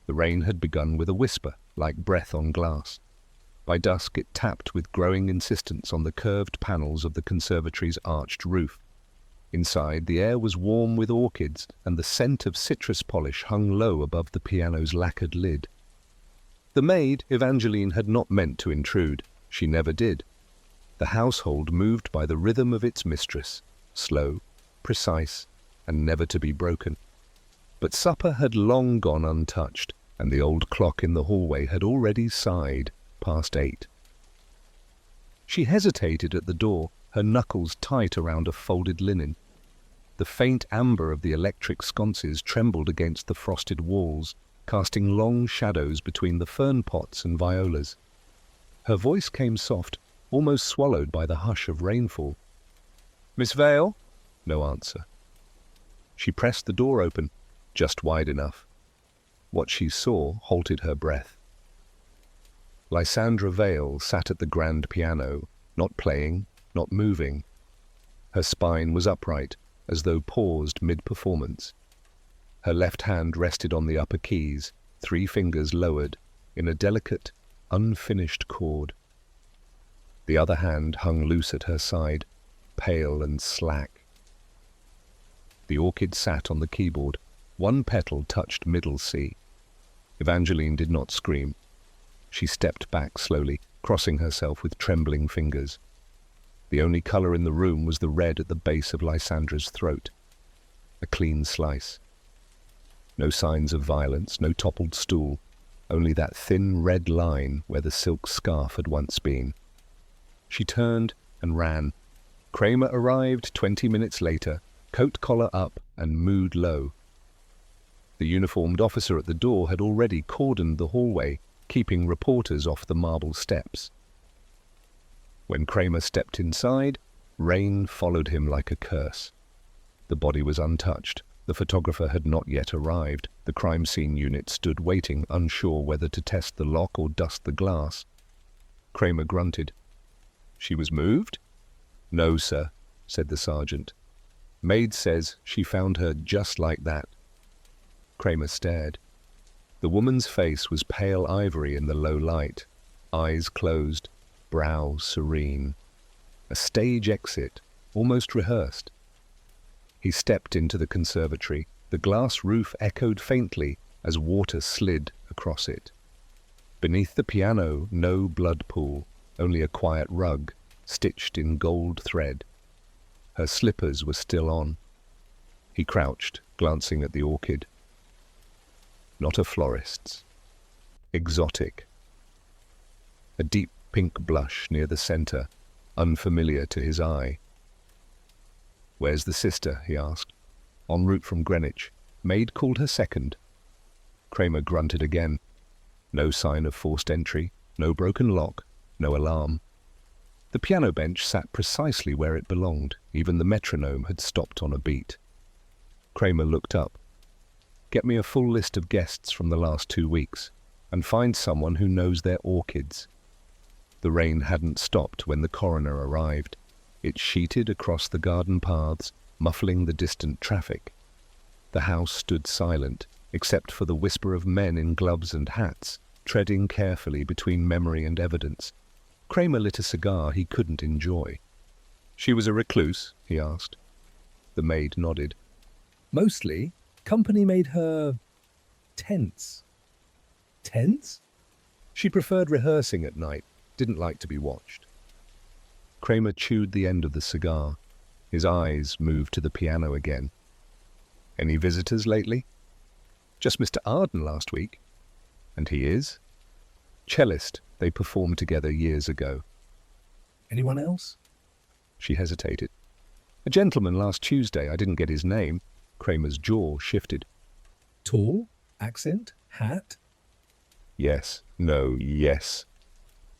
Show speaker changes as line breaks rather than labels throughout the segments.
The rain had begun with a whisper, like breath on glass. By dusk it tapped with growing insistence on the curved panels of the conservatory's arched roof. Inside, the air was warm with orchids, and the scent of citrus polish hung low above the piano's lacquered lid. The maid, Evangeline, had not meant to intrude. She never did. The household moved by the rhythm of its mistress, slow, precise, and never to be broken. But supper had long gone untouched, and the old clock in the hallway had already sighed past 8. She hesitated at the door, her knuckles tight around a folded linen. The faint amber of the electric sconces trembled against the frosted walls, casting long shadows between the fern pots and violas. Her voice came soft, almost swallowed by the hush of rainfall. "Miss Vail?" No answer. She pressed the door open, just wide enough. What she saw halted her breath. Lysandra Vail sat at the grand piano, not playing, not moving. Her spine was upright, as though paused mid-performance. Her left hand rested on the upper keys, 3 fingers lowered, in a delicate, unfinished chord. The other hand hung loose at her side, pale and slack. The orchid sat on the keyboard. One petal touched middle C. Evangeline did not scream. She stepped back slowly, crossing herself with trembling fingers. The only colour in the room was the red at the base of Lysandra's throat. A clean slice. No signs of violence, no toppled stool, only that thin red line where the silk scarf had once been. She turned and ran. Kramer arrived 20 minutes later, coat collar up and mood low. The uniformed officer at the door had already cordoned the hallway, keeping reporters off the marble steps. When Kramer stepped inside, rain followed him like a curse. The body was untouched. The photographer had not yet arrived. The crime scene unit stood waiting, unsure whether to test the lock or dust the glass. Kramer grunted. "She was moved?" "No, sir," said the sergeant. "Maid says she found her just like that." Kramer stared. The woman's face was pale ivory in the low light, eyes closed, brow serene. A stage exit, almost rehearsed. He stepped into the conservatory. The glass roof echoed faintly as water slid across it. Beneath the piano, no blood pool, only a quiet rug, stitched in gold thread. Her slippers were still on. He crouched, glancing at the orchid. Not a florist's. Exotic. A deep pink blush near the centre, unfamiliar to his eye. "Where's the sister?" he asked. "En route from Greenwich. Maid called her second." Kramer grunted again. No sign of forced entry, no broken lock, no alarm. The piano bench sat precisely where it belonged. Even the metronome had stopped on a beat. Kramer looked up. "Get me a full list of guests from the last 2 weeks, and find someone who knows their orchids." The rain hadn't stopped when the coroner arrived. It sheeted across the garden paths, muffling the distant traffic. The house stood silent, except for the whisper of men in gloves and hats, treading carefully between memory and evidence. Kramer lit a cigar he couldn't enjoy. "She was a recluse?" he asked. The maid nodded. "Mostly. Company made her tense." "Tense?" "She preferred rehearsing at night, didn't like to be watched." Kramer chewed the end of the cigar. His eyes moved to the piano again. "Any visitors lately?" "Just Mr. Arden last week." "And he is?" "Cellist. They performed together years ago." "Anyone else?" She hesitated. "A gentleman last Tuesday. I didn't get his name." Kramer's jaw shifted. "Tall? Accent? Hat?" "Yes. No, yes."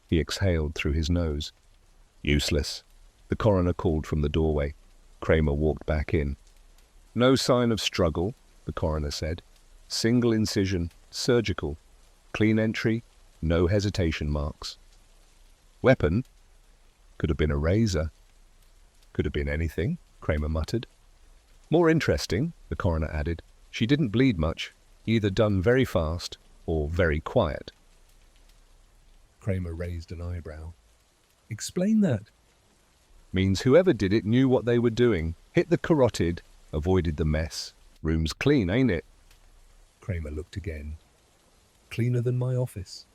He exhaled through his nose. "Useless." The coroner called from the doorway. Kramer walked back in. "No sign of struggle," the coroner said. "Single incision, surgical. Clean entry, no hesitation marks." "Weapon?" "Could have been a razor." "Could have been anything," Kramer muttered. "More interesting," the coroner added, "she didn't bleed much, either done very fast or very quiet.
Kramer raised an eyebrow. Explain that.
Means whoever did it knew what they were doing, hit the carotid, avoided the mess. Room's clean, ain't it?
Kramer looked again. Cleaner than my office.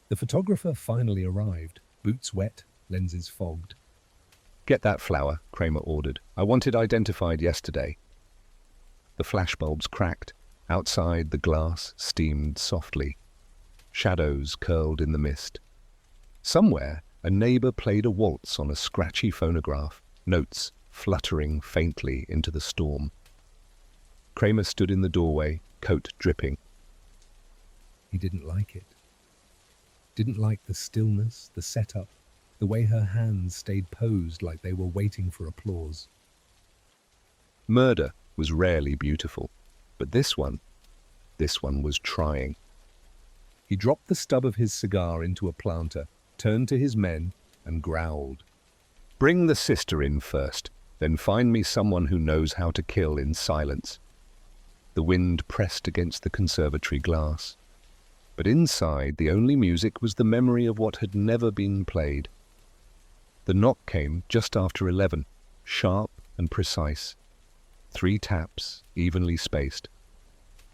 The photographer finally arrived, boots wet, lenses fogged.
Get that flower, Kramer ordered. I want it identified yesterday. The flashbulbs cracked. Outside, the glass steamed softly. Shadows curled in the mist. Somewhere, a neighbor played a waltz on a scratchy phonograph, notes fluttering faintly into the storm. Kramer stood in the doorway, coat dripping.
He didn't like it. Didn't like the stillness, the setup, the way her hands stayed posed like they were waiting for applause.
Murder was rarely beautiful, but this one was trying. He dropped the stub of his cigar into a planter, turned to his men, and growled. Bring the sister in first, then find me someone who knows how to kill in silence. The wind pressed against the conservatory glass. But inside, the only music was the memory of what had never been played. The knock came just after 11, sharp and precise. 3 taps, evenly spaced.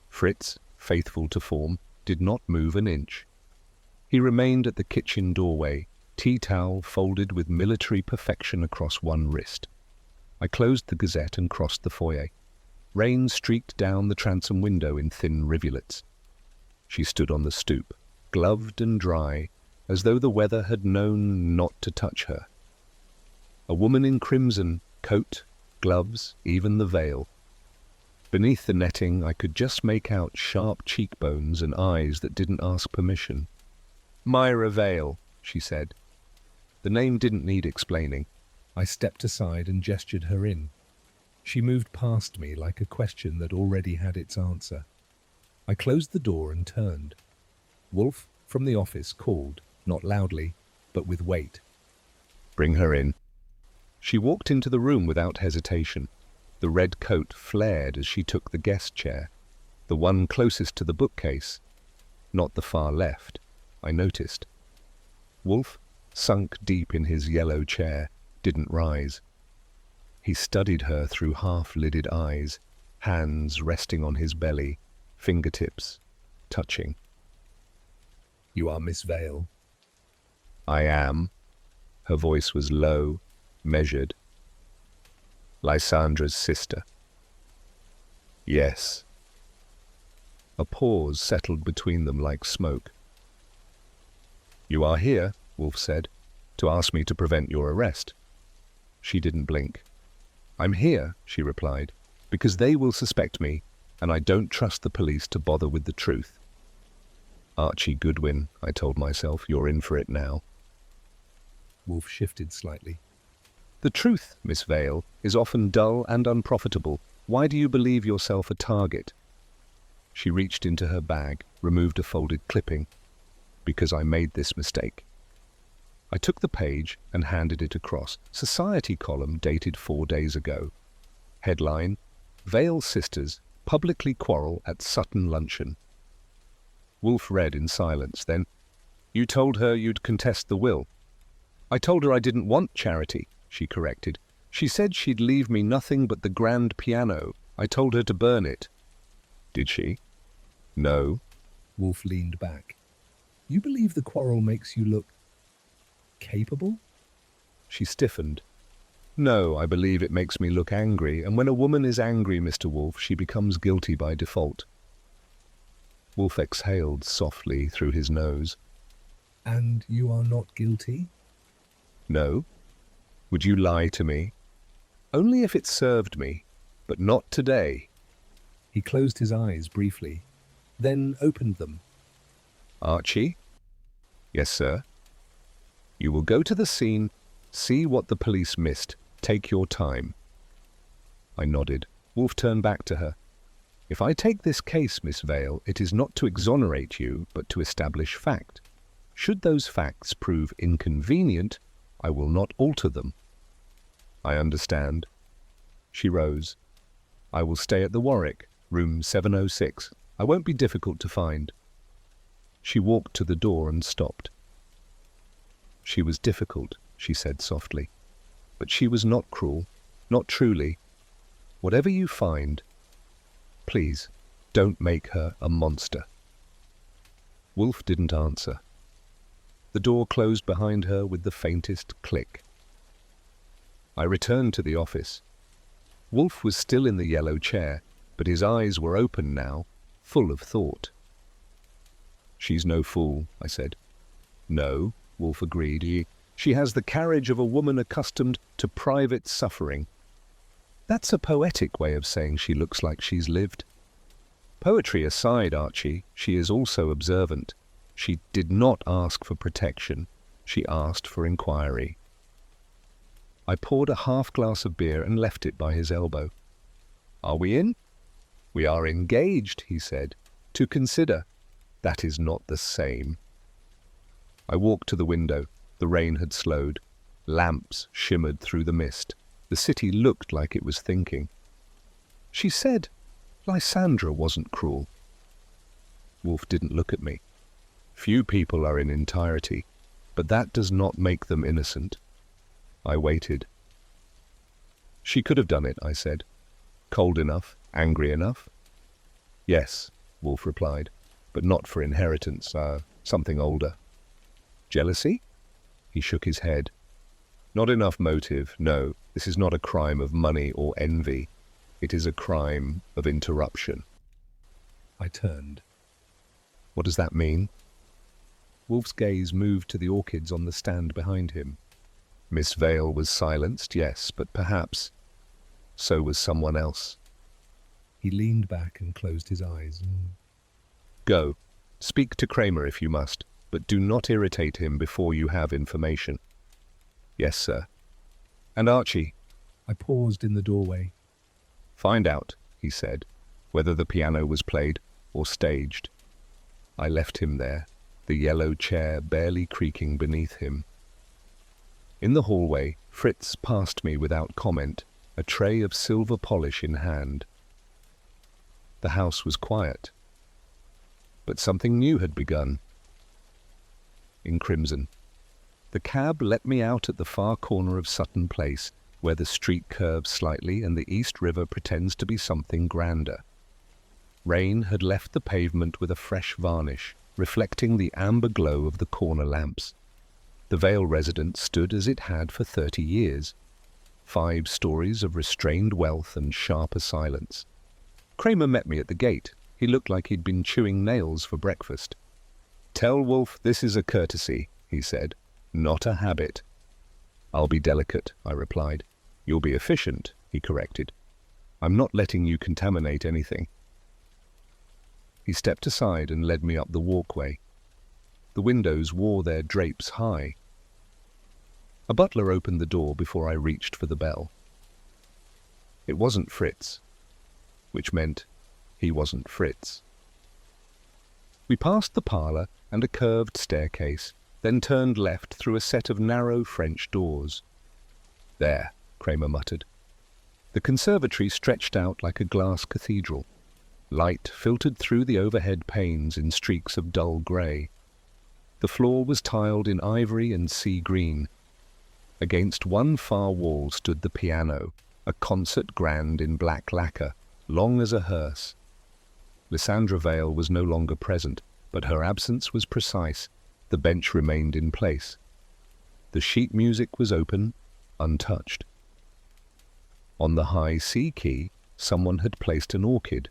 Fritz, faithful to form, did not move an inch. He remained at the kitchen doorway, tea towel folded with military perfection across one wrist. I closed the Gazette and crossed the foyer. Rain streaked down the transom window in thin rivulets. She stood on the stoop, gloved and dry, as though the weather had known not to touch her. A woman in crimson, coat, gloves, even the veil. Beneath the netting I could just make out sharp cheekbones and eyes that didn't ask permission. Myra Vail, she said. The name didn't need explaining. I stepped aside and gestured her in. She moved past me like a question that already had its answer. I closed the door and turned. Wolfe, from the office, called, not loudly, but with weight. Bring her in. She walked into the room without hesitation. The red coat flared as she took the guest chair, the one closest to the bookcase, not the far left, I noticed. Wolfe, sunk deep in his yellow chair, didn't rise. He studied her through half-lidded eyes, hands resting on his belly, fingertips touching. You are Miss Vail? I am. Her voice was low, measured. Lysandra's sister. Yes. A pause settled between them like smoke. You are here, Wolfe said, to ask me to prevent your arrest. She didn't blink. I'm here, she replied, because they will suspect me, and I don't trust the police to bother with the truth. Archie Goodwin, I told myself, you're in for it now. Wolfe shifted slightly. The truth, Miss Vail, is often dull and unprofitable. Why do you believe yourself a target? She reached into her bag, removed a folded clipping. Because I made this mistake. I took the page and handed it across. Society column dated 4 days ago. Headline, Vail sisters publicly quarrel at Sutton luncheon. Wolfe read in silence, then, You told her you'd contest the will. I told her I didn't want charity, she corrected. She said she'd leave me nothing but the grand piano. I told her to burn it. Did she? No. Wolfe leaned back. You believe the quarrel makes you look capable? She stiffened. No, I believe it makes me look angry, and when a woman is angry, Mr. Wolfe, she becomes guilty by default. Wolfe exhaled softly through his nose. And you are not guilty? No. Would you lie to me? Only if it served me, but not today. He closed his eyes briefly, then opened them. Archie? Yes, sir. You will go to the scene, see what the police missed. Take your time. I nodded. Wolfe turned back to her. If I take this case, Miss Vail, it is not to exonerate you, but to establish fact. Should those facts prove inconvenient, I will not alter them. I understand. She rose. I will stay at the Warwick, room 706. I won't be difficult to find." She walked to the door and stopped. "She was difficult," she said softly, "but she was not cruel, not truly. Whatever you find, please, don't make her a monster." Wolfe didn't answer. The door closed behind her with the faintest click. I returned to the office. Wolfe was still in the yellow chair, but his eyes were open now, full of thought. "She's no fool," I said. "No," Wolfe agreed. "She has the carriage of a woman accustomed to private suffering." "That's a poetic way of saying she looks like she's lived." "Poetry aside, Archie, she is also observant. She did not ask for protection. She asked for inquiry." I poured a half glass of beer and left it by his elbow. "Are we in?" "We are engaged," he said. "To consider." "That is not the same." I walked to the window. The rain had slowed. Lamps shimmered through the mist. The city looked like it was thinking. "She said Lysandra wasn't cruel." Wolfe didn't look at me. "Few people are in entirety, but that does not make them innocent." I waited. "She could have done it," I said. "Cold enough, angry enough?" "Yes," Wolfe replied, "but not for inheritance, something older." "Jealousy?" He shook his head. "Not enough motive, no. This is not a crime of money or envy. It is a crime of interruption." I turned. "What does that mean?" Wolfe's gaze moved to the orchids on the stand behind him. Miss Vail was silenced, yes, but perhaps so was someone else. He leaned back and closed his eyes. "Go. Speak to Kramer if you must, but do not irritate him before you have information." "Yes, sir." "And Archie?" I paused in the doorway. "Find out," he said, "whether the piano was played or staged." I left him there, the yellow chair barely creaking beneath him. In the hallway, Fritz passed me without comment, a tray of silver polish in hand. The house was quiet, but something new had begun. In crimson. The cab let me out at the far corner of Sutton Place, where the street curves slightly and the East River pretends to be something grander. Rain had left the pavement with a fresh varnish, reflecting the amber glow of the corner lamps. The Vail residence stood as it had for 30 years. 5 stories of restrained wealth and sharper silence. Kramer met me at the gate. He looked like he'd been chewing nails for breakfast. "Tell Wolfe this is a courtesy," he said, "not a habit." "I'll be delicate," I replied. "You'll be efficient," he corrected. "I'm not letting you contaminate anything." He stepped aside and led me up the walkway. The windows wore their drapes high. A butler opened the door before I reached for the bell. It wasn't Fritz, which meant he wasn't Fritz. We passed the parlour and a curved staircase, then turned left through a set of narrow French doors. "There," Kramer muttered. The conservatory stretched out like a glass cathedral. Light filtered through the overhead panes in streaks of dull grey. The floor was tiled in ivory and sea green. Against one far wall stood the piano, a concert grand in black lacquer, long as a hearse. Lysandra Vail was no longer present, but her absence was precise. The bench remained in place. The sheet music was open, untouched. On the high C key, someone had placed an orchid.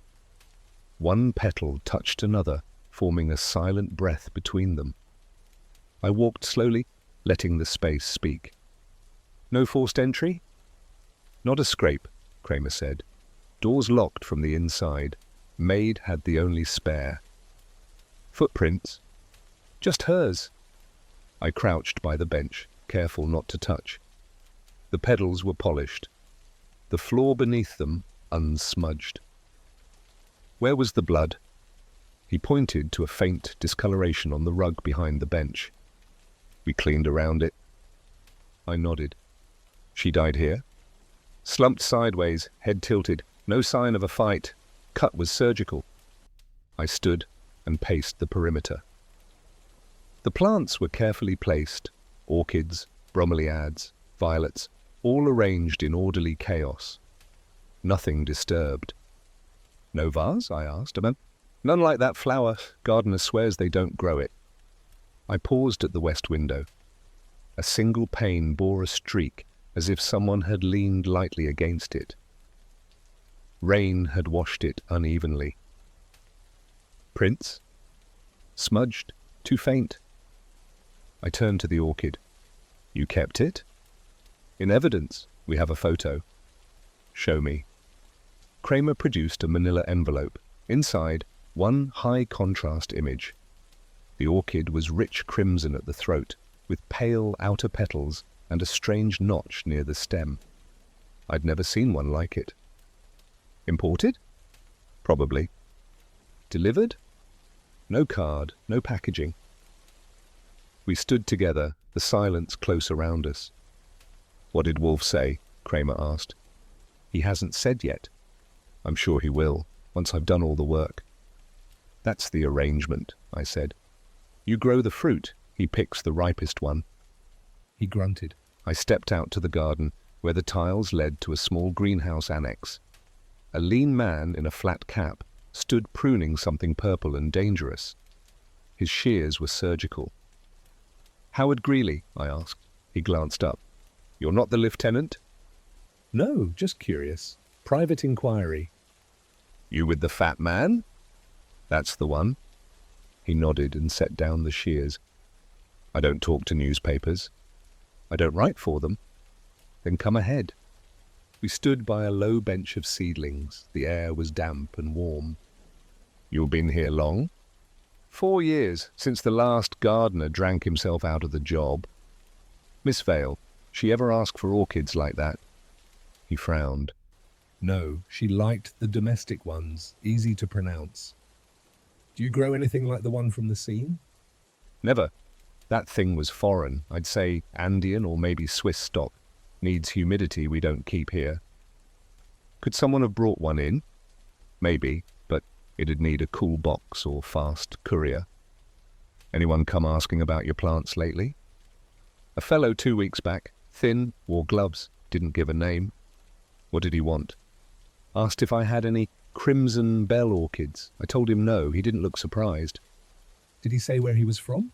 One petal touched another, forming a silent breath between them. I walked slowly, letting the space speak. "No forced entry?" "Not a scrape," Kramer said. "Doors locked from the inside. Maid had the only spare." "Footprints?" "Just hers." I crouched by the bench, careful not to touch. The pedals were polished. The floor beneath them unsmudged. "Where was the blood?" He pointed to a faint discoloration on the rug behind the bench. "We cleaned around it." I nodded. "She died here?" "Slumped sideways, head tilted. No sign of a fight. Cut was surgical." I stood and paced the perimeter. The plants were carefully placed, orchids, bromeliads, violets, all arranged in orderly chaos. Nothing disturbed. No vase? I asked. None like that flower. Gardener swears they don't grow it. I paused at the west window. A single pane bore a streak as if someone had leaned lightly against it. Rain had washed it unevenly. Prints? Smudged? Too faint? I turned to the orchid. You kept it? In evidence, we have a photo. Show me. Kramer produced a manila envelope. Inside, one high-contrast image. The orchid was rich crimson at the throat, with pale outer petals and a strange notch near the stem. I'd never seen one like it. Imported? Probably. Delivered? No card, no packaging. We stood together, the silence close around us. What did Wolfe say? Kramer asked. He hasn't said yet. I'm sure he will, once I've done all the work. That's the arrangement, I said. You grow the fruit, he picks the ripest one.
He grunted.
I stepped out to the garden, where the tiles led to a small greenhouse annex. A lean man in a flat cap stood pruning something purple and dangerous. His shears were surgical. Howard Greeley, I asked. He glanced up. You're not the lieutenant?
No, just curious. Private inquiry.
You with the fat man? That's the one. He nodded and set down the shears. I don't talk to newspapers. I don't write for them. Then come ahead. We stood by a low bench of seedlings. The air was damp and warm. You've been here long? 4 years, since the last gardener drank himself out of the job. Miss Vail, she ever ask for orchids like that? He frowned.
No, she liked the domestic ones, easy to pronounce. Do you grow anything like the one from the scene?
Never. That thing was foreign. I'd say Andean or maybe Swiss stock. Needs humidity we don't keep here. Could someone have brought one in? Maybe, but it'd need a cool box or fast courier. Anyone come asking about your plants lately? A fellow 2 weeks back, thin, wore gloves, didn't give a name. What did he want? Asked if I had any crimson bell orchids. I told him no. He didn't look surprised.
Did he say where he was from?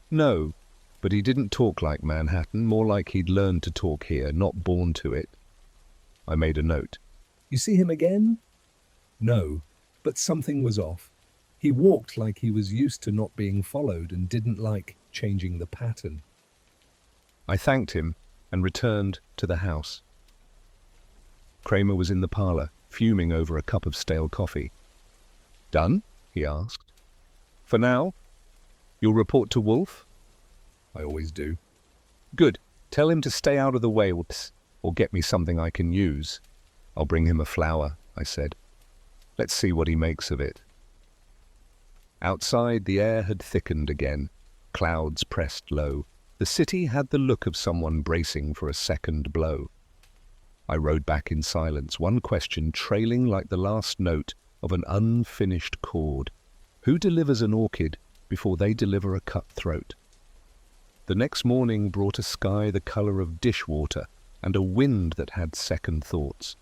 No, but he didn't talk like Manhattan, more like he'd learned to talk here, not born to it. I made a note.
You see him again? No, but something was off. He walked like he was used to not being followed and didn't like changing the pattern.
I thanked him and returned to the house. Kramer was in the parlour, fuming over a cup of stale coffee. Done? He asked. For now? You'll report to Wolfe?
I always do.
Good. Tell him to stay out of the way or get me something I can use. I'll bring him a flower, I said. Let's see what he makes of it. Outside, the air had thickened again. Clouds pressed low. The city had the look of someone bracing for a second blow. I rode back in silence, one question trailing like the last note of an unfinished chord. Who delivers an orchid before they deliver a cut throat? The next morning brought a sky the colour of dishwater and a wind that had second thoughts.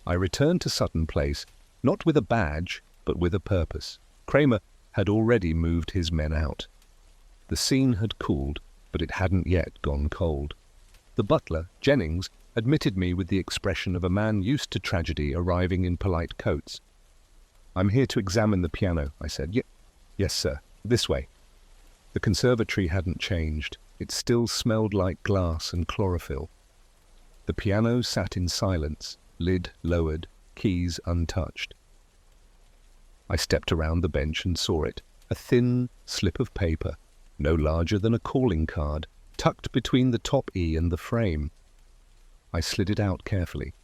I returned to Sutton Place, not with a badge, but with a purpose. Kramer had already moved his men out. The scene had cooled, but it hadn't yet gone cold. The butler, Jennings, admitted me with the expression of a man used to tragedy arriving in polite coats. I'm here to examine the piano, I said. Yes, sir. This way. The conservatory hadn't changed. It still smelled like glass and chlorophyll. The piano sat in silence, lid lowered, keys untouched. I stepped around the bench and saw it, a thin slip of paper, no larger than a calling card, tucked between the top E and the frame. I slid it out carefully.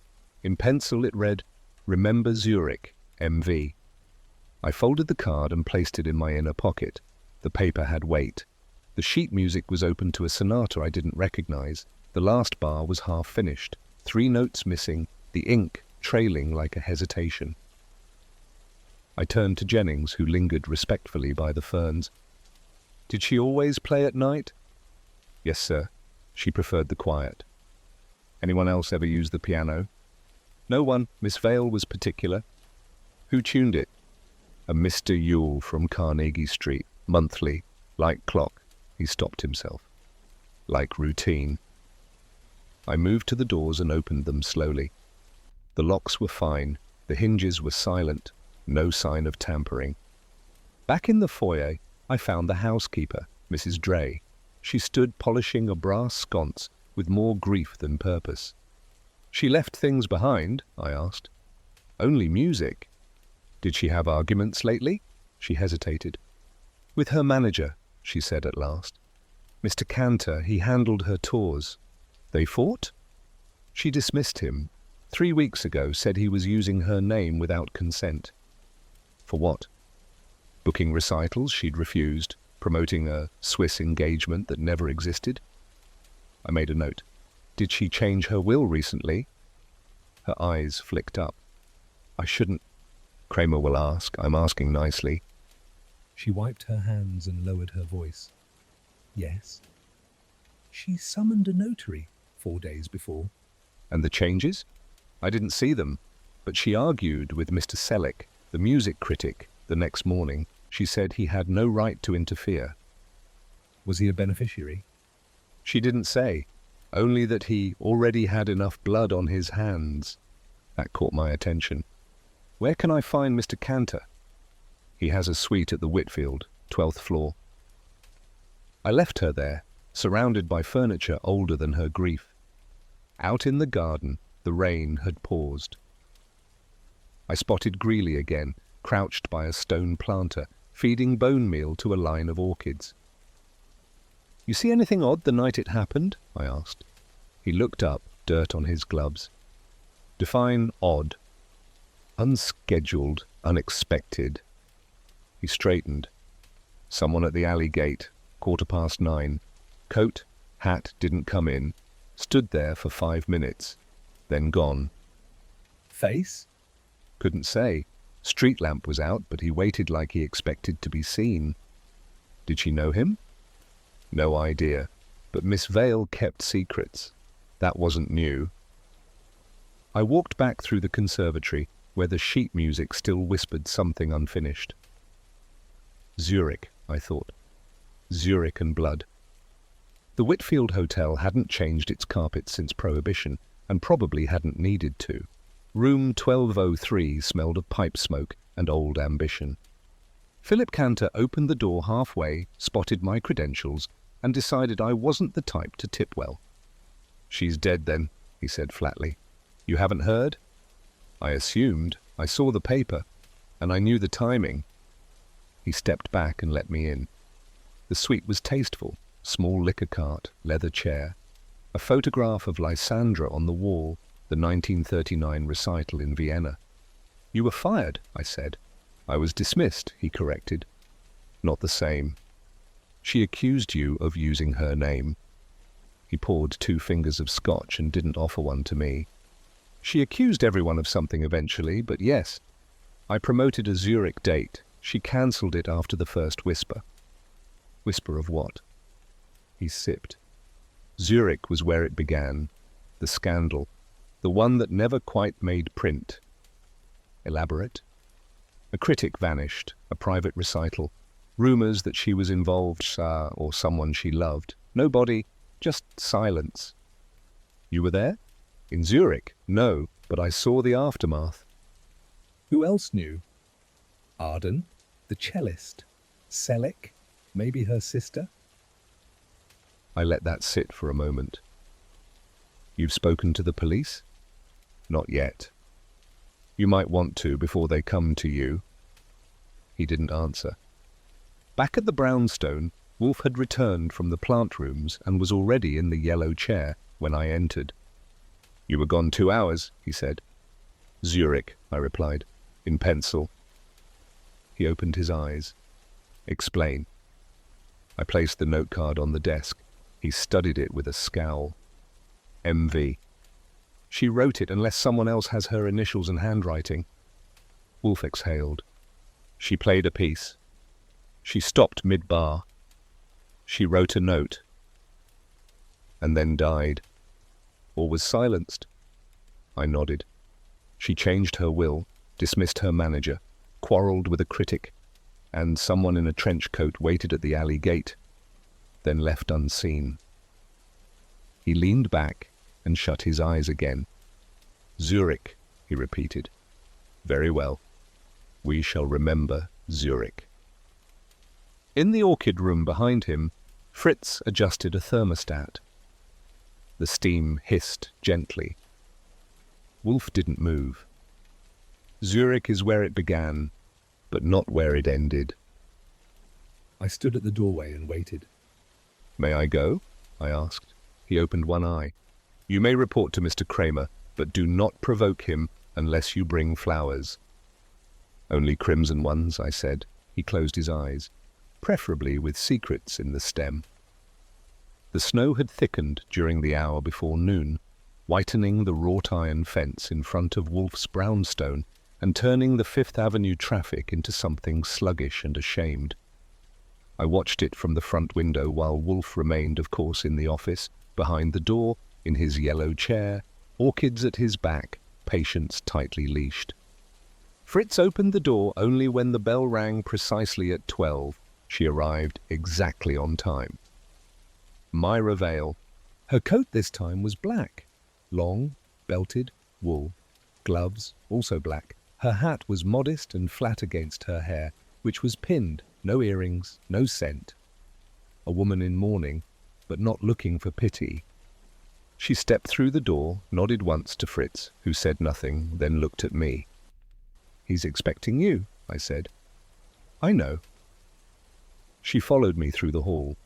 In pencil it read, Remember Zurich, MV. I folded the card and placed it in my inner pocket. The paper had weight. The sheet music was open to a sonata I didn't recognize. The last bar was half finished, 3 notes missing, the ink trailing like a hesitation. I turned to Jennings, who lingered respectfully by the ferns. "Did she always play at night?" "Yes, sir. She preferred the quiet." "Anyone else ever use the piano?" "No one. Miss Vail was particular." "Who tuned it?" "A Mr. Yule from Carnegie Street, monthly, like clock." He stopped himself. "Like routine." I moved to the doors and opened them slowly. The locks were fine, the hinges were silent, no sign of tampering. Back in the foyer, I found the housekeeper, Mrs. Dray. She stood polishing a brass sconce with more grief than purpose. "She left things behind?" I asked. "Only music." "Did she have arguments lately?" She hesitated. "With her manager," she said at last. "Mr. Cantor, he handled her tours." "They fought?" "She dismissed him. 3 weeks ago, said he was using her name without consent." "For what?" "Booking recitals she'd refused, promoting a Swiss engagement that never existed." I made a note. "Did she change her will recently?" Her eyes flicked up. "I shouldn't. Kramer will ask. I'm asking nicely."
She wiped her hands and lowered her voice. "Yes." "She summoned a notary 4 days before."
"And the changes?" "I didn't see them, but she argued with Mr. Selleck, the music critic, the next morning. She said he had no right to interfere."
"Was he a beneficiary?"
"She didn't say, only that he already had enough blood on his hands." That caught my attention. "Where can I find Mr. Cantor?" "He has a suite at the Whitfield, 12th floor." I left her there, surrounded by furniture older than her grief. Out in the garden, the rain had paused. I spotted Greeley again, crouched by a stone planter, feeding bone meal to a line of orchids. "You see anything odd the night it happened?" I asked. He looked up, dirt on his gloves. "Define odd." "Unscheduled, unexpected." He straightened. "Someone at the alley gate, 9:15. Coat, hat didn't come in. Stood there for 5 minutes. Then gone."
"Face?"
"Couldn't say. Street lamp was out, but he waited like he expected to be seen." "Did she know him?" "No idea. But Miss Vail kept secrets. That wasn't new." I walked back through the conservatory, where the sheet music still whispered something unfinished. Zurich, I thought. Zurich and blood. The Whitfield Hotel hadn't changed its carpet since Prohibition, and probably hadn't needed to. Room 1203 smelled of pipe smoke and old ambition. Philip Cantor opened the door halfway, spotted my credentials, and decided I wasn't the type to tip well. "She's dead then," he said flatly. "You haven't heard?" I assumed. I saw the paper, and I knew the timing. He stepped back and let me in. The suite was tasteful. Small liquor cart, leather chair, a photograph of Lysandra on the wall, the 1939 recital in Vienna. "You were fired," I said. "I was dismissed," he corrected. "Not the same. She accused you of using her name." He poured 2 fingers of scotch and didn't offer one to me. "She accused everyone of something eventually, but yes. I promoted a Zurich date. She cancelled it after the first whisper." "Whisper of what?" He sipped. "Zurich was where it began. The scandal. The one that never quite made print." "Elaborate?" "A critic vanished. A private recital. Rumours that she was involved, or someone she loved. No body, just silence." "You were there?" "In Zurich? No, but I saw the aftermath."
"Who else knew?" "Arden, the cellist. Selleck, maybe her sister."
I let that sit for a moment. "You've spoken to the police?" "Not yet." "You might want to before they come to you." He didn't answer. Back at the brownstone, Wolfe had returned from the plant rooms and was already in the yellow chair when I entered. "You were gone 2 hours," he said. "Zurich," I replied, in pencil. He opened his eyes. "Explain." I placed the note card on the desk. He studied it with a scowl. "MV. She wrote it unless someone else has her initials and handwriting." Wolfe exhaled. She played a piece. She stopped mid-bar. She wrote a note. And then died. Or was silenced. I nodded. She changed her will, dismissed her manager, quarrelled with a critic, and someone in a trench coat waited at the alley gate, then left unseen. He leaned back and shut his eyes again. Zurich, he repeated. Very well. We shall remember Zurich. In the orchid room behind him, Fritz adjusted a thermostat. The steam hissed gently. Wolfe didn't move. Zurich is where it began, but not where it ended.
I stood at the doorway and waited.
May I go? I asked. He opened one eye. You may report to Mr. Kramer, but do not provoke him unless you bring flowers. Only crimson ones, I said. He closed his eyes, preferably with secrets in the stem. The snow had thickened during the hour before noon, whitening the wrought-iron fence in front of Wolfe's brownstone and turning the Fifth Avenue traffic into something sluggish and ashamed. I watched it from the front window while Wolfe remained, of course, in the office, behind the door, in his yellow chair, orchids at his back, patience tightly leashed. Fritz opened the door only when the bell rang precisely at 12. She arrived exactly on time. Myra Vail. Her coat this time was black. Long, belted, wool. Gloves, also black. Her hat was modest and flat against her hair, which was pinned, no earrings, no scent. A woman in mourning, but not looking for pity. She stepped through the door, nodded once to Fritz, who said nothing, then looked at me. He's expecting you, I said. I know. She followed me through the hall.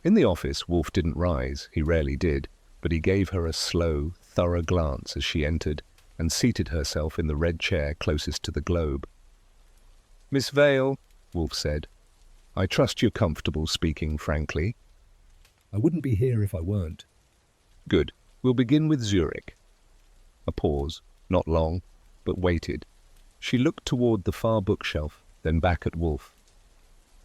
In the office, Wolfe didn't rise, he rarely did, but he gave her a slow, thorough glance as she entered and seated herself in the red chair closest to the globe. Miss Vail, Wolfe said, I trust you're comfortable speaking frankly.
I wouldn't be here if I weren't.
Good. We'll begin with Zurich. A pause, not long, but waited. She looked toward the far bookshelf, then back at Wolfe.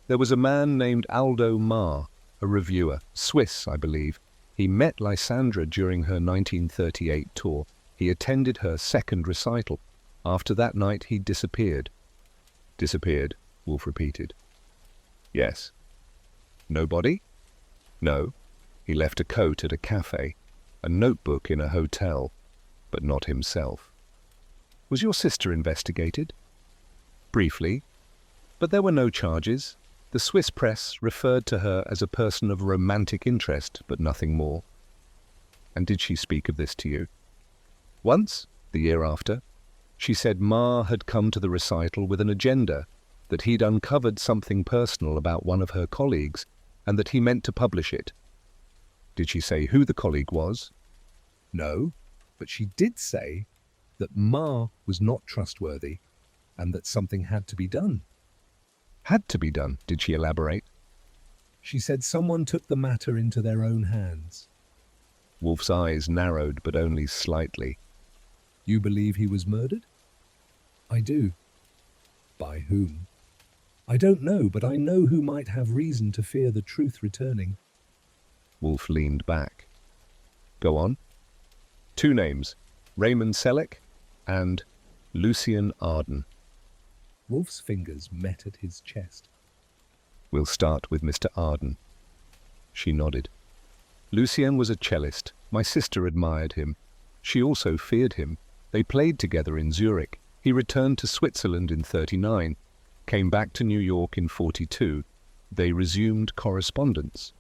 There was a man named Aldo Marr, a reviewer, Swiss, I believe. He met Lysandra during her 1938 tour. He attended her second recital. After that night, he disappeared. Disappeared, Wolfe repeated. Yes. Nobody? No. He left a coat at a cafe, a notebook in a hotel, but not himself. Was your sister investigated? Briefly, but there were no charges. The Swiss press referred to her as a person of romantic interest, but nothing more. And did she speak of this to you? Once, the year after, she said Marr had come to the recital with an agenda, that he'd uncovered something personal about one of her colleagues, and that he meant to publish it. Did she say who the colleague was?
No, but she did say that Marr was not trustworthy and that something had to be done.
Had to be done, did she elaborate?
She said someone took the matter into their own hands.
Wolfe's eyes narrowed, but only slightly.
You believe he was murdered? I do. By whom? I don't know, but I know who might have reason to fear the truth returning.
Wolfe leaned back. Go on. 2 names, Raymond Selleck and Lucien Arden.
Wolfe's fingers met at his chest.
We'll start with Mr. Arden. She nodded. Lucien was a cellist. My sister admired him. She also feared him. They played together in Zurich. He returned to Switzerland in 39, came back to New York in 42. They resumed correspondence.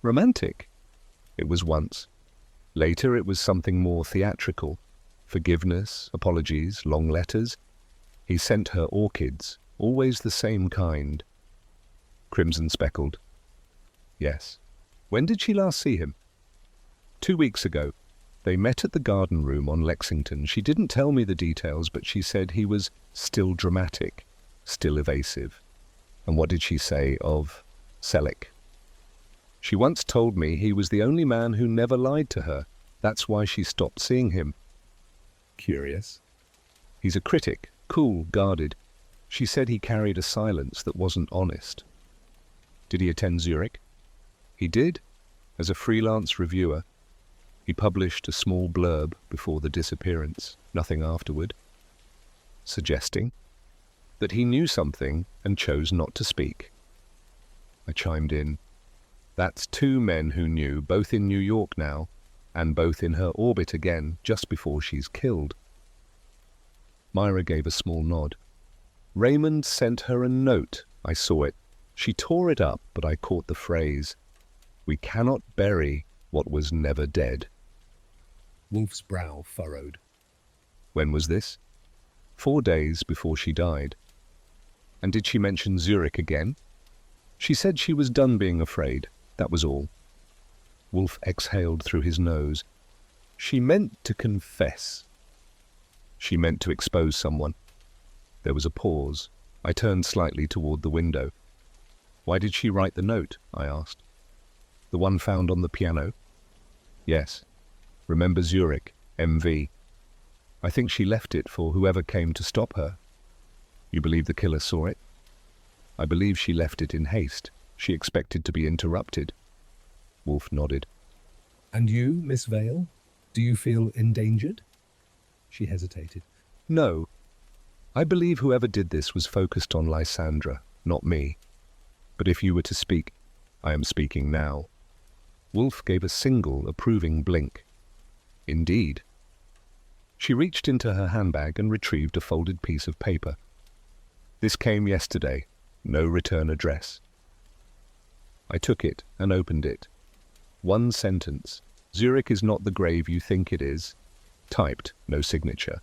Romantic? It was once. Later it was something more theatrical. Forgiveness, apologies, long letters. He sent her orchids, always the same kind. Crimson speckled. Yes. When did she last see him? 2 weeks ago. They met at the garden room on Lexington. She didn't tell me the details, but she said he was still dramatic, still evasive. And what did she say of Selleck? She once told me he was the only man who never lied to her. That's why she stopped seeing him.
Curious.
He's a critic, cool, guarded. She said he carried a silence that wasn't honest. Did he attend Zurich? He did, as a freelance reviewer. He published a small blurb before the disappearance, nothing afterward, suggesting that he knew something and chose not to speak. I chimed in. That's two men who knew, both in New York now, and both in her orbit again just before she's killed. Myra gave a small nod. Raymond sent her a note. I saw it. She tore it up, but I caught the phrase, "We cannot bury what was never dead."
Wolfe's brow furrowed.
When was this? 4 days before she died. And did she mention Zurich again? She said she was done being afraid. That was all. Wolfe exhaled through his nose. She meant to confess. She meant to expose someone. There was a pause. I turned slightly toward the window. Why did she write the note? I asked. The one found on the piano? Yes. Remember Zurich, MV. I think she left it for whoever came to stop her. You believe the killer saw it? I believe she left it in haste. She expected to be interrupted. Wolfe nodded.
And you, Miss Vail? Do you feel endangered? She hesitated.
No. I believe whoever did this was focused on Lysandra, not me. But if you were to speak, I am speaking now. Wolfe gave a single, approving blink. Indeed. She reached into her handbag and retrieved a folded piece of paper. This came yesterday. No return address. I took it and opened it. One sentence. Zurich is not the grave you think it is. Typed, no signature.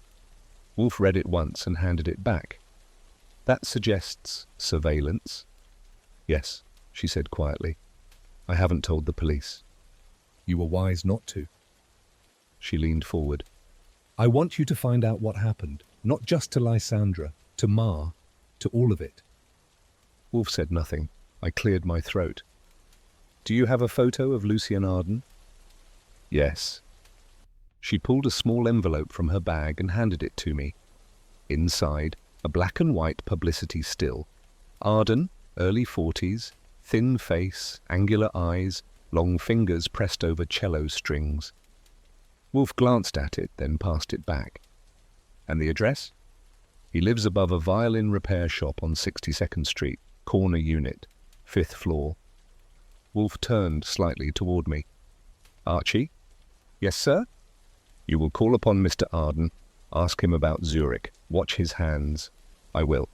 Wolfe read it once and handed it back. That suggests surveillance. Yes, she said quietly. I haven't told the police.
You were wise not to.
She leaned forward.
I want you to find out what happened, not just to Lysandra, to Ma, to all of it.
Wolfe said nothing. I cleared my throat. Do you have a photo of Lucien Arden? Yes. She pulled a small envelope from her bag and handed it to me. Inside, a black and white publicity still. Arden, early 40s, thin face, angular eyes, long fingers pressed over cello strings. Wolfe glanced at it, then passed it back. And the address? He lives above a violin repair shop on 62nd Street, corner unit, 5th floor. Wolfe turned slightly toward me. Archie? Yes, sir? You will call upon Mr. Arden, ask him about Zurich, watch his hands. I will.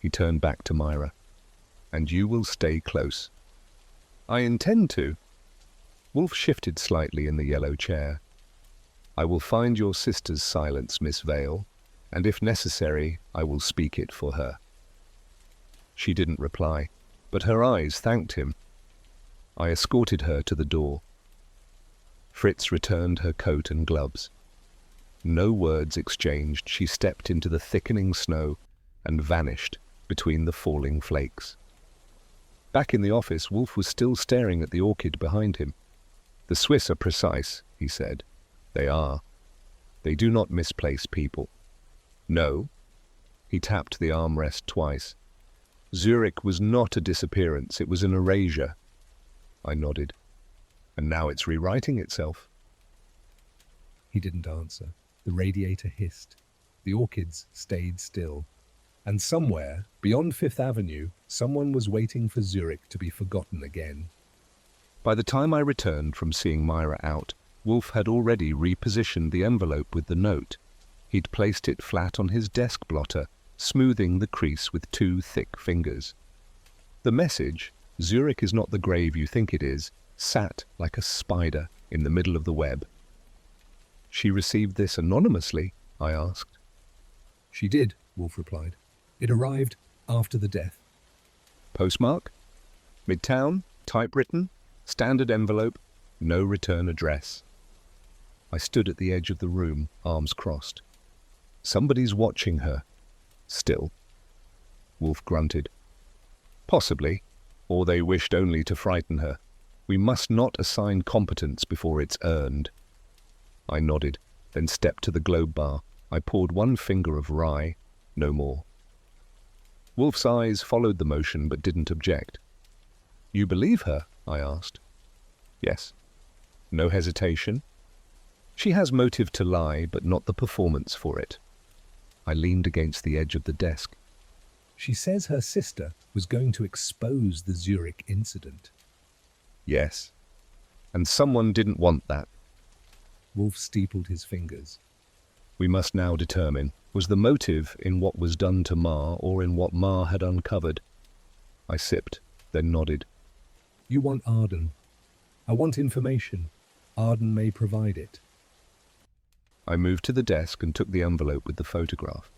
He turned back to Myra. And you will stay close. I intend to. Wolfe shifted slightly in the yellow chair. I will find your sister's silence, Miss Vail, and if necessary, I will speak it for her. She didn't reply, but her eyes thanked him. I escorted her to the door. Fritz returned her coat and gloves. No words exchanged, she stepped into the thickening snow and vanished between the falling flakes. Back in the office, Wolfe was still staring at the orchid behind him. The Swiss are precise, he said. They are. They do not misplace people. No. He tapped the armrest twice. Zurich was not a disappearance, it was an erasure. I nodded. And now it's rewriting itself.
He didn't answer. The radiator hissed. The orchids stayed still. And somewhere, beyond Fifth Avenue, someone was waiting for Zurich to be forgotten again.
By the time I returned from seeing Myra out, Wolfe had already repositioned the envelope with the note. He'd placed it flat on his desk blotter, smoothing the crease with 2 thick fingers. The message, Zurich is not the grave you think it is, sat like a spider in the middle of the web. She received this anonymously? I asked.
She did, Wolfe replied. It arrived after the death.
Postmark? Midtown? Typewritten? Standard envelope? No return address. I stood at the edge of the room, arms crossed. Somebody's watching her. Still. Wolfe grunted. Possibly, or they wished only to frighten her. We must not assign competence before it's earned. I nodded, then stepped to the globe bar. I poured 1 finger of rye, no more. Wolfe's eyes followed the motion but didn't object. "You believe her?" I asked. "Yes." "No hesitation?" "She has motive to lie, but not the performance for it." I leaned against the edge of the desk.
She says her sister was going to expose the Zurich incident.
"Yes. And someone didn't want that."
Wolfe steepled his fingers.
"We must now determine, was the motive in what was done to Ma or in what Ma had uncovered?" I sipped, then nodded.
You want Arden. I want information. Arden may provide it.
I moved to the desk and took the envelope with the photograph.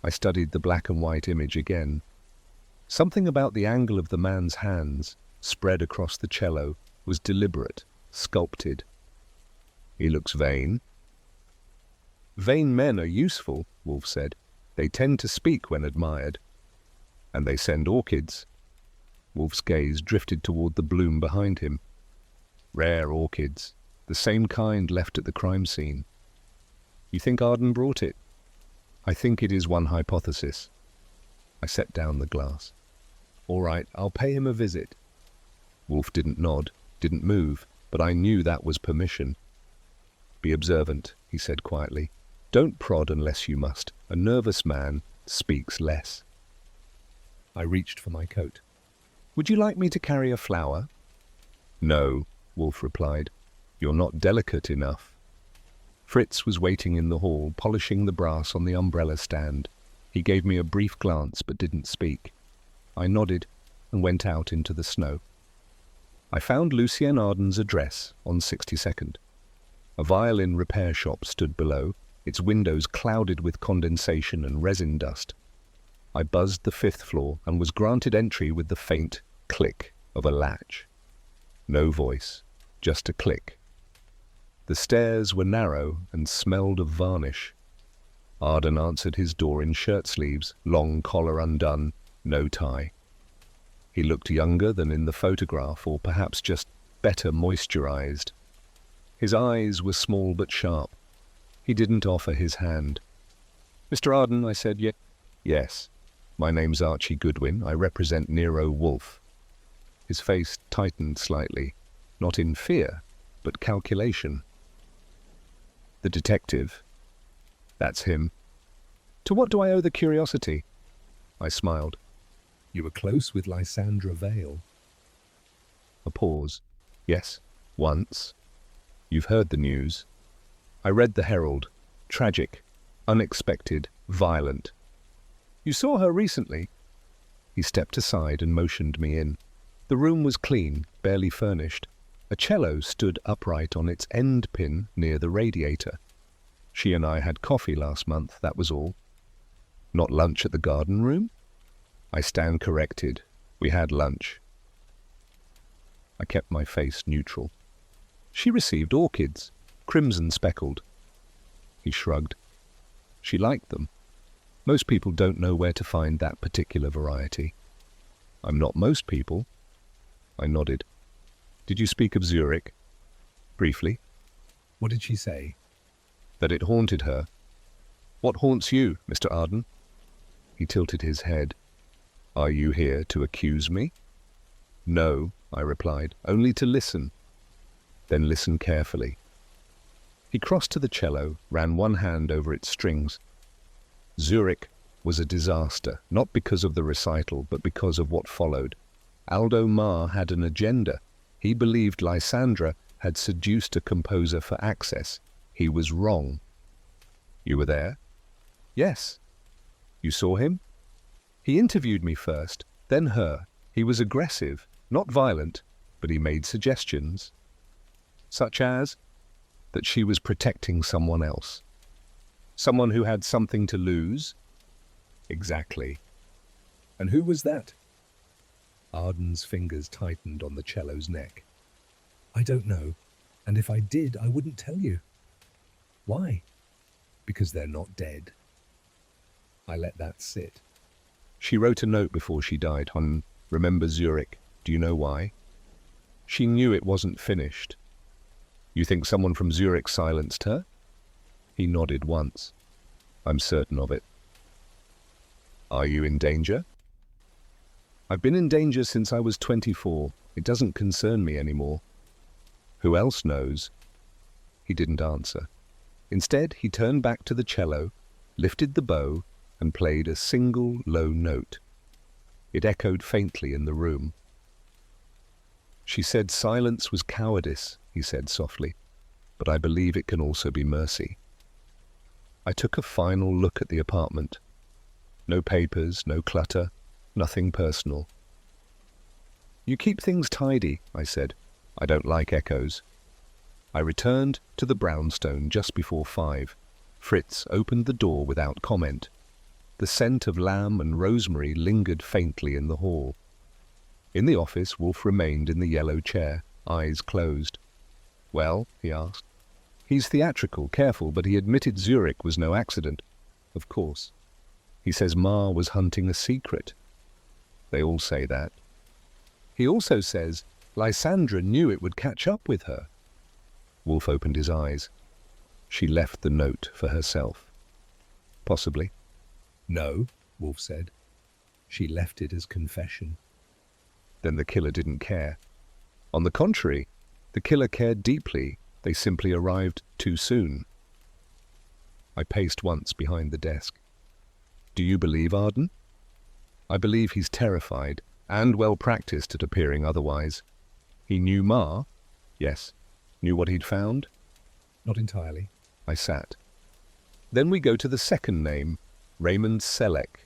I studied the black and white image again. Something about the angle of the man's hands, spread across the cello, was deliberate, sculpted. "He looks vain." "Vain men are useful," Wolfe said. "They tend to speak when admired." "And they send orchids." Wolfe's gaze drifted toward the bloom behind him. "Rare orchids, the same kind left at the crime scene." "You think Arden brought it?" "I think it is one hypothesis." I set down the glass. "All right, I'll pay him a visit." Wolfe didn't nod, didn't move, but I knew that was permission. "Be observant," he said quietly. "Don't prod unless you must. A nervous man speaks less."
I reached for my coat.
"Would you like me to carry a flower?" "No," Wolfe replied. "You're not delicate enough." Fritz was waiting in the hall, polishing the brass on the umbrella stand. He gave me a brief glance but didn't speak. I nodded and went out into the snow. I found Lucien Arden's address on 62nd. A violin repair shop stood below, its windows clouded with condensation and resin dust. I buzzed the 5th floor and was granted entry with the faint click of a latch. No voice, just a click. The stairs were narrow and smelled of varnish. Arden answered his door in shirt sleeves, long collar undone, no tie. He looked younger than in the photograph, or perhaps just better moisturized. His eyes were small but sharp. He didn't offer his hand. "Mr. Arden," I said. Yes. My name's Archie Goodwin. I represent Nero Wolfe." His face tightened slightly, not in fear, but calculation. "The detective?" "That's him." "To what do I owe the curiosity?" I smiled.
You were close with Lysandra Vail.
A pause. "Yes, once." "You've heard the news." "I read the Herald. Tragic, unexpected, violent." "You saw her recently?" He stepped aside and motioned me in. The room was clean, barely furnished. A cello stood upright on its end pin near the radiator. She and I had coffee last month, that was all. "Not lunch at the garden room?" I stand corrected. We had lunch. I kept my face neutral. "She received orchids, crimson speckled." He shrugged. "She liked them. Most people don't know where to find that particular variety." "I'm not most people." I nodded. "Did you speak of Zurich?" "Briefly."
What did she say?
"That it haunted her." "What haunts you, Mr. Arden?" He tilted his head. "Are you here to accuse me?" "No," I replied, "only to listen." "Then listen carefully." He crossed to the cello, ran one hand over its strings. "Zurich was a disaster, not because of the recital, but because of what followed. Aldo Mar had an agenda. He believed Lysandra had seduced a composer for access. He was wrong." "You were there?" "Yes." "You saw him?" "He interviewed me first, then her. He was aggressive, not violent, but he made suggestions." "Such as?" "That she was protecting someone else." "Someone who had something to lose?" "Exactly."
And who was that? Arden's fingers tightened on the cello's neck. "I don't know, and if I did, I wouldn't tell you." "Why?" "Because they're not dead." I let that sit.
"She wrote a note before she died on Remember Zurich. Do you know why?" "She knew it wasn't finished." "You think someone from Zurich silenced her?" He nodded once. "I'm certain of it." "Are you in danger?" I've been in danger since I was 24. It doesn't concern me anymore. Who else knows? He didn't answer. Instead, he turned back to the cello, lifted the bow, and played a single low note. It echoed faintly in the room. She said silence was cowardice, he said softly, but I believe it can also be mercy. I took a final look at the apartment. No papers, no clutter, nothing personal. You keep things tidy, I said. I don't like echoes. I returned to the brownstone just before 5. Fritz opened the door without comment. The scent of lamb and rosemary lingered faintly in the hall. In the office, Wolfe remained in the yellow chair, eyes closed. Well, he asked. He's theatrical, careful, but he admitted Zurich was no accident. Of course. He says Ma was hunting a secret. They all say that. He also says Lysandra knew it would catch up with her. Wolfe opened his eyes. She left the note for herself. Possibly.
No, Wolfe said. She left it as confession.
Then the killer didn't care. On the contrary, the killer cared deeply. They simply arrived too soon. I paced once behind the desk. Do you believe Arden? I believe he's terrified and well practiced at appearing otherwise. He knew Ma? Yes. Knew what he'd found?
Not entirely.
I sat. Then we go to the second name, Raymond Selleck.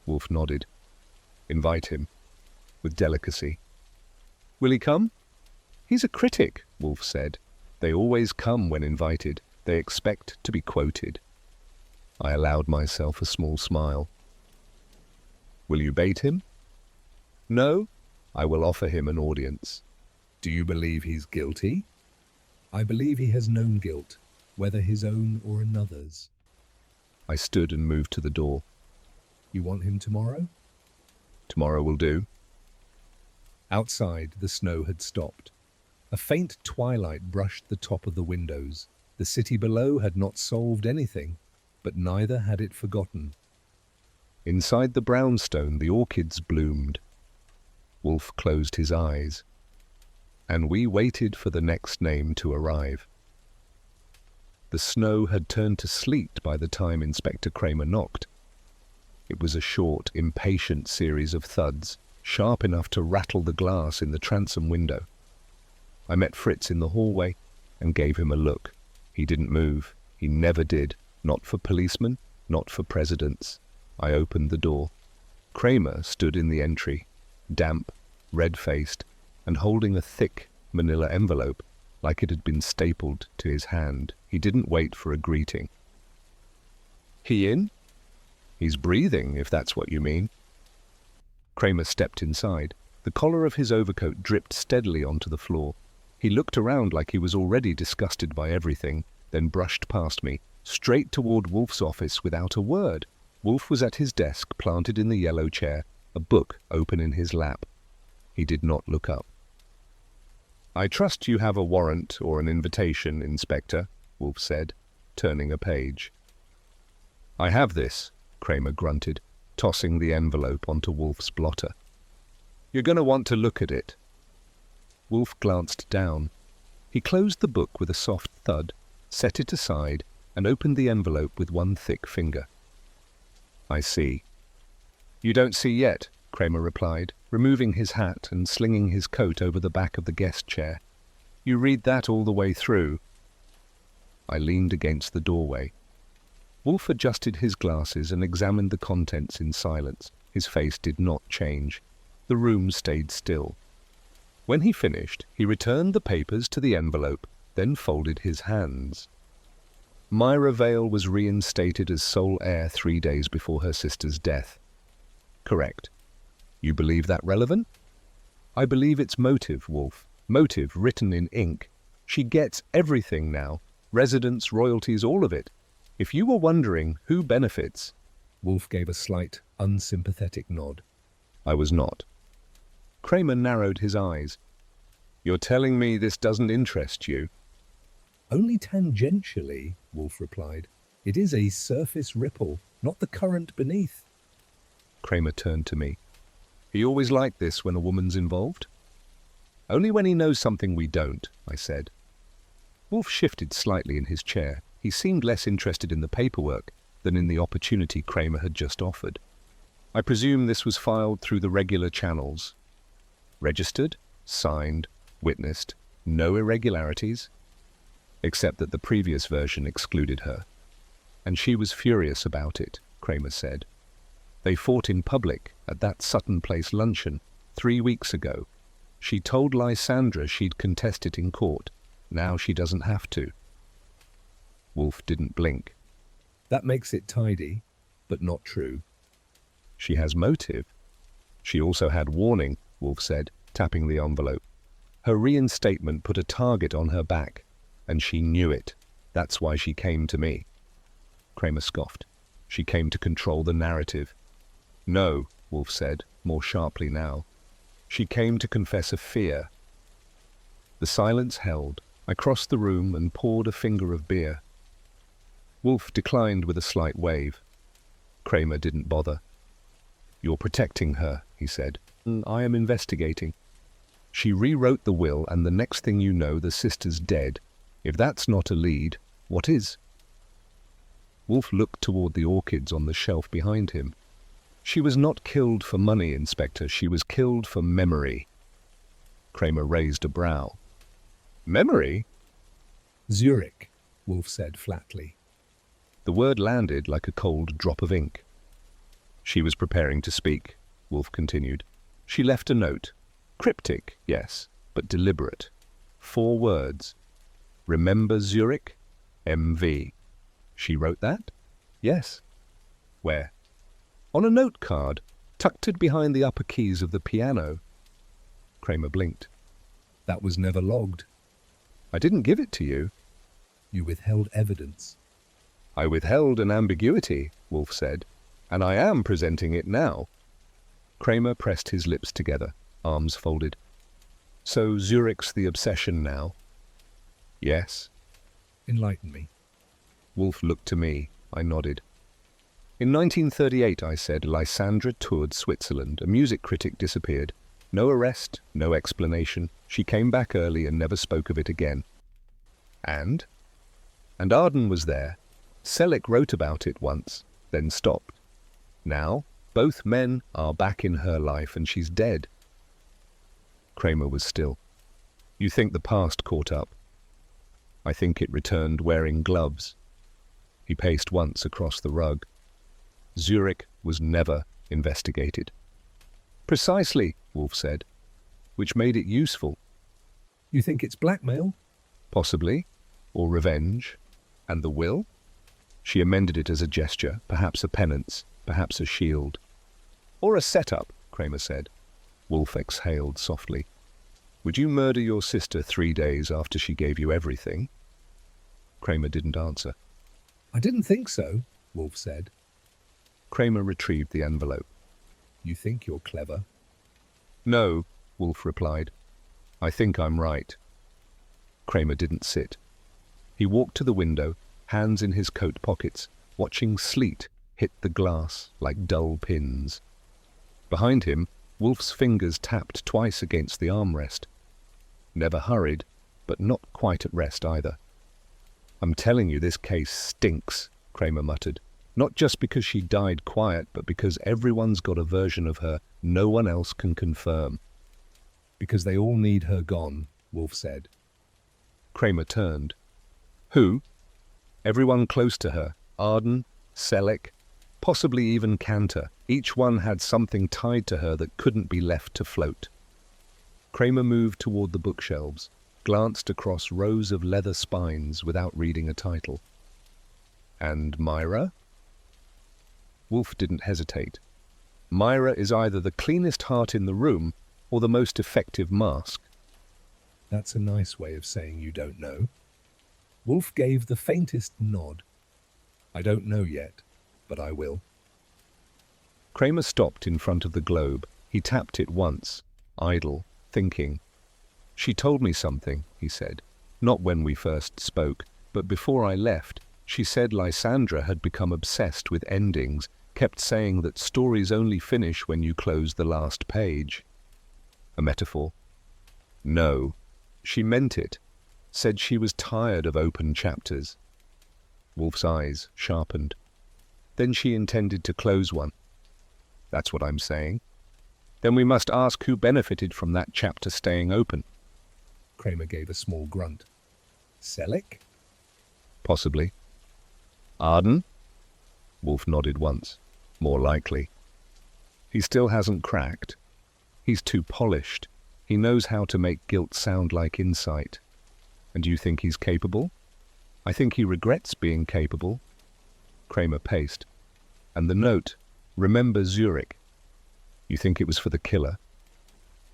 Wolfe nodded. Invite him. With delicacy. Will he come? He's a critic, Wolfe said. They always come when invited. They expect to be quoted. I allowed myself a small smile. Will you bait him? No, I will offer him an audience.
Do you believe he's guilty? I believe he has known guilt, whether his own or another's.
I stood and moved to the door.
You want him tomorrow?
Tomorrow will do.
Outside, the snow had stopped. A faint twilight brushed the top of the windows. The city below had not solved anything, but neither had it forgotten.
Inside the brownstone, the orchids bloomed. Wolfe closed his eyes, and we waited for the next name to arrive. The snow had turned to sleet by the time Inspector Kramer knocked. It was a short, impatient series of thuds, sharp enough to rattle the glass in the transom window. I met Fritz in the hallway and gave him a look. He didn't move. He never did. Not for policemen, not for presidents. I opened the door. Kramer stood in the entry, damp, red-faced, and holding a thick manila envelope like it had been stapled to his hand. He didn't wait for a greeting. He in? He's breathing, if that's what you mean. Kramer stepped inside. The collar of his overcoat dripped steadily onto the floor. He looked around like he was already disgusted by everything, then brushed past me, straight toward Wolfe's office without a word. Wolfe was at his desk, planted in the yellow chair, a book open in his lap. He did not look up. I trust you have a warrant or an invitation, Inspector, Wolfe said, turning a page. I have this, Kramer grunted, tossing the envelope onto Wolfe's blotter. You're going to want to look at it. Wolfe glanced down. He closed the book with a soft thud, set it aside, and opened the envelope with one thick finger. I see. You don't see yet, Kramer replied, removing his hat and slinging his coat over the back of the guest chair. You read that all the way through. I leaned against the doorway. Wolfe adjusted his glasses and examined the contents in silence. His face did not change. The room stayed still. When he finished, he returned the papers to the envelope, then folded his hands. Myra Vail was reinstated as sole heir 3 days before her sister's death. Correct. You believe that relevant? I believe it's motive, Wolfe. Motive written in ink. She gets everything now. Residence, royalties, all of it. If you were wondering who benefits...
Wolfe gave a slight, unsympathetic nod.
I was not. Kramer narrowed his eyes. You're telling me this doesn't interest you?
Only tangentially, Wolfe replied. It is a surface ripple, not the current beneath.
Kramer turned to me. He always like this when a woman's involved? Only when he knows something we don't, I said. Wolfe shifted slightly in his chair. He seemed less interested in the paperwork than in the opportunity Kramer had just offered. I presume this was filed through the regular channels. Registered, signed, witnessed, no irregularities, except that the previous version excluded her. And she was furious about it, Kramer said. They fought in public at that Sutton Place luncheon 3 weeks ago. She told Lysandra she'd contest it in court. Now she doesn't have to. Wolfe didn't blink.
That makes it tidy, but not true.
She has motive. She also had warning, Wolfe said, tapping the envelope. Her reinstatement put a target on her back, and she knew it. That's why she came to me. Kramer scoffed. She came to control the narrative. No, Wolfe said, more sharply now. She came to confess a fear. The silence held. I crossed the room and poured a finger of beer. Wolfe declined with a slight wave. Kramer didn't bother. You're protecting her, he said. I am investigating. She rewrote the will, and the next thing you know, the sister's dead. If that's not a lead, what is? Wolfe looked toward the orchids on the shelf behind him. She was not killed for money, Inspector. She was killed for memory. Kramer raised a brow. Memory?
Zurich, Wolfe said flatly.
The word landed like a cold drop of ink. She was preparing to speak, Wolfe continued. She left a note. Cryptic, yes, but deliberate. 4 words. Remember Zurich? MV. She wrote that? Yes. Where? On a note card, tucked behind the upper keys of the piano. Kramer blinked.
That was never logged.
I didn't give it to you.
You withheld evidence.
I withheld an ambiguity, Wolfe said, and I am presenting it now. Kramer pressed his lips together, arms folded. So Zurich's the obsession now? Yes.
Enlighten me.
Wolfe looked to me. I nodded. In 1938, I said, Lysandra toured Switzerland. A music critic disappeared. No arrest, no explanation. She came back early and never spoke of it again. And Arden was there. Selleck wrote about it once, then stopped. Now, both men are back in her life and she's dead. Kramer was still. You think the past caught up? I think it returned wearing gloves. He paced once across the rug. Zurich was never investigated. Precisely, Wolfe said, which made it useful.
You think it's blackmail?
Possibly, or revenge. And the will? She amended it as a gesture, perhaps a penance, perhaps a shield. Or a setup, Kramer said. Wolfe exhaled softly. Would you murder your sister 3 days after she gave you everything? Kramer didn't answer.
I didn't think so, Wolfe said.
Kramer retrieved the envelope.
You think you're clever?
No, Wolfe replied. I think I'm right. Kramer didn't sit. He walked to the window, hands in his coat pockets, watching sleet hit the glass like dull pins. Behind him, Wolfe's fingers tapped twice against the armrest. Never hurried, but not quite at rest either. I'm telling you, this case stinks, Kramer muttered. Not just because she died quiet, but because everyone's got a version of her no one else can confirm.
Because they all need her gone, Wolfe said.
Kramer turned. Who? Everyone close to her. Arden, Selleck, possibly even Cantor. Each one had something tied to her that couldn't be left to float. Kramer moved toward the bookshelves, glanced across rows of leather spines without reading a title. And Myra? Wolfe didn't hesitate. Myra is either the cleanest heart in the room or the most effective mask.
That's a nice way of saying you don't know. Wolfe gave the faintest nod. I don't know yet, but I will.
Kramer stopped in front of the globe. He tapped it once, idle, thinking. She told me something, he said. Not when we first spoke, but before I left. She said Lysandra had become obsessed with endings, kept saying that stories only finish when you close the last page. A metaphor? No, she meant it. Said she was tired of open chapters. Wolfe's eyes sharpened. Then she intended to close one. That's what I'm saying. Then we must ask who benefited from that chapter staying open.
Kramer gave a small grunt. Selleck?
Possibly. Arden? Wolfe nodded once. More likely. He still hasn't cracked. He's too polished. He knows how to make guilt sound like insight. And you think he's capable? I think he regrets being capable. Kramer paced. And the note, remember Zurich. You think it was for the killer?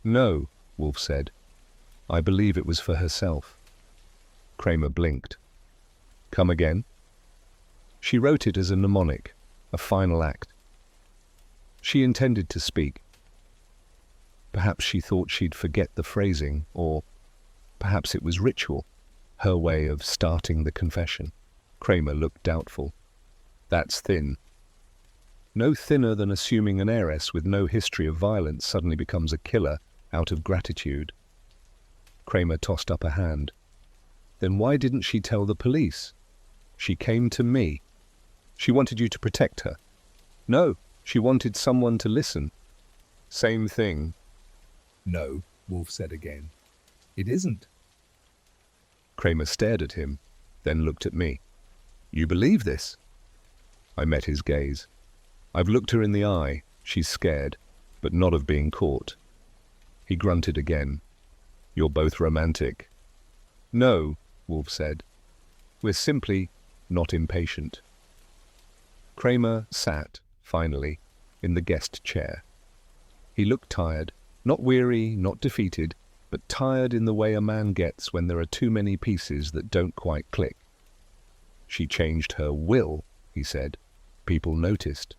No, Wolfe said. I believe it was for herself. Kramer blinked. Come again? She wrote it as a mnemonic, a final act. She intended to speak. Perhaps she thought she'd forget the phrasing, or perhaps it was ritual, her way of starting the confession. Kramer looked doubtful. That's thin. No thinner than assuming an heiress with no history of violence suddenly becomes a killer out of gratitude. Kramer tossed up a hand. Then why didn't she tell the police? She came to me. She wanted you to protect her. No, she wanted someone to listen. Same thing.
No, Wolfe said again. It isn't.
Kramer stared at him, then looked at me. You believe this? I met his gaze. I've looked her in the eye. She's scared, but not of being caught. He grunted again. You're both romantic. No, Wolfe said. We're simply not impatient. Kramer sat, finally, in the guest chair. He looked tired, not weary, not defeated, but tired in the way a man gets when there are too many pieces that don't quite click. She changed her will, he said. People noticed.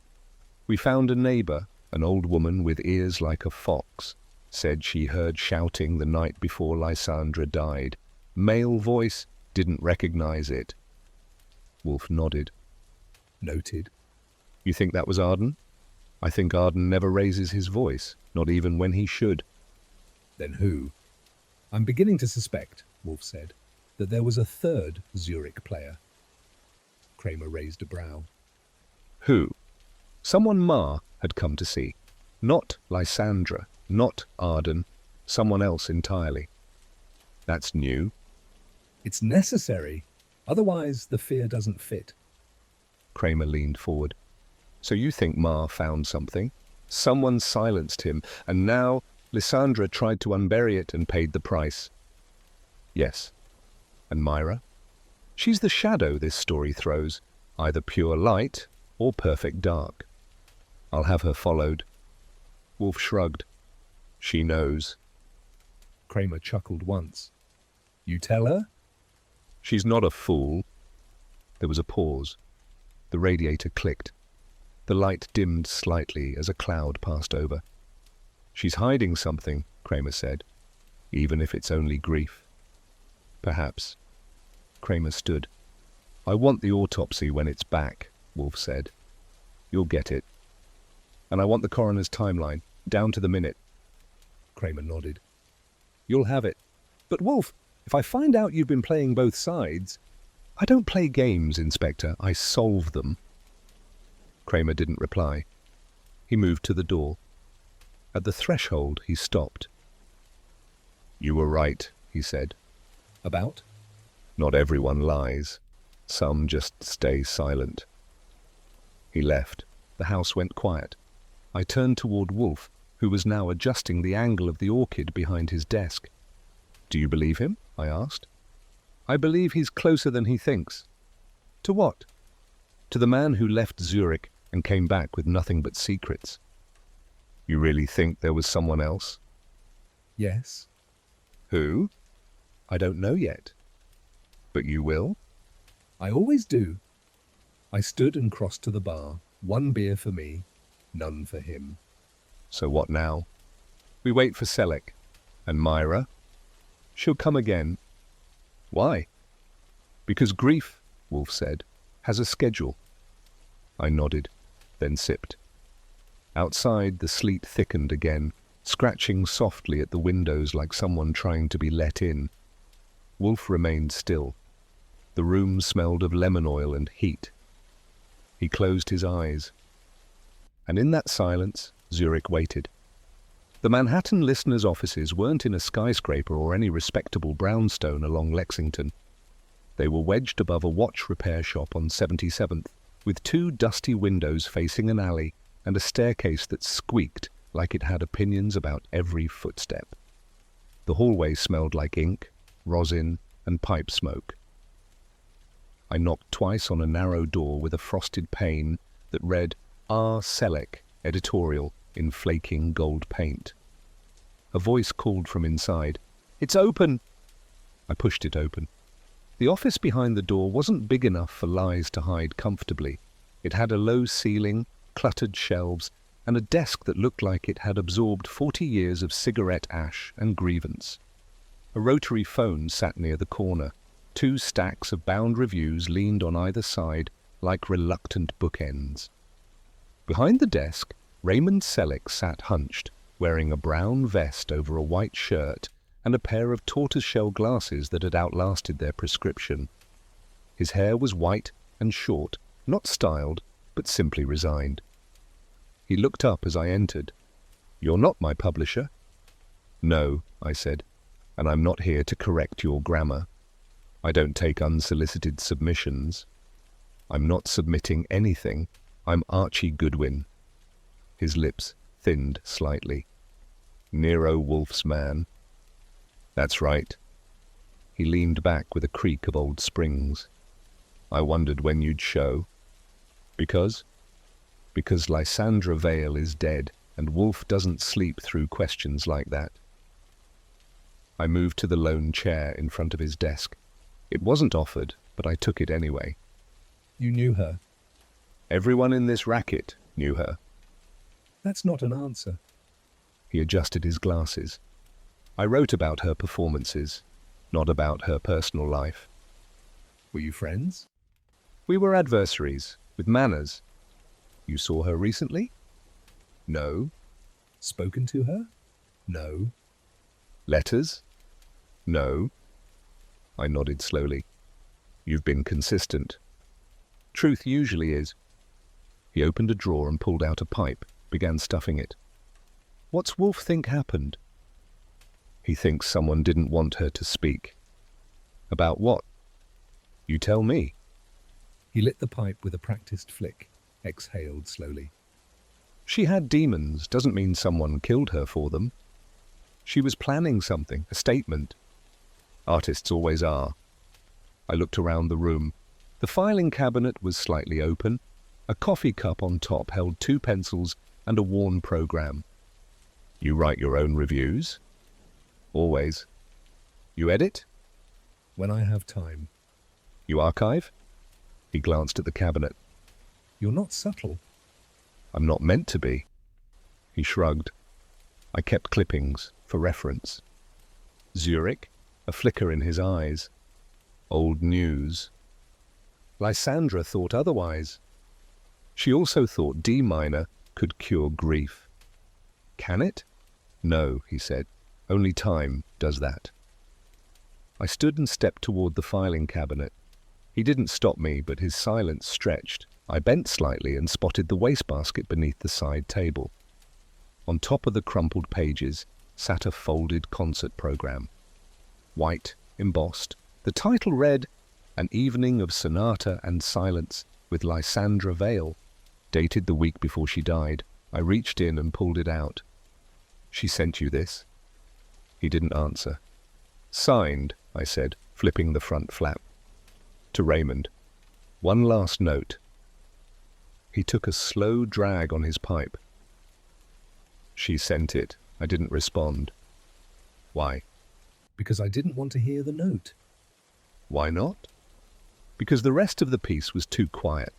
We found a neighbor, an old woman with ears like a fox, said she heard shouting the night before Lysandra died. Male voice, didn't recognize it. Wolfe nodded.
Noted.
You think that was Arden? I think Arden never raises his voice, not even when he should.
Then who? I'm beginning to suspect, Wolfe said, that there was a third Zurich player. Kramer raised a brow.
Who? Someone Ma had come to see. Not Lysandra, not Arden, someone else entirely. That's new.
It's necessary. Otherwise, the fear doesn't fit.
Kramer leaned forward. So you think Ma found something? Someone silenced him, and now Lysandra tried to unbury it and paid the price. Yes. And Myra? She's the shadow this story throws, either pure light or perfect dark. I'll have her followed. Wolfe shrugged. She knows.
Kramer chuckled once. You tell her?
She's not a fool. There was a pause. The radiator clicked. The light dimmed slightly as a cloud passed over. She's hiding something, Kramer said, even if it's only grief. Perhaps. Kramer stood. I want the autopsy when it's back, Wolfe said. You'll get it. And I want the coroner's timeline, down to the minute.
Kramer nodded.
You'll have it. But Wolfe, if I find out you've been playing both sides... I don't play games, Inspector. I solve them. Kramer didn't reply. He moved to the door. At the threshold, he stopped. You were right, he said.
About?
Not everyone lies. Some just stay silent. He left. The house went quiet. I turned toward Wolfe, who was now adjusting the angle of the orchid behind his desk. Do you believe him? I asked. I believe he's closer than he thinks. To what? To the man who left Zurich and came back with nothing but secrets. You really think there was someone else?
Yes.
Who? I don't know yet. But you will?
I always do. I stood and crossed to the bar. 1 beer for me, none for him.
So what now? We wait for Selleck. And Myra? She'll come again. Why? Because grief, Wolfe said, has a schedule. I nodded. then sipped. Outside, the sleet thickened again, scratching softly at the windows like someone trying to be let in. Wolfe remained still. The room smelled of lemon oil and heat. He closed his eyes. And in that silence, Zurich waited. The Manhattan listeners' offices weren't in a skyscraper or any respectable brownstone along Lexington. They were wedged above a watch repair shop on 77th, with two dusty windows facing an alley and a staircase that squeaked like it had opinions about every footstep. The hallway smelled like ink, rosin, and pipe smoke. I knocked twice on a narrow door with a frosted pane that read R. Selleck, editorial, in flaking gold paint. A voice called from inside, "It's open!" I pushed it open. The office behind the door wasn't big enough for Lys to hide comfortably. It had a low ceiling, cluttered shelves, and a desk that looked like it had absorbed 40 years of cigarette ash and grievance. A rotary phone sat near the corner. Two stacks of bound reviews leaned on either side like reluctant bookends. Behind the desk, Raymond Selleck sat hunched, wearing a brown vest over a white shirt and a pair of tortoiseshell glasses that had outlasted their prescription. His hair was white and short, not styled, but simply resigned. He looked up as I entered. "You're not my publisher?" "No," I said, "and I'm not here to correct your grammar. I don't take unsolicited submissions. I'm not submitting anything. I'm Archie Goodwin." His lips thinned slightly. "Nero Wolfe's man." "That's right." He leaned back with a creak of old springs. "I wondered when you'd show." "Because?" "Because Lysandra Vail is dead, and Wolfe doesn't sleep through questions like that." I moved to the lone chair in front of his desk. It wasn't offered, but I took it anyway.
You knew her?
Everyone in this racket knew her.
That's not an answer.
He adjusted his glasses. I wrote about her performances, not about her personal life.
Were you friends?
We were adversaries, with manners. You saw her recently? No.
Spoken to her? No.
Letters? No. I nodded slowly. You've been consistent. Truth usually is. He opened a drawer and pulled out a pipe, began stuffing it. What's Wolfe think happened? He thinks someone didn't want her to speak. About what? You tell me.
He lit the pipe with a practiced flick, exhaled slowly.
She had demons doesn't mean someone killed her for them. She was planning something, a statement. Artists always are. I looked around the room. The filing cabinet was slightly open. A coffee cup on top held 2 pencils and a worn program. You write your own reviews? Always. You edit?
When I have time.
You archive? He glanced at the cabinet.
You're not subtle.
I'm not meant to be. He shrugged. I kept clippings, for reference. Zurich, a flicker in his eyes. Old news. Lysandra thought otherwise. She also thought D minor could cure grief. Can it? No, he said. Only time does that. I stood and stepped toward the filing cabinet. He didn't stop me, but his silence stretched. I bent slightly and spotted the wastebasket beneath the side table. On top of the crumpled pages sat a folded concert program. White, embossed, the title read, An Evening of Sonata and Silence with Lysandra Vail, dated the week before she died. I reached in and pulled it out. She sent you this? He didn't answer. Signed, I said, flipping the front flap. To Raymond. One last note. He took a slow drag on his pipe. She sent it. I didn't respond. Why?
Because I didn't want to hear the note.
Why not? Because the rest of the piece was too quiet.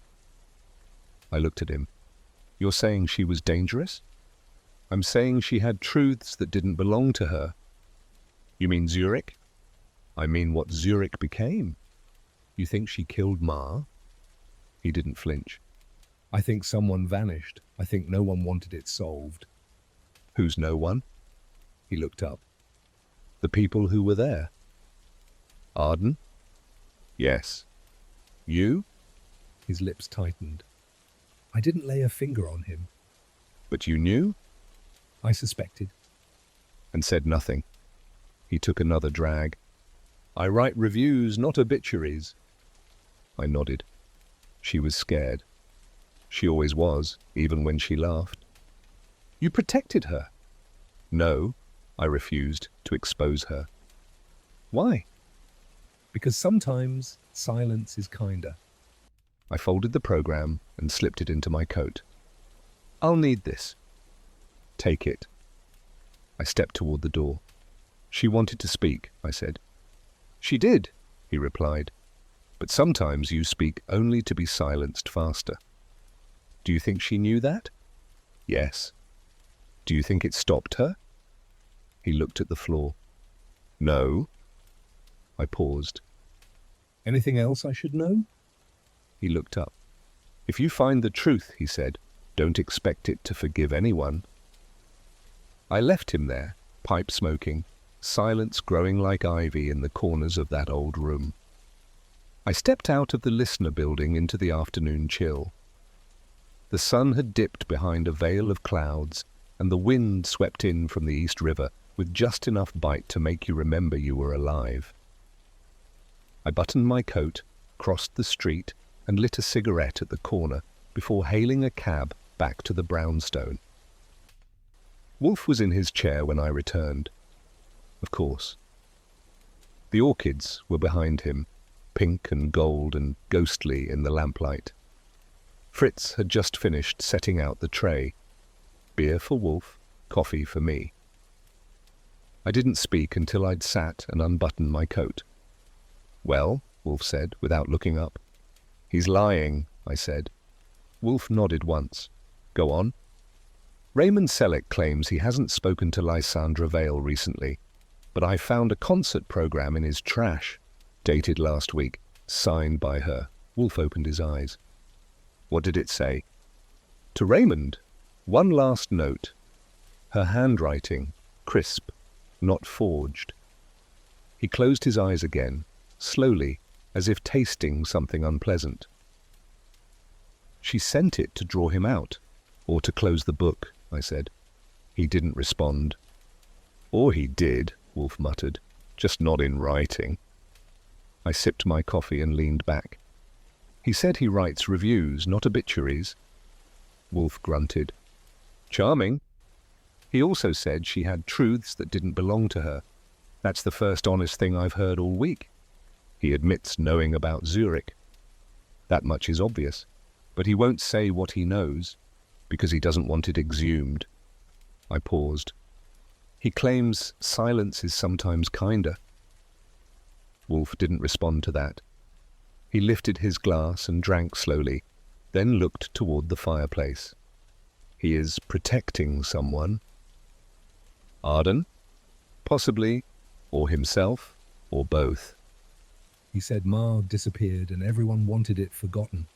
I looked at him. You're saying she was dangerous? I'm saying she had truths that didn't belong to her. You mean Zurich? I mean what Zurich became. You think she killed Ma? He didn't flinch.
I think someone vanished. I think no one wanted it solved.
Who's no one?
He looked up.
The people who were there. Arden? Yes. You?
His lips tightened. I didn't lay a finger on him.
But you knew?
I suspected.
And said nothing. He took another drag. I write reviews, not obituaries. I nodded. She was scared. She always was, even when she laughed. You protected her? No, I refused to expose her. Why?
Because sometimes silence is kinder.
I folded the program and slipped it into my coat. I'll need this. Take it. I stepped toward the door. She wanted to speak, I said. She did, he replied. But sometimes you speak only to be silenced faster. Do you think she knew that? Yes. Do you think it stopped her? He looked at the floor. No. I paused.
Anything else I should know?
He looked up. If you find the truth, he said, don't expect it to forgive anyone. I left him there, pipe smoking, silence growing like ivy in the corners of that old room. I stepped out of the listener building into the afternoon chill. The sun had dipped behind a veil of clouds, and the wind swept in from the East River with just enough bite to make you remember you were alive. I buttoned my coat, crossed the street, and lit a cigarette at the corner before hailing a cab back to the brownstone. Wolfe was in his chair when I returned. Of course. The orchids were behind him, pink and gold and ghostly in the lamplight. Fritz had just finished setting out the tray. Beer for Wolfe, coffee for me. I didn't speak until I'd sat and unbuttoned my coat. Well, Wolfe said, without looking up. He's lying, I said. Wolfe nodded once. Go on. Raymond Selleck claims he hasn't spoken to Lysandra Vail recently, but I found a concert program in his trash, dated last week, signed by her. Wolfe opened his eyes. What did it say? To Raymond, one last note. Her handwriting, crisp, not forged. He closed his eyes again, slowly, as if tasting something unpleasant. She sent it to draw him out, or to close the book, I said. He didn't respond. Or he did, Wolfe muttered, just not in writing. I sipped my coffee and leaned back. He said he writes reviews, not obituaries. Wolfe grunted. Charming. He also said she had truths that didn't belong to her. That's the first honest thing I've heard all week. He admits knowing about Zurich. That much is obvious, but he won't say what he knows, because he doesn't want it exhumed. I paused. He claims silence is sometimes kinder. Wolfe didn't respond to that. He lifted his glass and drank slowly, then looked toward the fireplace. He is protecting someone. Arden? Possibly, or himself, or both.
He said Ma disappeared and everyone wanted it forgotten.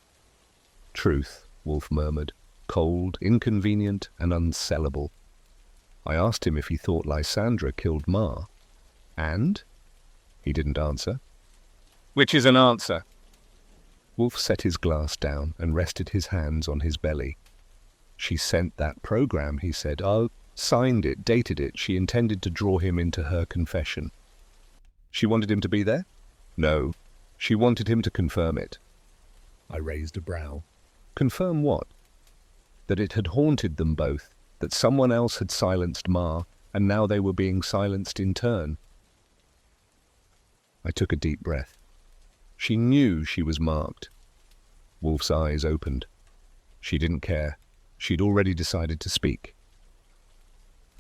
Truth, Wolfe murmured, cold, inconvenient, and unsellable. I asked him if he thought Lysandra killed Ma. And? He didn't answer. Which is an answer. Wolfe set his glass down and rested his hands on his belly. She sent that program, he said. Oh, signed it, dated it. She intended to draw him into her confession. She wanted him to be there? No, she wanted him to confirm it.
I raised a brow.
Confirm what? That it had haunted them both, that someone else had silenced Ma, and now they were being silenced in turn. I took a deep breath. She knew she was marked. Wolfe's eyes opened. She didn't care. She'd already decided to speak.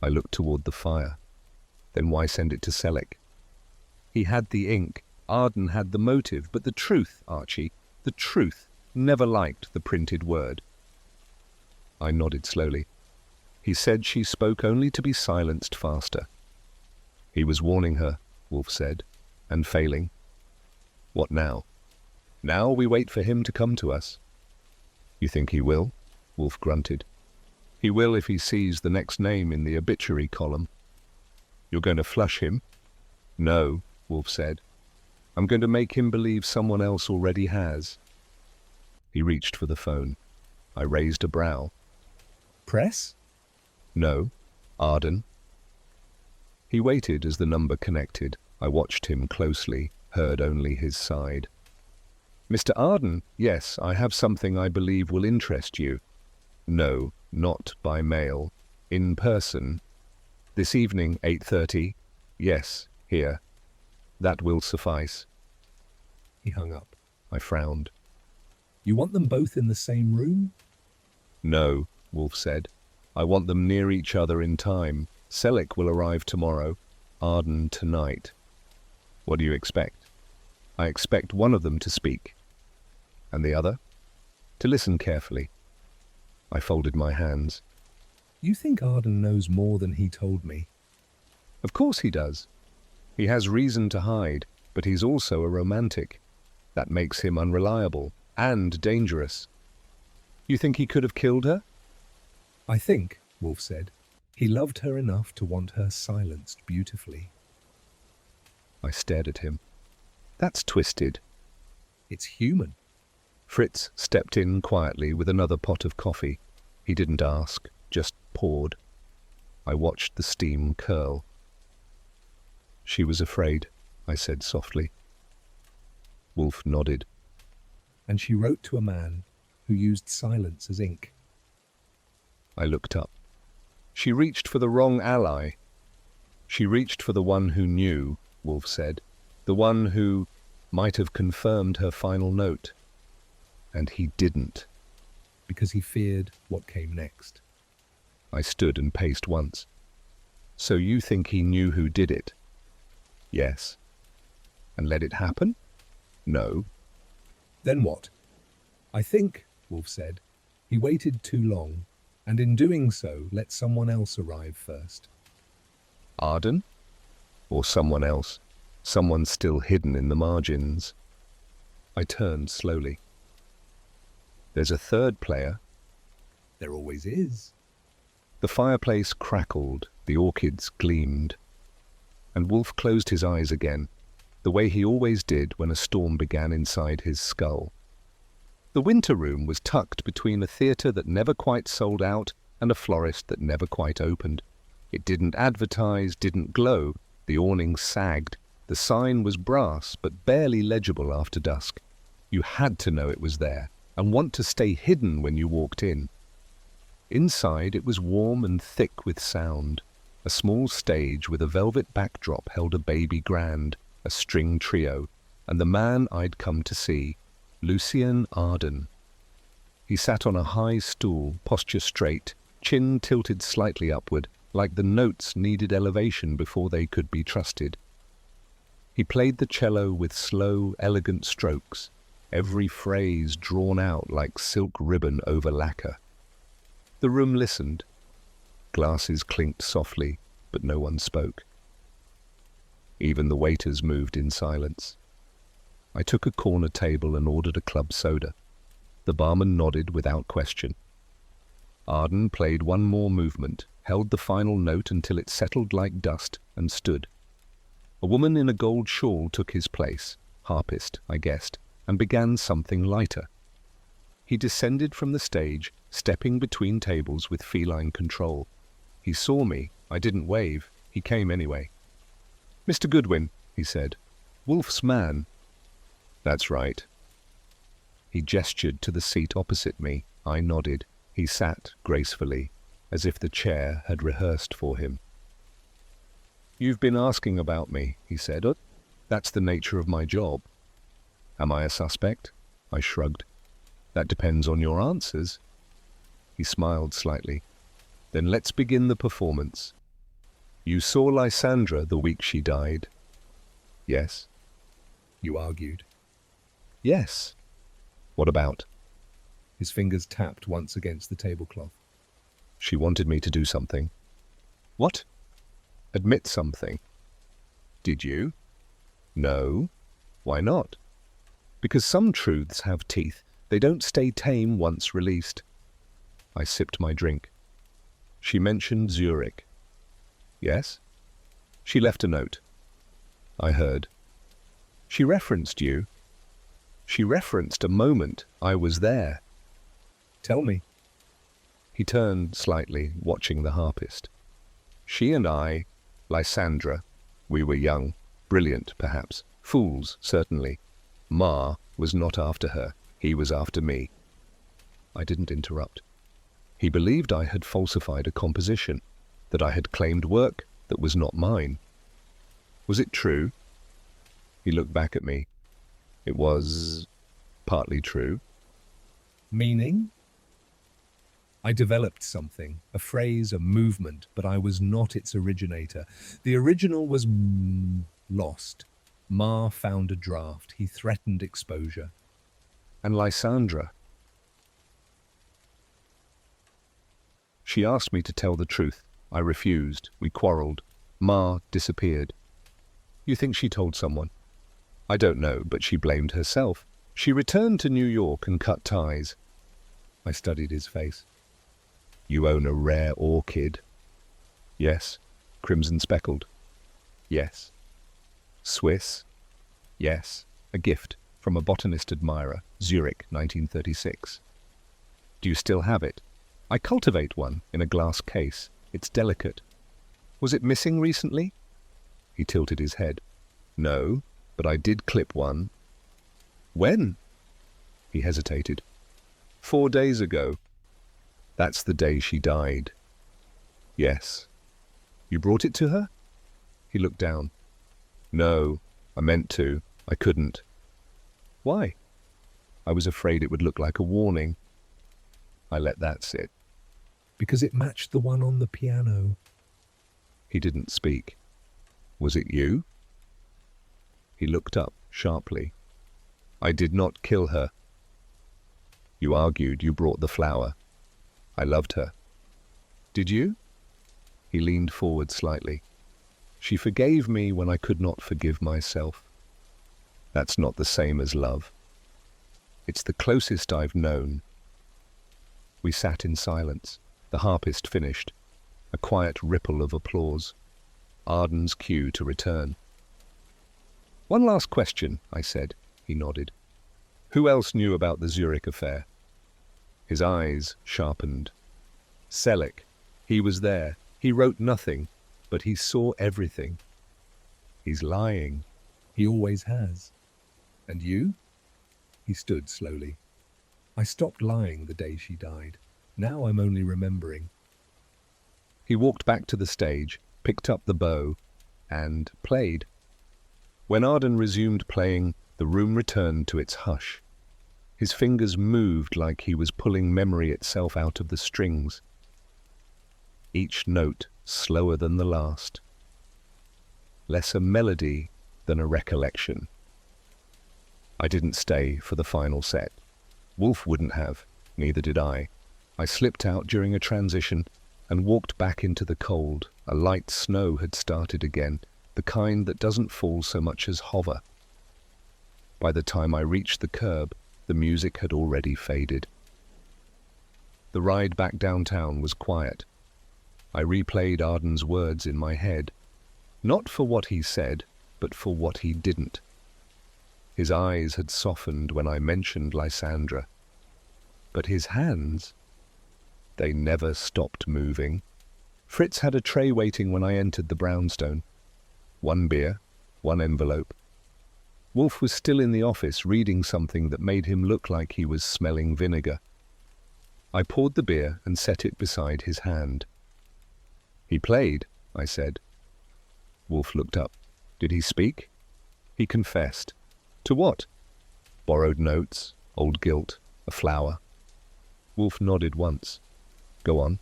I looked toward the fire. Then why send it to Selleck? He had the ink. Arden had the motive. But the truth, Archie, the truth, never liked the printed word. I nodded slowly. He said she spoke only to be silenced faster. He was warning her, Wolfe said, and failing. What now? Now we wait for him to come to us. You think he will? Wolfe grunted. He will if he sees the next name in the obituary column. You're going to flush him? No, Wolfe said. I'm going to make him believe someone else already has. He reached for the phone. I raised a brow.
Press?
No, Arden. He waited as the number connected. I watched him closely, heard only his side. Mr. Arden, yes, I have something I believe will interest you. No, not by mail. In person. This evening, 8:30. Yes, here. That will suffice.
He hung up.
I frowned.
You want them both in the same room?
No, Wolfe said. I want them near each other in time. Selleck will arrive tomorrow, Arden tonight. What do you expect? I expect one of them to speak. And the other? To listen carefully. I folded my hands.
You think Arden knows more than he told me?
Of course he does. He has reason to hide, but he's also a romantic. That makes him unreliable and dangerous. You think he could have killed her?
I think, Wolfe said, he loved her enough to want her silenced beautifully.
I stared at him. That's twisted.
It's human.
Fritz stepped in quietly with another pot of coffee. He didn't ask, just poured. I watched the steam curl. She was afraid, I said softly. Wolfe nodded.
And she wrote to a man who used silence as ink.
I looked up. She reached for the wrong ally. She reached for the one who knew, Wolfe said, the one who might have confirmed her final note. And he didn't.
Because he feared what came next.
I stood and paced once. So you think he knew who did it? Yes. And let it happen? No.
Then what? I think, Wolfe said, he waited too long, and in doing so let someone else arrive first.
Arden? Or someone else? Someone still hidden in the margins? I turned slowly. There's a third player.
There always is.
The fireplace crackled, the orchids gleamed. And Wolfe closed his eyes again, the way he always did when a storm began inside his skull. The winter room was tucked between a theatre that never quite sold out and a florist that never quite opened. It didn't advertise, didn't glow. The awning sagged. The sign was brass, but barely legible after dusk. You had to know it was there and want to stay hidden when you walked in. Inside it was warm and thick with sound. A small stage with a velvet backdrop held a baby grand, a string trio, and the man I'd come to see, Lucien Arden. He sat on a high stool, posture straight, chin tilted slightly upward, like the notes needed elevation before they could be trusted. He played the cello with slow, elegant strokes, every phrase drawn out like silk ribbon over lacquer. The room listened. Glasses clinked softly, but no one spoke. Even the waiters moved in silence. I took a corner table and ordered a club soda. The barman nodded without question. Arden played one more movement, held the final note until it settled like dust, and stood. A woman in a gold shawl took his place, harpist, I guessed, and began something lighter. He descended from the stage, stepping between tables with feline control. He saw me. I didn't wave. He came anyway. "Mr. Goodwin," he said. "Wolfe's man." "That's right." He gestured to the seat opposite me. I nodded. He sat gracefully, as if the chair had rehearsed for him. "You've been asking about me," he said. "That's the nature of my job." "Am I a suspect?" I shrugged. "That depends on your answers." He smiled slightly. "Then let's begin the performance. You saw Lysandra the week she died?" "Yes."
You argued.
"Yes." "What about?"
His fingers tapped once against the tablecloth.
"She wanted me to do something." "What?" "Admit something." "Did you?" "No." "Why not?" "Because some truths have teeth, They don't stay tame once released. I sipped my drink. She mentioned Zurich. Yes? She left a note. I heard. She referenced you. She referenced a moment I was there.
Tell me.
He turned slightly, watching the harpist. She and I, Lysandra, we were young, brilliant perhaps, fools certainly. Ma was not after her, he was after me. I didn't interrupt. He believed I had falsified a composition, that I had claimed work that was not mine. Was it true? He looked back at me. It was partly true.
Meaning? I developed something, a phrase, a movement, but I was not its originator. The original was lost. Ma found a draft. He threatened exposure.
And Lysandra? She asked me to tell the truth. I refused. We quarreled. Ma disappeared. You think she told someone? I don't know, but she blamed herself. She returned to New York and cut ties. I studied his face. You own a rare orchid? Yes. Crimson speckled? Yes. Swiss? Yes. A gift from a botanist at Myra, Zurich, 1936. Do you still have it? I cultivate one in a glass case. It's delicate. Was it missing recently? He tilted his head. No, but I did clip one. When? He hesitated. 4 days ago. That's the day she died. Yes. You brought it to her? He looked down. No, I meant to. I couldn't. Why? I was afraid it would look like a warning. I let that sit.
Because it matched the one on the piano.
He didn't speak. Was it you? He looked up sharply. I did not kill her. You argued you brought the flower. I loved her. Did you? He leaned forward slightly. She forgave me when I could not forgive myself. That's not the same as love. It's the closest I've known. We sat in silence. The harpist finished. A quiet ripple of applause. Arden's cue to return. One last question, I said. He nodded. Who else knew about the Zurich affair? His eyes sharpened. Selleck. He was there. He wrote nothing, but he saw everything. He's lying.
He always has. And you? He stood slowly. I stopped lying the day she died. Now I'm only remembering.
He walked back to the stage, picked up the bow, and played. When Arden resumed playing, the room returned to its hush. His fingers moved like he was pulling memory itself out of the strings. Each note slower than the last. Less a melody than a recollection. I didn't stay for the final set. Wolfe wouldn't have, neither did I. I slipped out during a transition and walked back into the cold. A light snow had started again, the kind that doesn't fall so much as hover. By the time I reached the curb, the music had already faded. The ride back downtown was quiet. I replayed Arden's words in my head, not for what he said, but for what he didn't. His eyes had softened when I mentioned Lysandra, but his hands, they never stopped moving. Fritz had a tray waiting when I entered the brownstone. 1 beer, 1 envelope. Wolfe was still in the office reading something that made him look like he was smelling vinegar. I poured the beer and set it beside his hand. He played, I said. Wolfe looked up. Did he speak? He confessed. To what? Borrowed notes, old gilt, a flower. Wolfe nodded once. Go on.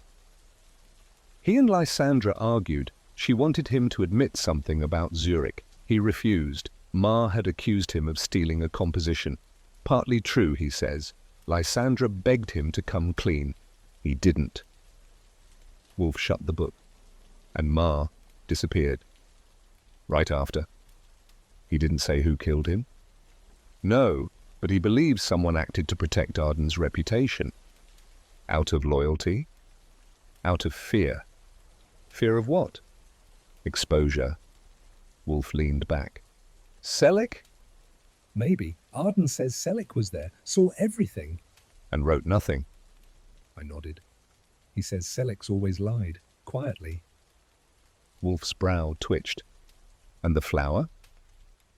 He and Lysandra argued. She wanted him to admit something about Zurich. He refused. Ma had accused him of stealing a composition. Partly true, he says. Lysandra begged him to come clean. He didn't. Wolfe shut the book. And Ma disappeared. Right after. He didn't say who killed him? No, but he believes someone acted to protect Arden's reputation. Out of loyalty? Out of fear. Fear of what? Exposure. Wolfe leaned back. Selleck?
Maybe. Arden says Selleck was there, saw everything.
And wrote nothing.
I nodded. He says Selleck's always lied, quietly.
Wolfe's brow twitched. And the flower?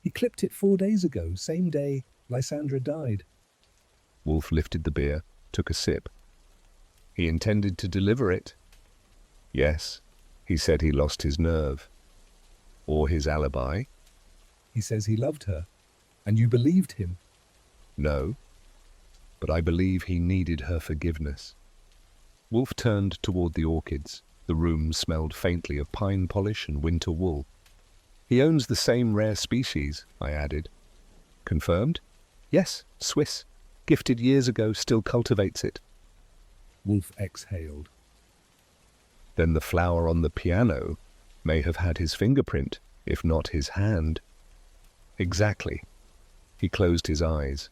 He clipped it 4 days ago, same day Lysandra died.
Wolfe lifted the beer, took a sip. He intended to deliver it. Yes, he said he lost his nerve. Or his alibi.
He says he loved her, and you believed him.
No, but I believe he needed her forgiveness. Wolfe turned toward the orchids. The room smelled faintly of pine polish and winter wool. He owns the same rare species, I added. Confirmed? Yes, Swiss. Gifted years ago, still cultivates it.
Wolfe exhaled.
Then the flower on the piano may have had his fingerprint, if not his hand. Exactly. He closed his eyes.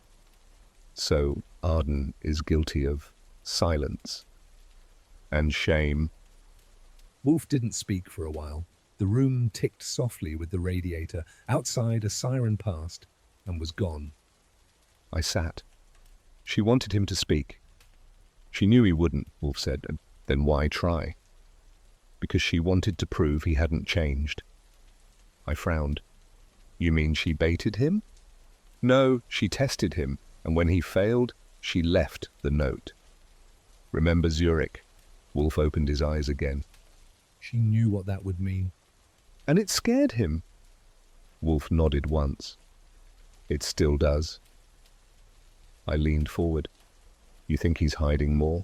So Arden is guilty of silence and shame.
Wolfe didn't speak for a while. The room ticked softly with the radiator. Outside, a siren passed and was gone.
I sat. She wanted him to speak. She knew he wouldn't, Wolfe said. Then why try? Because she wanted to prove he hadn't changed. I frowned. You mean she baited him? No, she tested him, and when he failed, she left the note. Remember Zurich? Wolfe opened his eyes again.
She knew what that would mean.
And it scared him. Wolfe nodded once. It still does. I leaned forward. You think he's hiding more?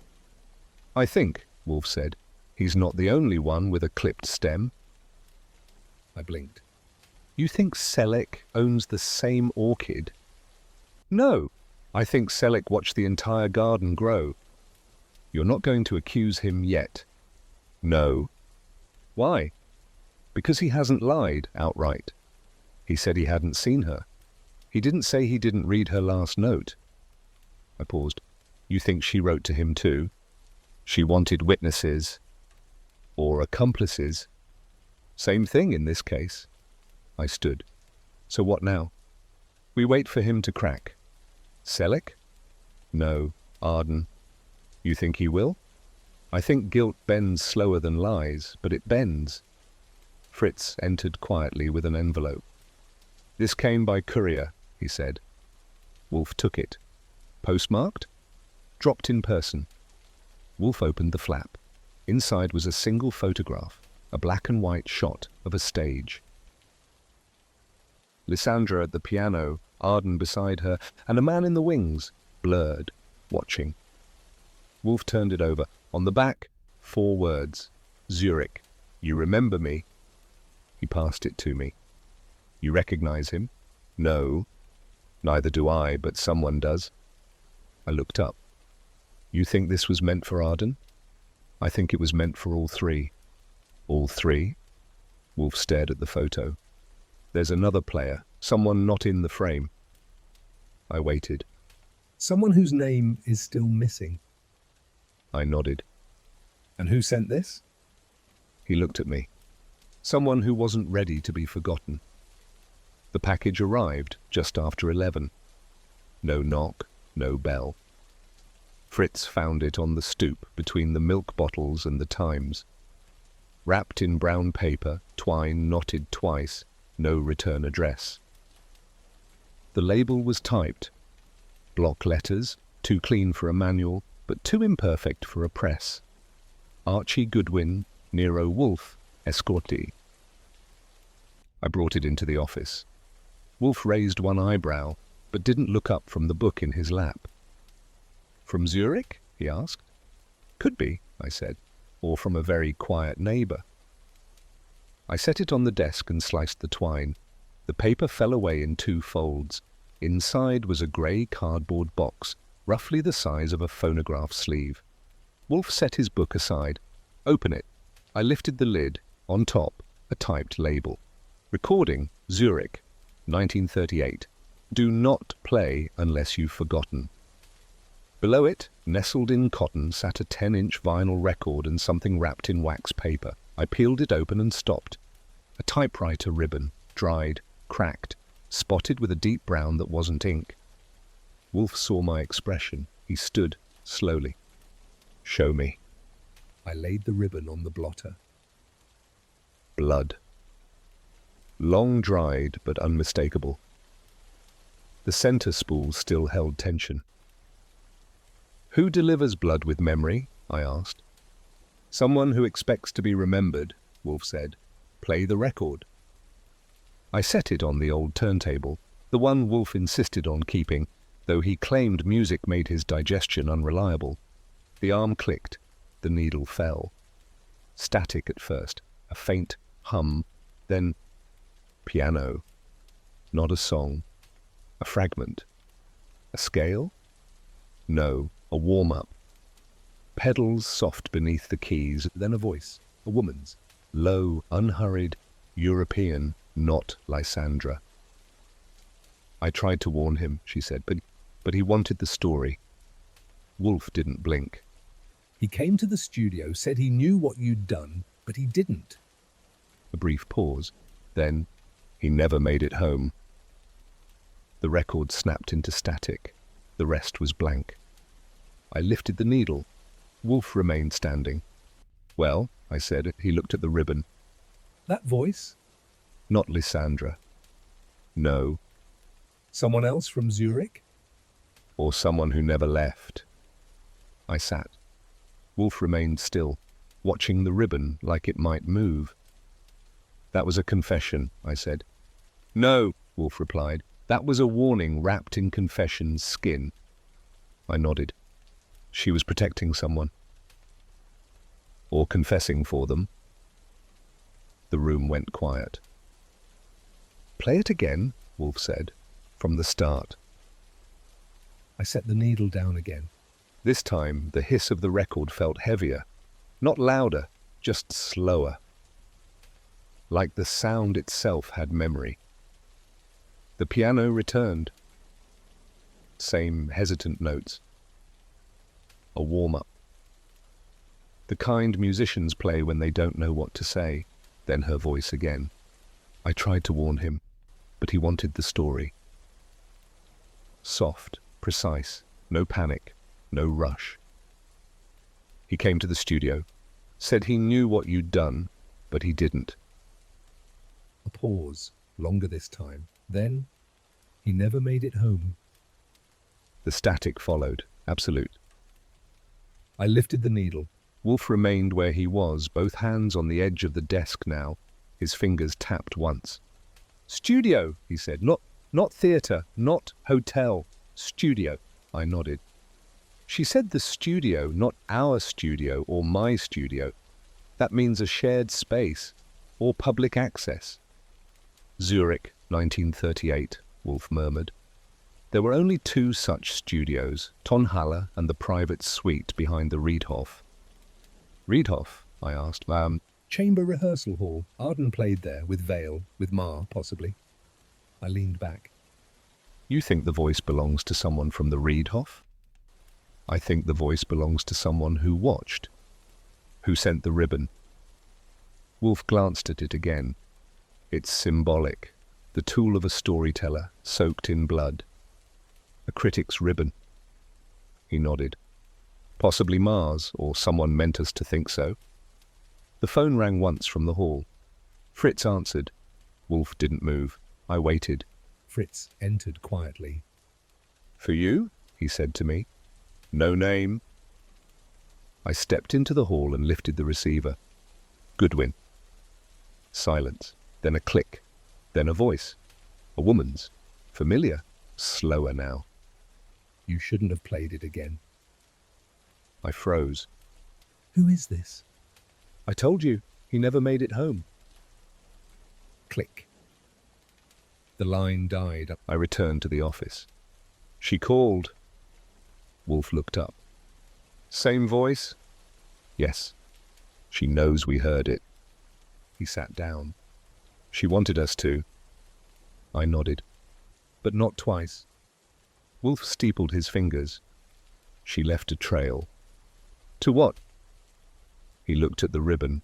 I think, Wolfe said, he's not the only one with a clipped stem.
I blinked.
You think Selleck owns the same orchid? No, I think Selleck watched the entire garden grow. You're not going to accuse him yet. No. Why? Because he hasn't lied outright. He said he hadn't seen her. He didn't say he didn't read her last note. I paused. You think she wrote to him too? She wanted witnesses. Or accomplices. Same thing in this case. I stood. So what now? We wait for him to crack. Selleck? No, Arden. You think he will? I think guilt bends slower than lies, but it bends. Fritz entered quietly with an envelope. This came by courier, he said. Wolfe took it. Postmarked? Dropped in person. Wolfe opened the flap. Inside was a single photograph, a black and white shot of a stage. Lysandra at the piano, Arden beside her, and a man in the wings, blurred, watching. Wolfe turned it over. On the back, 4 words. Zurich. You remember me? He passed it to me. You recognize him? No. Neither do I, but someone does. I looked up. You think this was meant for Arden? I think it was meant for all 3. All 3? Wolfe stared at the photo. There's another player, someone not in the frame. I waited.
Someone whose name is still missing.
I nodded.
And who sent this?
He looked at me. Someone who wasn't ready to be forgotten. The package arrived just after 11. No knock, no bell. Fritz found it on the stoop between the milk bottles and the Times. Wrapped in brown paper, twine knotted twice, no return address. The label was typed. Block letters, too clean for a manual, but too imperfect for a press. Archie Goodwin, Nero Wolfe, Escortee. I brought it into the office. Wolfe raised one eyebrow, but didn't look up from the book in his lap. From Zurich? He asked. Could be, I said, or from a very quiet neighbour. I set it on the desk and sliced the twine. The paper fell away in 2 folds. Inside was a grey cardboard box, roughly the size of a phonograph sleeve. Wolfe set his book aside. Open it. I lifted the lid. On top, a typed label. Recording, Zurich, 1938. Do not play unless you've forgotten. Below it, nestled in cotton, sat a 10-inch vinyl record and something wrapped in wax paper. I peeled it open and stopped. A typewriter ribbon, dried, cracked, spotted with a deep brown that wasn't ink. Wolfe saw my expression. He stood, slowly. "Show me."
I laid the ribbon on the blotter.
Blood. Long dried, but unmistakable. The center spool still held tension. "Who delivers blood with memory?" I asked. "Someone who expects to be remembered," Wolfe said. "Play the record." I set it on the old turntable, the one Wolfe insisted on keeping, though he claimed music made his digestion unreliable. The arm clicked, the needle fell. Static at first, a faint hum, then piano. Not a song, a fragment. A scale? No, a warm-up. Pedals soft beneath the keys, then a voice, a woman's, low, unhurried, European, not Lysandra. "I tried to warn him," she said, but he wanted the story. Wolfe didn't blink.
"He came to the studio, said he knew what you'd done, but he didn't."
A brief pause. Then, "He never made it home." The record snapped into static. The rest was blank. I lifted the needle. Wolfe remained standing. "Well," I said. He looked at the ribbon.
"That voice?
"Not Lysandra." "No."
Someone else from Zurich?"
"Or someone who never left." I sat. Wolfe remained still, watching the ribbon like it might move. "That was a confession," I said. "No," Wolfe replied. "That was a warning wrapped in confession's skin." I nodded. She was protecting someone. Or confessing for them. The room went quiet. "Play it again," Wolfe said, "from the start."
I set the needle down again.
This time, the hiss of the record felt heavier. Not louder, just slower. Like the sound itself had memory. The piano returned. Same hesitant notes. A warm-up. The kind musicians play when they don't know what to say. Then her voice again. I tried to warn him, but he wanted the story. Soft, precise, no panic, no rush. He came to the studio, said he knew what you'd done, but he didn't.
A pause, longer this time. Then, "He never made it home."
The static followed, absolute.
I lifted the needle.
Wolfe remained where he was, both hands on the edge of the desk now. His fingers tapped once. "Studio," he said. Not theatre, not hotel. Studio." I nodded. "She said the studio, not our studio or my studio. That means a shared space, or public access." "Zurich, 1938, Wolfe murmured. There were only two such studios, Tonhalle and the private suite behind the Riedhof. "Riedhof?" I asked.
Chamber rehearsal hall. Arden played there, with Vail, with Myra, possibly. I leaned back.
"You think the voice belongs to someone from the Riedhof?" "I think the voice belongs to someone who watched, who sent the ribbon." Wolfe glanced at it again. "It's symbolic, the tool of a storyteller, soaked in blood. A critic's ribbon." He nodded. "Possibly Mars, or someone meant us to think so." The phone rang once from the hall. Fritz answered. Wolfe didn't move. I waited.
Fritz entered quietly.
"For you?" he said to me. "No name." I stepped into the hall and lifted the receiver. Goodwin. Silence. Then a click. Then a voice. A woman's. Familiar. Slower now.
"You shouldn't have played it again."
I froze.
"Who is this?"
"I told you, he never made it home."
Click. The line died.
I returned to the office. "She called." Wolfe looked up. "Same voice?" "Yes." "She knows we heard it." He sat down. "She wanted us to." I nodded.
but not twice.
Wolfe steepled his fingers. She left a trail. To what? He looked at the ribbon.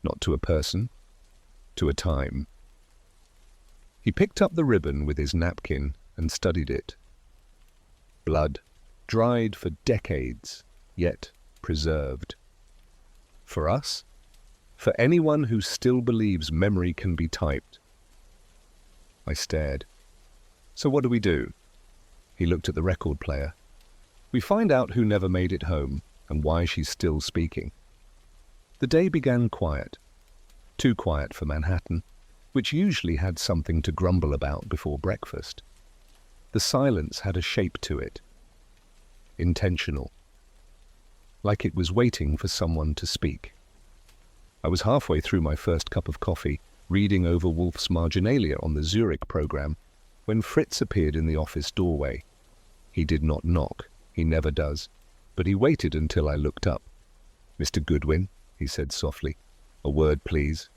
Not to a person, to a time. He picked up the ribbon with his napkin and studied it. Blood, dried for decades, yet preserved. For us? For anyone who still believes memory can be typed. I stared. So what do we do? He looked at the record player. We find out who never made it home and why she's still speaking. The day began quiet. Too quiet for Manhattan, which usually had something to grumble about before breakfast. The silence had a shape to it. Intentional. Like it was waiting for someone to speak. I was halfway through my first cup of coffee, reading over Wolfe's marginalia on the Zurich program, when Fritz appeared in the office doorway. He did not knock. He never does. But he waited until I looked up. "Mr. Goodwin," he said softly. "A word, please."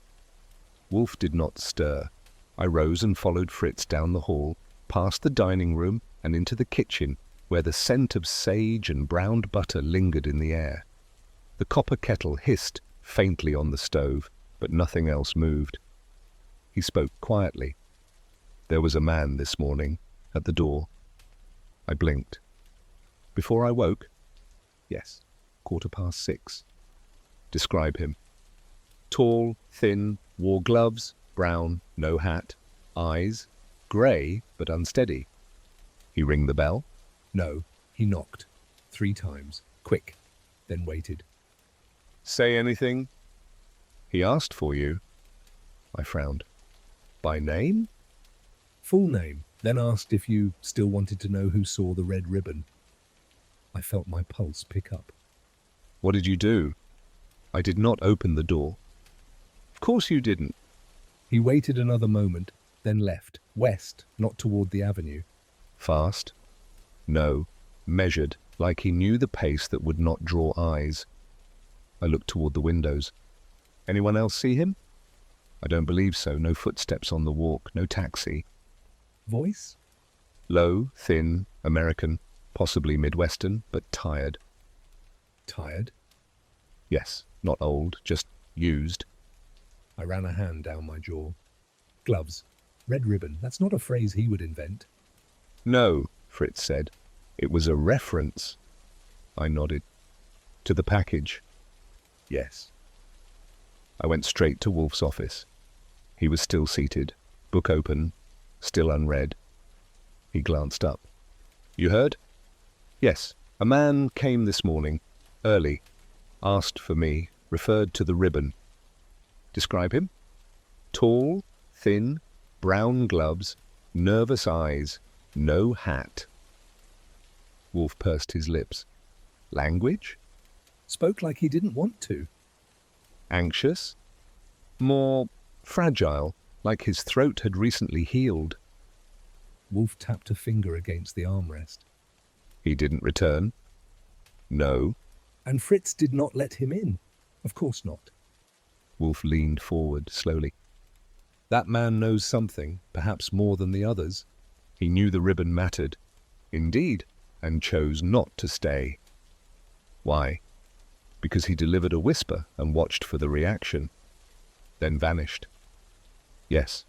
Wolfe did not stir. I rose and followed Fritz down the hall, past the dining room and into the kitchen, where the scent of sage and browned butter lingered in the air. The copper kettle hissed faintly on the stove, but nothing else moved. He spoke quietly. "There was a man this morning at the door." I blinked. "Before I woke?" "Yes, 6:15. "Describe him." "Tall, thin, wore gloves, brown, no hat, eyes, grey but unsteady." "He ring the bell?"
No, he knocked 3 times, quick, then waited.
"Say anything?" "He asked for you." I frowned. "By name?"
Full name, then asked if you still wanted to know who saw the red ribbon. I felt my pulse pick up.
"What did you do?" "I did not open the door." "Of course you didn't."
He waited another moment, then left, west, not toward the avenue.
"Fast?" "No, measured, like he knew the pace that would not draw eyes." I looked toward the windows. "Anyone else see him?" "I don't believe so. No footsteps on the walk, no taxi."
Voice?
"Low, thin, American, possibly Midwestern, but tired."
Tired?
"Yes, not old, just used."
I ran a hand down my jaw. Gloves. Red ribbon. That's not a phrase he would invent.
"No," Fritz said. "It was a reference." I nodded. "To the package?" "Yes." I went straight to Wolfe's office. He was still seated, book open, still unread. He glanced up. "You heard?" "Yes. A man came this morning, early, asked for me, referred to the ribbon." "Describe him." "Tall, thin, brown gloves, nervous eyes, no hat." Wolfe pursed his lips. "Language?"
Spoke like he didn't want to.
"Anxious?" "More fragile, like his throat had recently healed."
Wolfe tapped a finger against the armrest.
"He didn't return?" "No."
And Fritz did not let him in. Of course not.
Wolfe leaned forward slowly. "That man knows something, perhaps more than the others. He knew the ribbon mattered. Indeed, and chose not to stay." "Why?" "Because he delivered a whisper and watched for the reaction, then vanished." "Yes."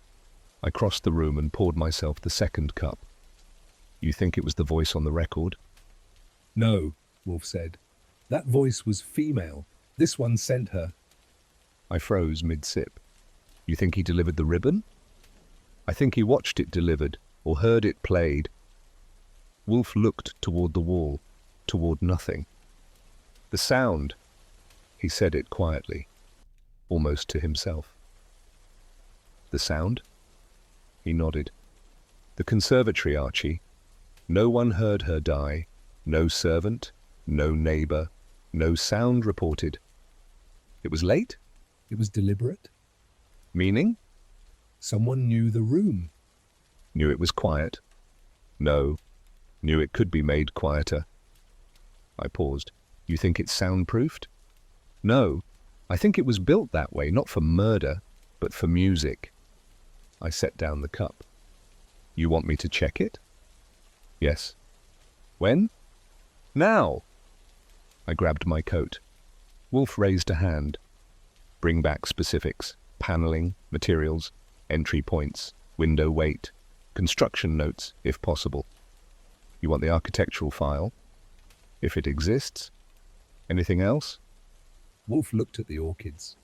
I crossed the room and poured myself the second cup. "You think it was the voice on the record?"
No, Wolfe said. That voice was female. This one sent her.
I froze mid-sip. "You think he delivered the ribbon?" "I think he watched it delivered, or heard it played." Wolfe looked toward the wall, toward nothing. "The sound." He said it quietly, almost to himself. "The sound?" He nodded. "The conservatory, Archie. No one heard her die. No servant, no neighbor, no sound reported. It was late?"
It was deliberate.
"Meaning?"
Someone knew the room.
"Knew it was quiet?" "No. Knew it could be made quieter." I paused. "You think it's soundproofed?" "No. I think it was built that way, not for murder, but for music." I set down the cup. You want me to check it? Yes. When? Now! I grabbed my coat. Wolfe raised a hand. Bring back specifics. Paneling, materials, entry points, window weight, construction notes, if possible. You want the architectural file? If it exists? Anything else?
Wolfe looked at the orchids.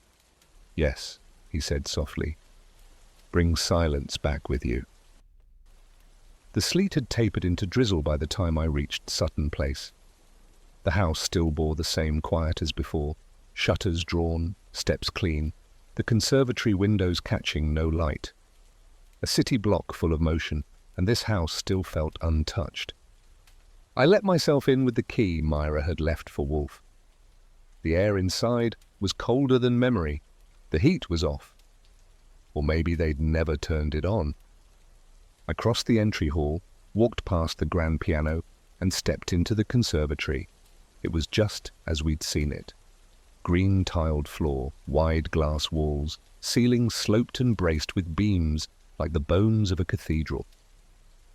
Yes, he said softly. Bring silence back with you. The sleet had tapered into drizzle by the time I reached Sutton Place. The house still bore the same quiet as before, shutters drawn, steps clean, the conservatory windows catching no light. A city block full of motion, and this house still felt untouched. I let myself in with the key Myra had left for Wolfe. The air inside was colder than memory. The heat was off. Or maybe they'd never turned it on. I crossed the entry hall, walked past the grand piano, and stepped into the conservatory. It was just as we'd seen it. Green tiled floor, wide glass walls, ceiling sloped and braced with beams like the bones of a cathedral.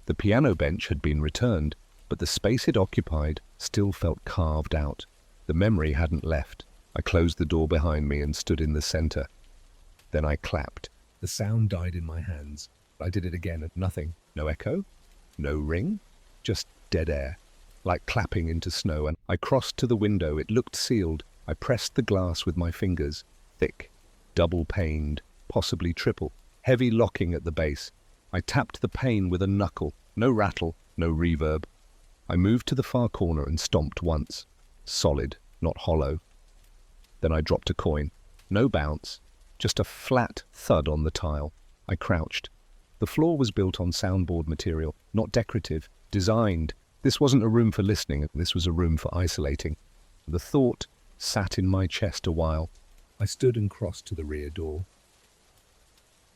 The piano bench had been returned, but the space it occupied still felt carved out. The memory hadn't left. I closed the door behind me and stood in the center. Then I clapped.
The sound died in my hands. I did it again and nothing.
No echo, no ring, just dead air, like clapping into snow. And I crossed to the window. It looked sealed. I pressed the glass with my fingers, thick, double-paned, possibly triple, heavy locking at the base. I tapped the pane with a knuckle. No rattle, no reverb. I moved to the far corner and stomped once. Solid, not hollow. Then I dropped a coin. No bounce, just a flat thud on the tile. I crouched. The floor was built on soundboard material, not decorative, designed. This wasn't a room for listening, this was a room for isolating. The thought sat in my chest a while.
I stood and crossed to the rear door.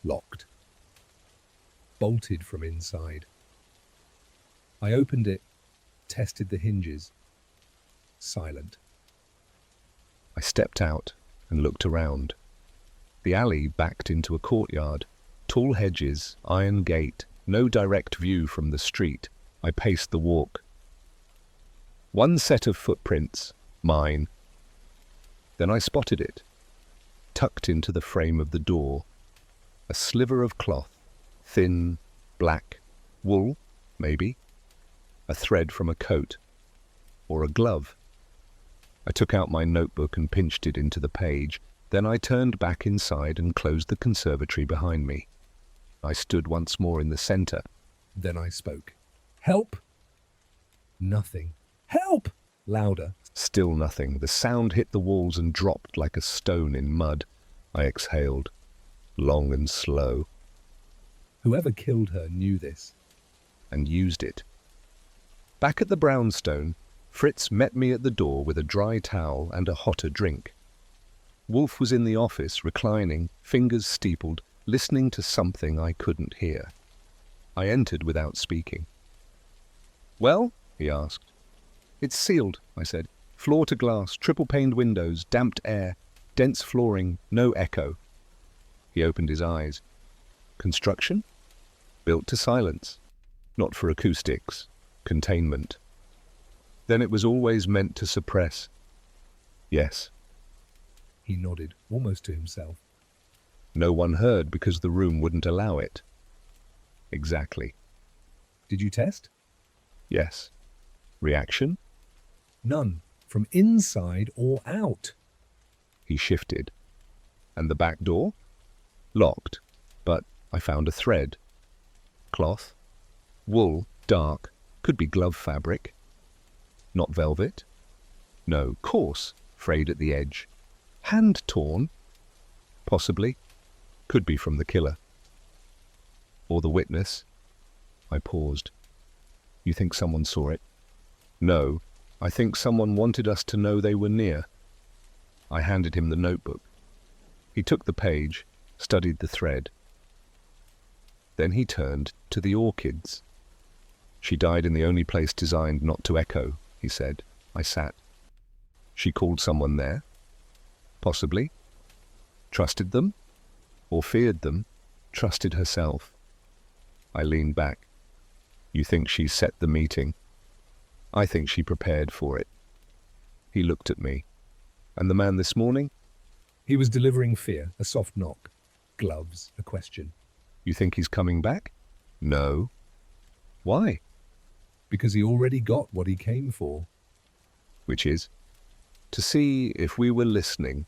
Locked. Bolted from inside. I opened it, tested the hinges. Silent.
I stepped out and looked around. The alley backed into a courtyard. Tall hedges, iron gate, no direct view from the street. I paced the walk. One set of footprints, mine. Then I spotted it, tucked into the frame of the door. A sliver of cloth, thin, black, wool, maybe. A thread from a coat, or a glove. I took out my notebook and pinched it into the page. Then I turned back inside and closed the conservatory behind me. I stood once more in the center.
Then I spoke. Help! Nothing. Help! Louder.
Still nothing. The sound hit the walls and dropped like a stone in mud. I exhaled, long and slow.
Whoever killed her knew this.
And used it. Back at the brownstone, Fritz met me at the door with a dry towel and a hotter drink. Wolfe was in the office, reclining, fingers steepled, listening to something I couldn't hear. I entered without speaking. "Well?" he asked. "It's sealed," I said. "Floor to glass, triple-paned windows, damped air, dense flooring, no echo." He opened his eyes. "Construction? Built to silence. Not for acoustics. Containment. Then it was always meant to suppress." "Yes."
He nodded, almost to himself.
"No one heard because the room wouldn't allow it." "Exactly."
"Did you test?"
"Yes." "Reaction?"
"None. From inside or out."
He shifted. "And the back door?" "Locked. But I found a thread. Cloth. Wool, dark. Could be glove fabric." "Not velvet?" "No, coarse, frayed at the edge." "Hand torn?" "Possibly. Could be from the killer." "Or the witness?" I paused. "You think someone saw it?" "No. I think someone wanted us to know they were near." I handed him the notebook. He took the page, studied the thread. Then he turned to the orchids. "She died in the only place designed not to echo," he said. I sat. "She called someone there?" "Possibly." "Trusted them?" "Or feared them?" "Trusted herself." I leaned back. You think she set the meeting? I think she prepared for it. He looked at me. And the man this morning?
He was delivering fear, a soft knock. Gloves, a question.
You think he's coming back? No. Why?
Because he already got what he came for.
Which is? To see if we were listening.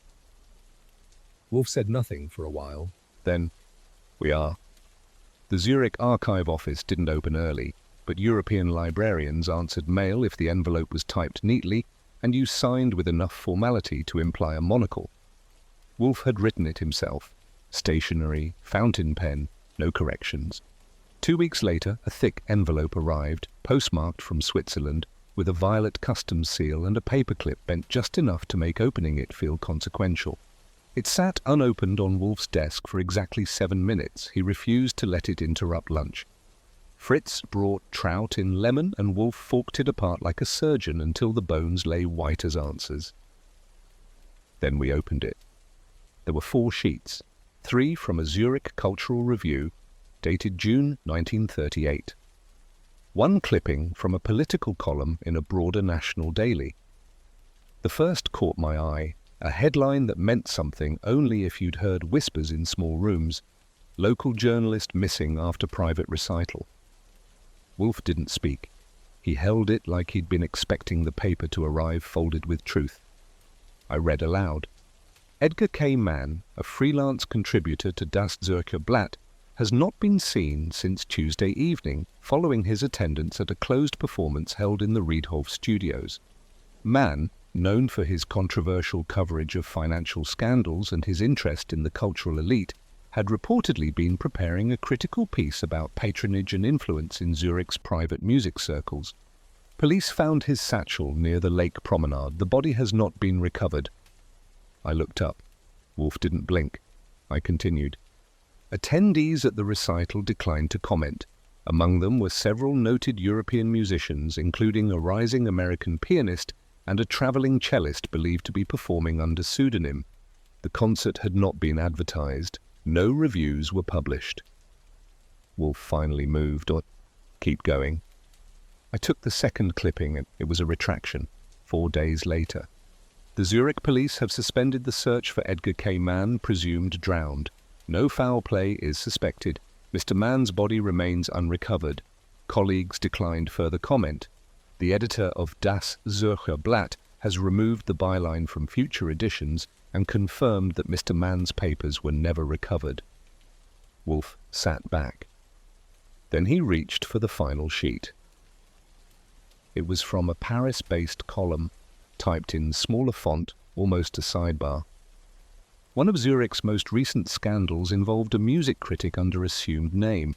Wolfe said nothing for a while.
Then, we are. The Zurich archive office didn't open early, but European librarians answered mail if the envelope was typed neatly and you signed with enough formality to imply a monocle. Wolfe had written it himself. Stationery, fountain pen, no corrections. 2 weeks later, a thick envelope arrived, postmarked from Switzerland, with a violet customs seal and a paperclip bent just enough to make opening it feel consequential. It sat unopened on Wolfe's desk for exactly 7 minutes. He refused to let it interrupt lunch. Fritz brought trout in lemon, and Wolfe forked it apart like a surgeon until the bones lay white as answers. Then we opened it. There were 4 sheets, 3 from a Zurich cultural review, dated June 1938. 1 clipping from a political column in a broader national daily. The first caught my eye, a headline that meant something only if you'd heard whispers in small rooms. Local journalist missing after private recital. Wolfe didn't speak. He held it like he'd been expecting the paper to arrive folded with truth. I read aloud. Edgar K. Mann, a freelance contributor to Das Zürcher Blatt, has not been seen since Tuesday evening, following his attendance at a closed performance held in the Riedhof studios. Mann, known for his controversial coverage of financial scandals and his interest in the cultural elite, had reportedly been preparing a critical piece about patronage and influence in Zurich's private music circles. Police found his satchel near the lake promenade. The body has not been recovered. I looked up. Wolfe didn't blink. I continued. Attendees at the recital declined to comment. Among them were several noted European musicians, including a rising American pianist and a traveling cellist believed to be performing under pseudonym. The concert had not been advertised. No reviews were published. Wolfe finally moved. Keep going. I took the second clipping and it was a retraction. 4 days later. The Zurich police have suspended the search for Edgar K. Mann, presumed drowned. No foul play is suspected. Mr. Mann's body remains unrecovered. Colleagues declined further comment. The editor of Das Zürcher Blatt has removed the byline from future editions and confirmed that Mr. Mann's papers were never recovered. Wolfe sat back. Then he reached for the final sheet. It was from a Paris-based column, typed in smaller font, almost a sidebar. One of Zurich's most recent scandals involved a music critic under assumed name.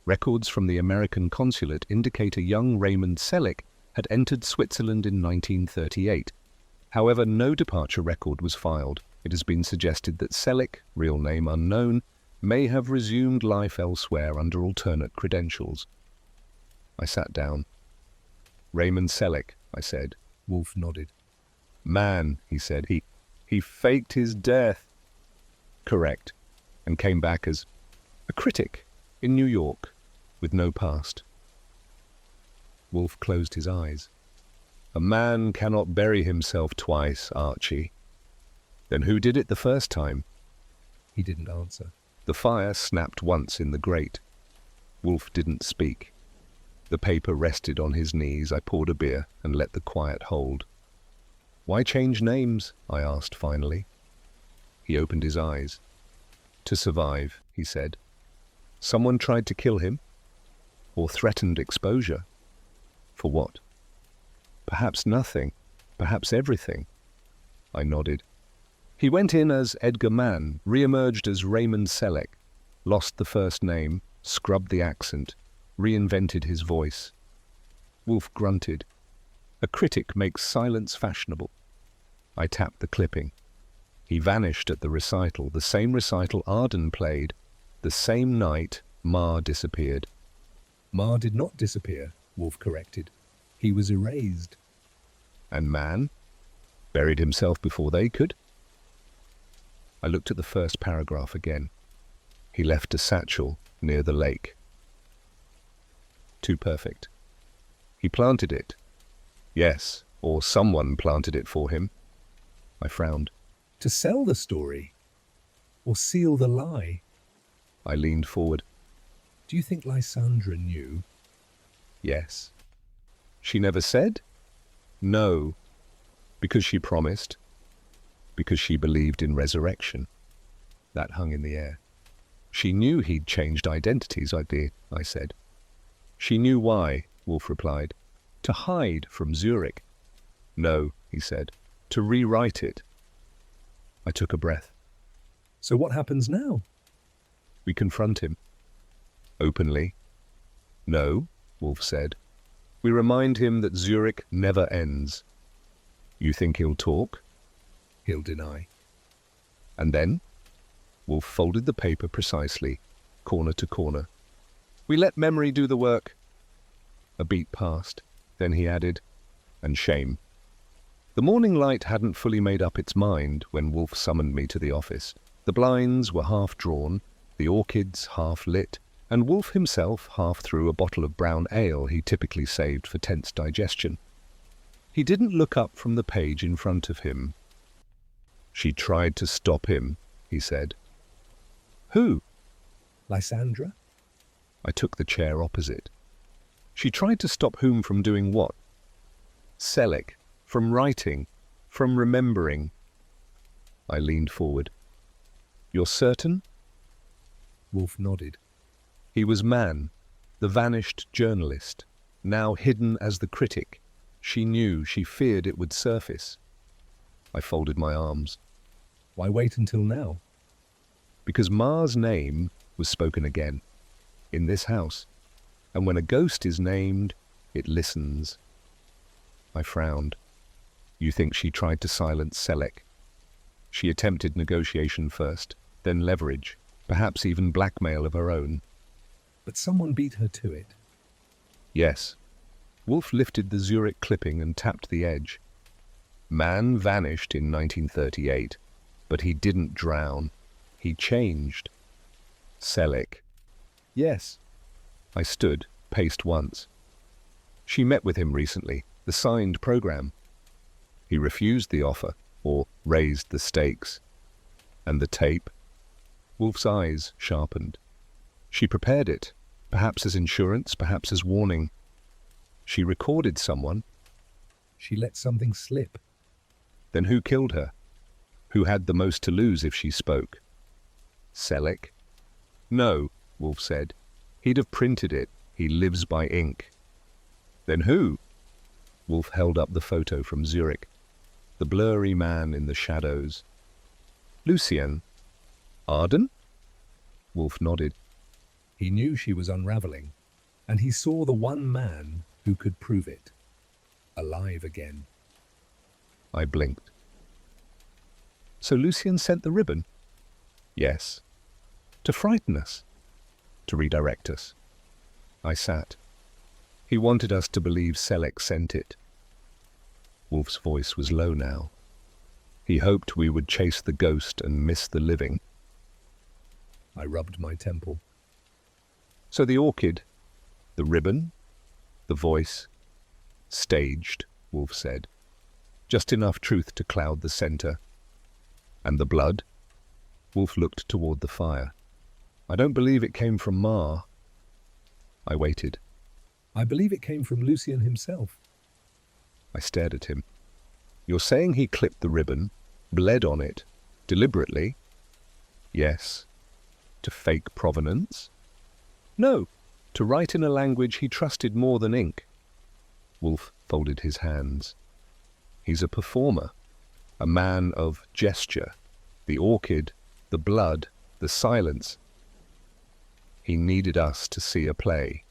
Records from the American consulate indicate a young Raymond Selleck had entered Switzerland in 1938. However, no departure record was filed. It has been suggested that Selleck, real name unknown, may have resumed life elsewhere under alternate credentials. I sat down. Raymond Selleck, I said.
Wolfe nodded.
Man, he said, he faked his death. Correct, and came back as a critic in New York with no past. Wolfe closed his eyes. A man cannot bury himself twice, Archie. Then who did it the first time?
He didn't answer.
The fire snapped once in the grate. Wolfe didn't speak. The paper rested on his knees. I poured a beer and let the quiet hold. Why change names? I asked finally. He opened his eyes. To survive, he said. Someone tried to kill him? Or threatened exposure? For what? Perhaps nothing. Perhaps everything. I nodded. He went in as Edgar Mann, re-emerged as Raymond Selleck, lost the first name, scrubbed the accent, reinvented his voice. Wolfe grunted. A critic makes silence fashionable. I tapped the clipping. He vanished at the recital, the same recital Arden played. The same night, Ma disappeared.
Ma did not disappear, Wolfe corrected. He was erased.
And Mann? Buried himself before they could? I looked at the first paragraph again. He left a satchel near the lake. Too perfect. He planted it. Yes, or someone planted it for him. I frowned.
To sell the story? Or seal the lie?
I leaned forward.
Do you think Lysandra knew?
Yes. She never said? No. Because she promised. Because she believed in resurrection. That hung in the air. She knew he'd changed identities, I said. She knew why, Wolfe replied. To hide from Zurich. No, he said. To rewrite it. I took a breath.
So what happens now?
We confront him. Openly. No, Wolfe said. We remind him that Zurich never ends. You think he'll talk?
He'll deny.
And then? Wolfe folded the paper precisely, corner to corner. We let memory do the work. A beat passed. Then he added, and shame. The morning light hadn't fully made up its mind when Wolfe summoned me to the office. The blinds were half drawn, the orchids half lit, and Wolfe himself half through a bottle of brown ale he typically saved for tense digestion. He didn't look up from the page in front of him. She tried to stop him, he said. Who?
Lysandra?
I took the chair opposite. She tried to stop whom from doing what? Selleck, from writing, from remembering. I leaned forward. You're certain?
Wolfe nodded.
He was Man, the vanished journalist, now hidden as the critic. She knew, she feared it would surface. I folded my arms.
Why wait until now?
Because Ma's name was spoken again, in this house, and when a ghost is named, it listens. I frowned. You think she tried to silence Selleck? She attempted negotiation first, then leverage, perhaps even blackmail of her own.
But someone beat her to it.
Yes. Wolfe lifted the Zurich clipping and tapped the edge. Man vanished in 1938, but he didn't drown. He changed. Selleck. Yes. I stood, paced once. She met with him recently, the signed program. He refused the offer, or raised the stakes. And the tape? Wolfe's eyes sharpened. She prepared it, perhaps as insurance, perhaps as warning. She recorded someone.
She let something slip.
Then who killed her? Who had the most to lose if she spoke? Selleck? No, Wolfe said. He'd have printed it. He lives by ink. Then who? Wolfe held up the photo from Zurich. The blurry man in the shadows. Lucien Arden? Wolfe nodded.
He knew she was unraveling, and he saw the one man who could prove it. Alive again.
I blinked. So Lucien sent the ribbon? Yes. To frighten us. To redirect us. I sat. He wanted us to believe Selleck sent it. Wolfe's voice was low now. He hoped we would chase the ghost and miss the living.
I rubbed my temple.
So the orchid, the ribbon, the voice, staged, Wolfe said. Just enough truth to cloud the center. And the blood? Wolfe looked toward the fire. I don't believe it came from Ma. I waited.
I believe it came from Lucien himself.
I stared at him. You're saying he clipped the ribbon, bled on it, deliberately? Yes. To fake provenance? No, to write in a language he trusted more than ink. Wolfe folded his hands. He's a performer, a man of gesture, the orchid, the blood, the silence. He needed us to see a play.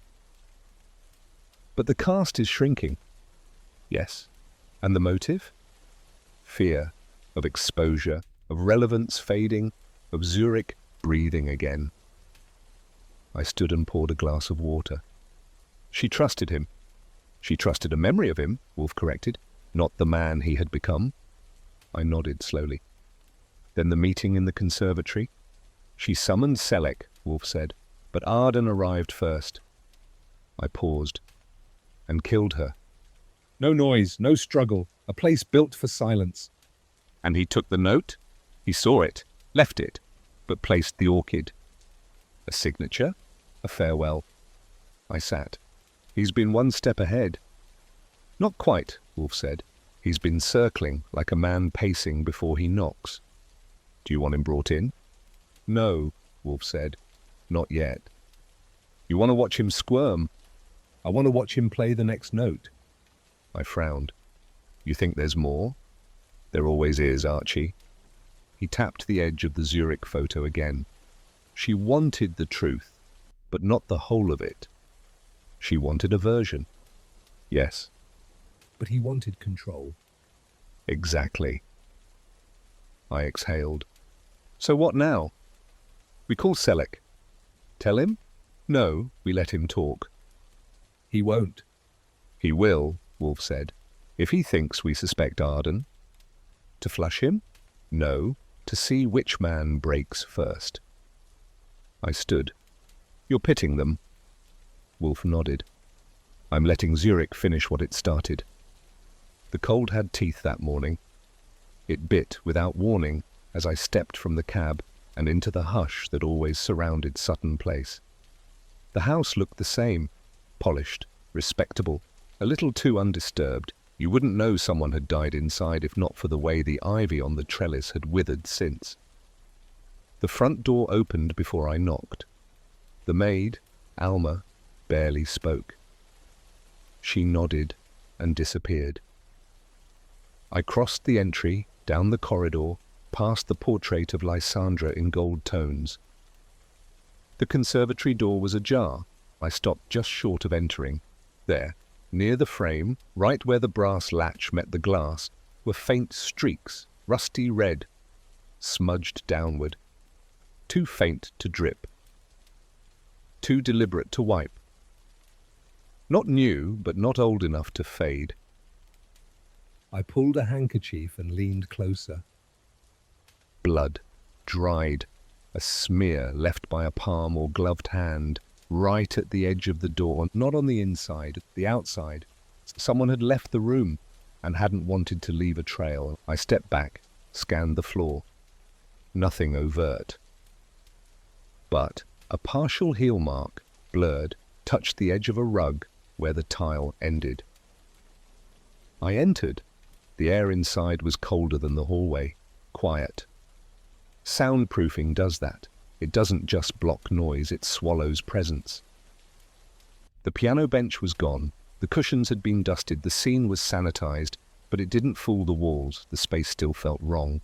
But the cast is shrinking. Yes. And the motive? Fear of exposure, of relevance fading, of Zurich breathing again. I stood and poured a glass of water. She trusted him. She trusted a memory of him, Wolfe corrected, not the man he had become. I nodded slowly. Then the meeting in the conservatory. She summoned Selleck, Wolfe said, but Arden arrived first. I paused. And killed her.
No noise, no struggle, a place built for silence.
And he took the note? He saw it, left it, but placed the orchid. A signature? A farewell. I sat. He's been one step ahead. Not quite, Wolfe said. He's been circling like a man pacing before he knocks. Do you want him brought in? No, Wolfe said. Not yet. You want to watch him squirm?
I want to watch him play the next note.
I frowned. You think there's more? There always is, Archie. He tapped the edge of the Zurich photo again. She wanted the truth, but not the whole of it. She wanted a version. Yes.
But he wanted control.
Exactly. I exhaled. So what now? We call Selleck. Tell him? No, we let him talk.
He won't.
He will, Wolfe said, if he thinks we suspect Arden. To flush him? No, to see which man breaks first. I stood. You're pitting them. Wolfe nodded. I'm letting Zurich finish what it started. The cold had teeth that morning. It bit without warning as I stepped from the cab and into the hush that always surrounded Sutton Place. The house looked the same, polished, respectable, a little too undisturbed. You wouldn't know someone had died inside if not for the way the ivy on the trellis had withered since. The front door opened before I knocked. The maid, Alma, barely spoke. She nodded and disappeared. I crossed the entry, down the corridor, past the portrait of Lysandra in gold tones. The conservatory door was ajar. I stopped just short of entering. There, near the frame, right where the brass latch met the glass, were faint streaks, rusty red, smudged downward. Too faint to drip. Too deliberate to wipe. Not new, but not old enough to fade.
I pulled a handkerchief and leaned closer.
Blood, dried, a smear left by a palm or gloved hand, right at the edge of the door, not on the inside, the outside. Someone had left the room and hadn't wanted to leave a trail. I stepped back, scanned the floor. Nothing overt. But a partial heel mark, blurred, touched the edge of a rug where the tile ended. I entered. The air inside was colder than the hallway, quiet. Soundproofing does that. It doesn't just block noise, it swallows presence. The piano bench was gone, the cushions had been dusted, the scene was sanitized, but it didn't fool the walls, the space still felt wrong.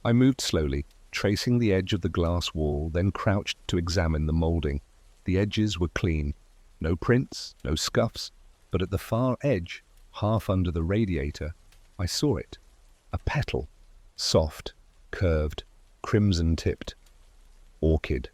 I moved slowly, tracing the edge of the glass wall, then crouched to examine the moulding. The edges were clean. No prints, no scuffs, but at the far edge, half under the radiator, I saw it. A petal. Soft, curved, crimson-tipped. Orchid.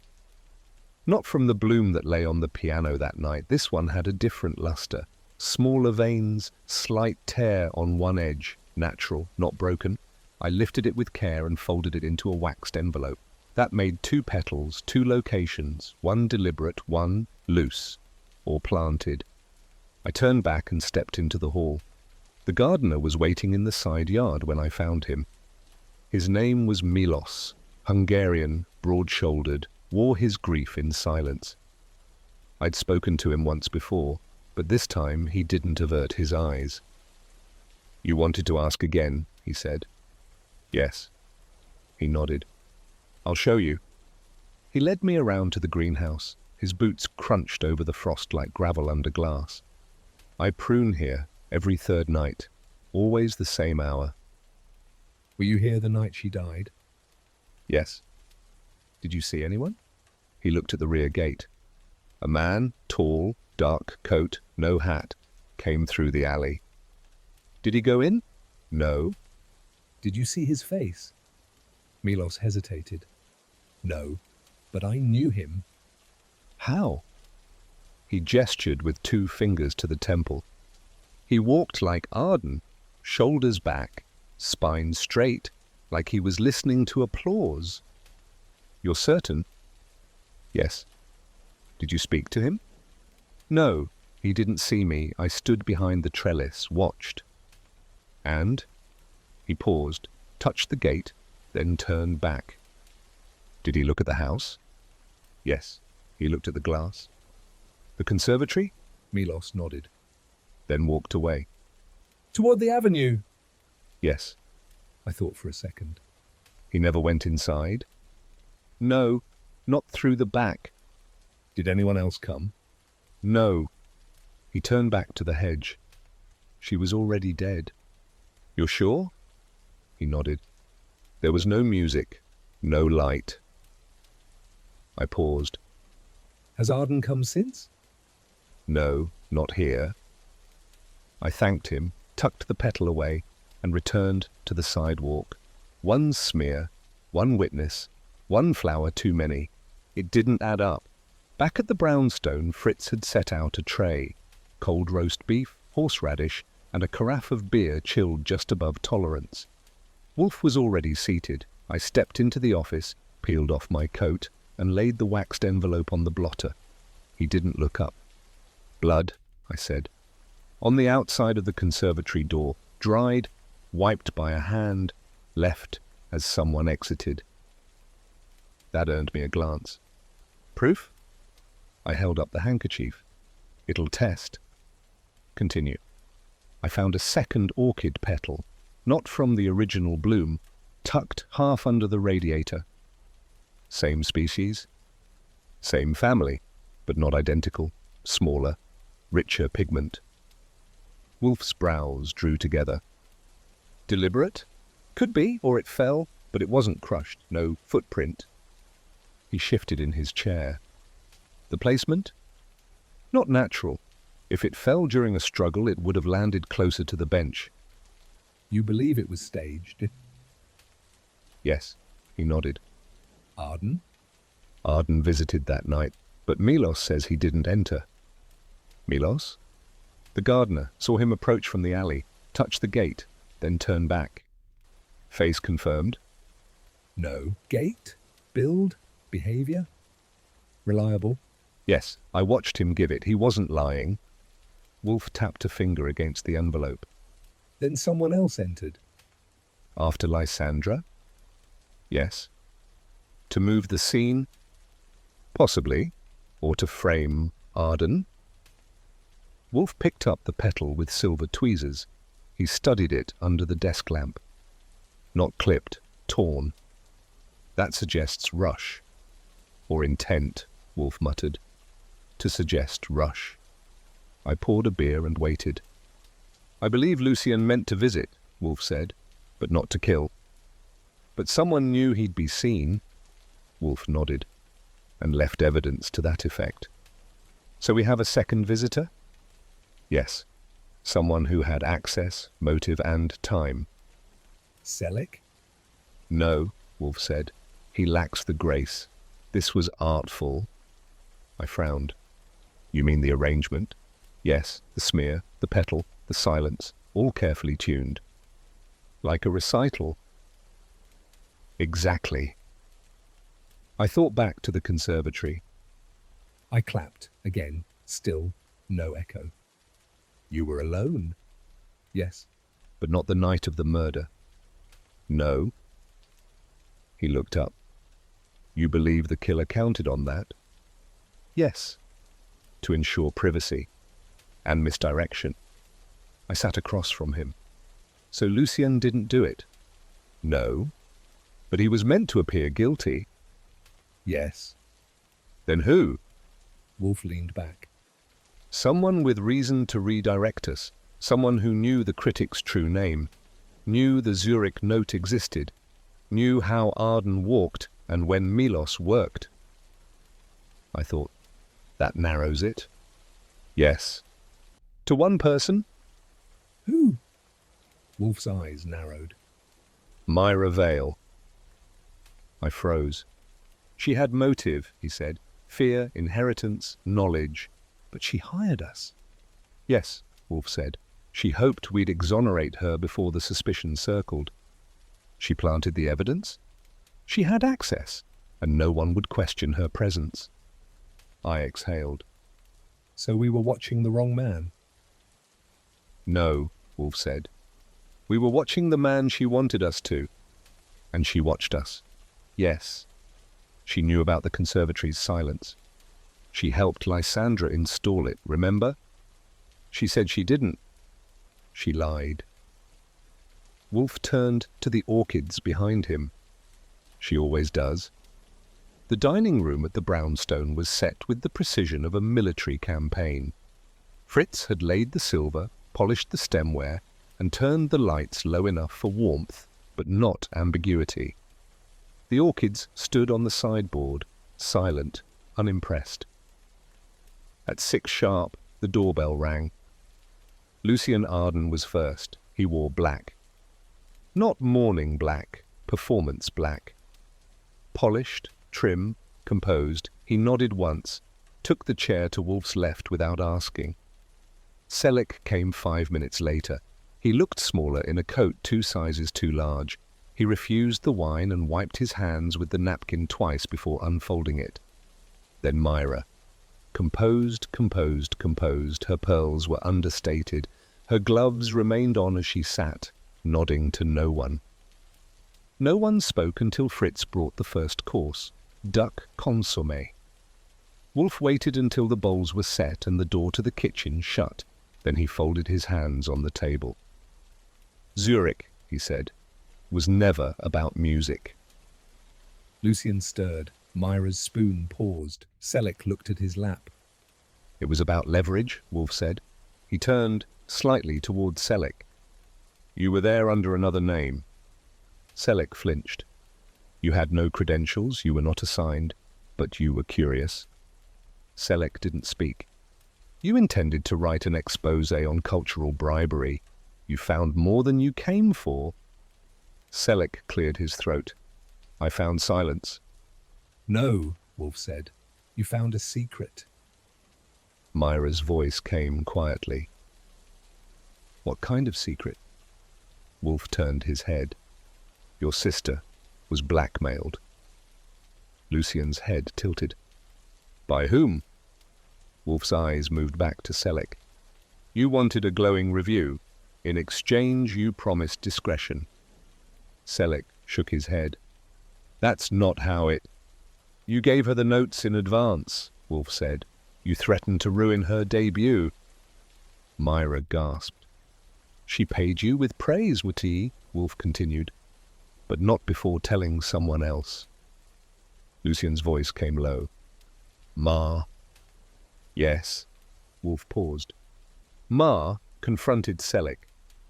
Not from the bloom that lay on the piano that night. This one had a different luster. Smaller veins, slight tear on one edge. Natural, not broken. I lifted it with care and folded it into a waxed envelope. That made 2 petals, 2 locations, one deliberate, one loose, or planted. I turned back and stepped into the hall. The gardener was waiting in the side yard when I found him. His name was Milos, Hungarian, broad-shouldered, wore his grief in silence. I'd spoken to him once before, but this time he didn't avert his eyes. "You wanted to ask again," he said. "Yes." He nodded. "I'll show you." He led me around to the greenhouse. His boots crunched over the frost like gravel under glass. "I prune here every 3rd night, always the same hour."
Were you here the night she died?
"Yes." "Did you see anyone?" He looked at the rear gate. A man, tall, dark coat, no hat, came through the alley. "Did he go in?" "No."
Did you see his face? Milos hesitated. No, but I knew him.
"How?" He gestured with 2 fingers to the temple. He walked like Arden, shoulders back, spine straight, like he was listening to applause. "You're certain?" "Yes." "Did you speak to him?" No, he didn't see me. I stood behind the trellis, watched. And? He paused, touched the gate, then turned back. Did he look at the house? Yes. He looked at the glass. The conservatory?
Milos nodded.
Then walked away.
Toward the avenue.
Yes.
I thought for a second.
He never went inside? No, not through the back.
Did anyone else come?
No. He turned back to the hedge. She was already dead. You're sure? He nodded. There was no music, no light. I paused.
Has Arden come since?
No, not here. I thanked him, tucked the petal away, and returned to the sidewalk. One smear, one witness, one flower too many. It didn't add up. Back at the brownstone, Fritz had set out a tray. Cold roast beef, horseradish, and a carafe of beer chilled just above tolerance. Wolfe was already seated. I stepped into the office, peeled off my coat, and laid the waxed envelope on the blotter. He didn't look up. Blood, I said. On the outside of the conservatory door, dried, wiped by a hand, left as someone exited. That earned me a glance. Proof? I held up the handkerchief. It'll test. Continue. I found a second orchid petal, not from the original bloom, tucked half under the radiator. Same species, same family, but not identical, smaller, richer pigment. Wolfe's brows drew together. Deliberate? Could be, or it fell, but it wasn't crushed, no footprint. He shifted in his chair. The placement? Not natural. If it fell during a struggle, it would have landed closer to the bench.
You believe it was staged?
Yes, he nodded.
Arden?
Arden visited that night, but Milos says he didn't enter. Milos? The gardener saw him approach from the alley, touch the gate, then turn back. Face confirmed?
No. Gait? Build? Behavior? Reliable?
Yes, I watched him give it. He wasn't lying. Wolfe tapped a finger against the envelope.
Then someone else entered.
After Lysandra? Yes. To move the scene? Possibly. Or to frame Arden? Wolfe picked up the petal with silver tweezers. He studied it under the desk lamp. Not clipped, torn. That suggests rush. Or intent, Wolfe muttered. To suggest rush. I poured a beer and waited. I believe Lucien meant to visit, Wolfe said, but not to kill. But someone knew he'd be seen. Wolfe nodded, and left evidence to that effect. So we have a second visitor? Yes. Someone who had access, motive, and time.
Selleck?
No, Wolfe said. He lacks the grace. This was artful. I frowned. You mean the arrangement? Yes, the smear, the petal, the silence, all carefully tuned. Like a recital. Exactly. I thought back to the conservatory.
I clapped again, still no echo. You were alone? Yes.
But not the night of the murder. No. He looked up. You believe the killer counted on that? Yes. To ensure privacy and misdirection. I sat across from him. So Lucien didn't do it? No. But he was meant to appear guilty.
Yes.
Then who?
Wolfe leaned back.
Someone with reason to redirect us. Someone who knew the critic's true name. Knew the Zurich note existed. Knew how Arden walked and when Milos worked. I thought, that narrows it. Yes. To one person?
Who? Wolfe's eyes narrowed.
Myra Vail. I froze. She had motive, he said. Fear, inheritance, knowledge. But she hired us. Yes, Wolfe said. She hoped we'd exonerate her before the suspicion circled. She planted the evidence. She had access, and no one would question her presence. I exhaled.
So we were watching the wrong man.
No, Wolfe said. We were watching the man she wanted us to. And she watched us. Yes. She knew about the conservatory's silence. She helped Lysandra install it, remember? She said she didn't. She lied. Wolfe turned to the orchids behind him. She always does. The dining room at the brownstone was set with the precision of a military campaign. Fritz had laid the silver, polished the stemware, and turned the lights low enough for warmth, but not ambiguity. The orchids stood on the sideboard, silent, unimpressed. At 6 sharp, the doorbell rang. Lucien Arden was first. He wore black. Not morning black, performance black. Polished, trim, composed, he nodded once, took the chair to Wolfe's left without asking. Selleck came 5 minutes later. He looked smaller in a coat 2 sizes too large. He refused the wine and wiped his hands with the napkin twice before unfolding it. Then Myra. Composed, composed, composed. Her pearls were understated. Her gloves remained on as she sat, nodding to no one. No one spoke until Fritz brought the first course, duck consommé. Wolfe waited until the bowls were set and the door to the kitchen shut. Then he folded his hands on the table. Zurich, he said, was never about music.
Lucien stirred. Myra's spoon paused. Selleck looked at his lap.
It was about leverage, Wolfe said. He turned slightly towards Selleck. You were there under another name. Selleck flinched. You had no credentials, you were not assigned, but you were curious. Selleck didn't speak. You intended to write an exposé on cultural bribery. You found more than you came for. Selleck cleared his throat. I found silence.
No, Wolfe said. You found a secret.
Myra's voice came quietly. What kind of secret? Wolfe turned his head. Your sister was blackmailed. Lucien's head tilted. By whom? Wolfe's eyes moved back to Selleck. You wanted a glowing review. In exchange, you promised discretion. Selleck shook his head. That's not how it... You gave her the notes in advance, Wolfe said. You threatened to ruin her debut. Myra gasped. She paid you with praise, Wati, Wolfe continued, but not before telling someone else. Lucien's voice came low. Ma. Yes. Wolfe paused. Ma confronted Selleck.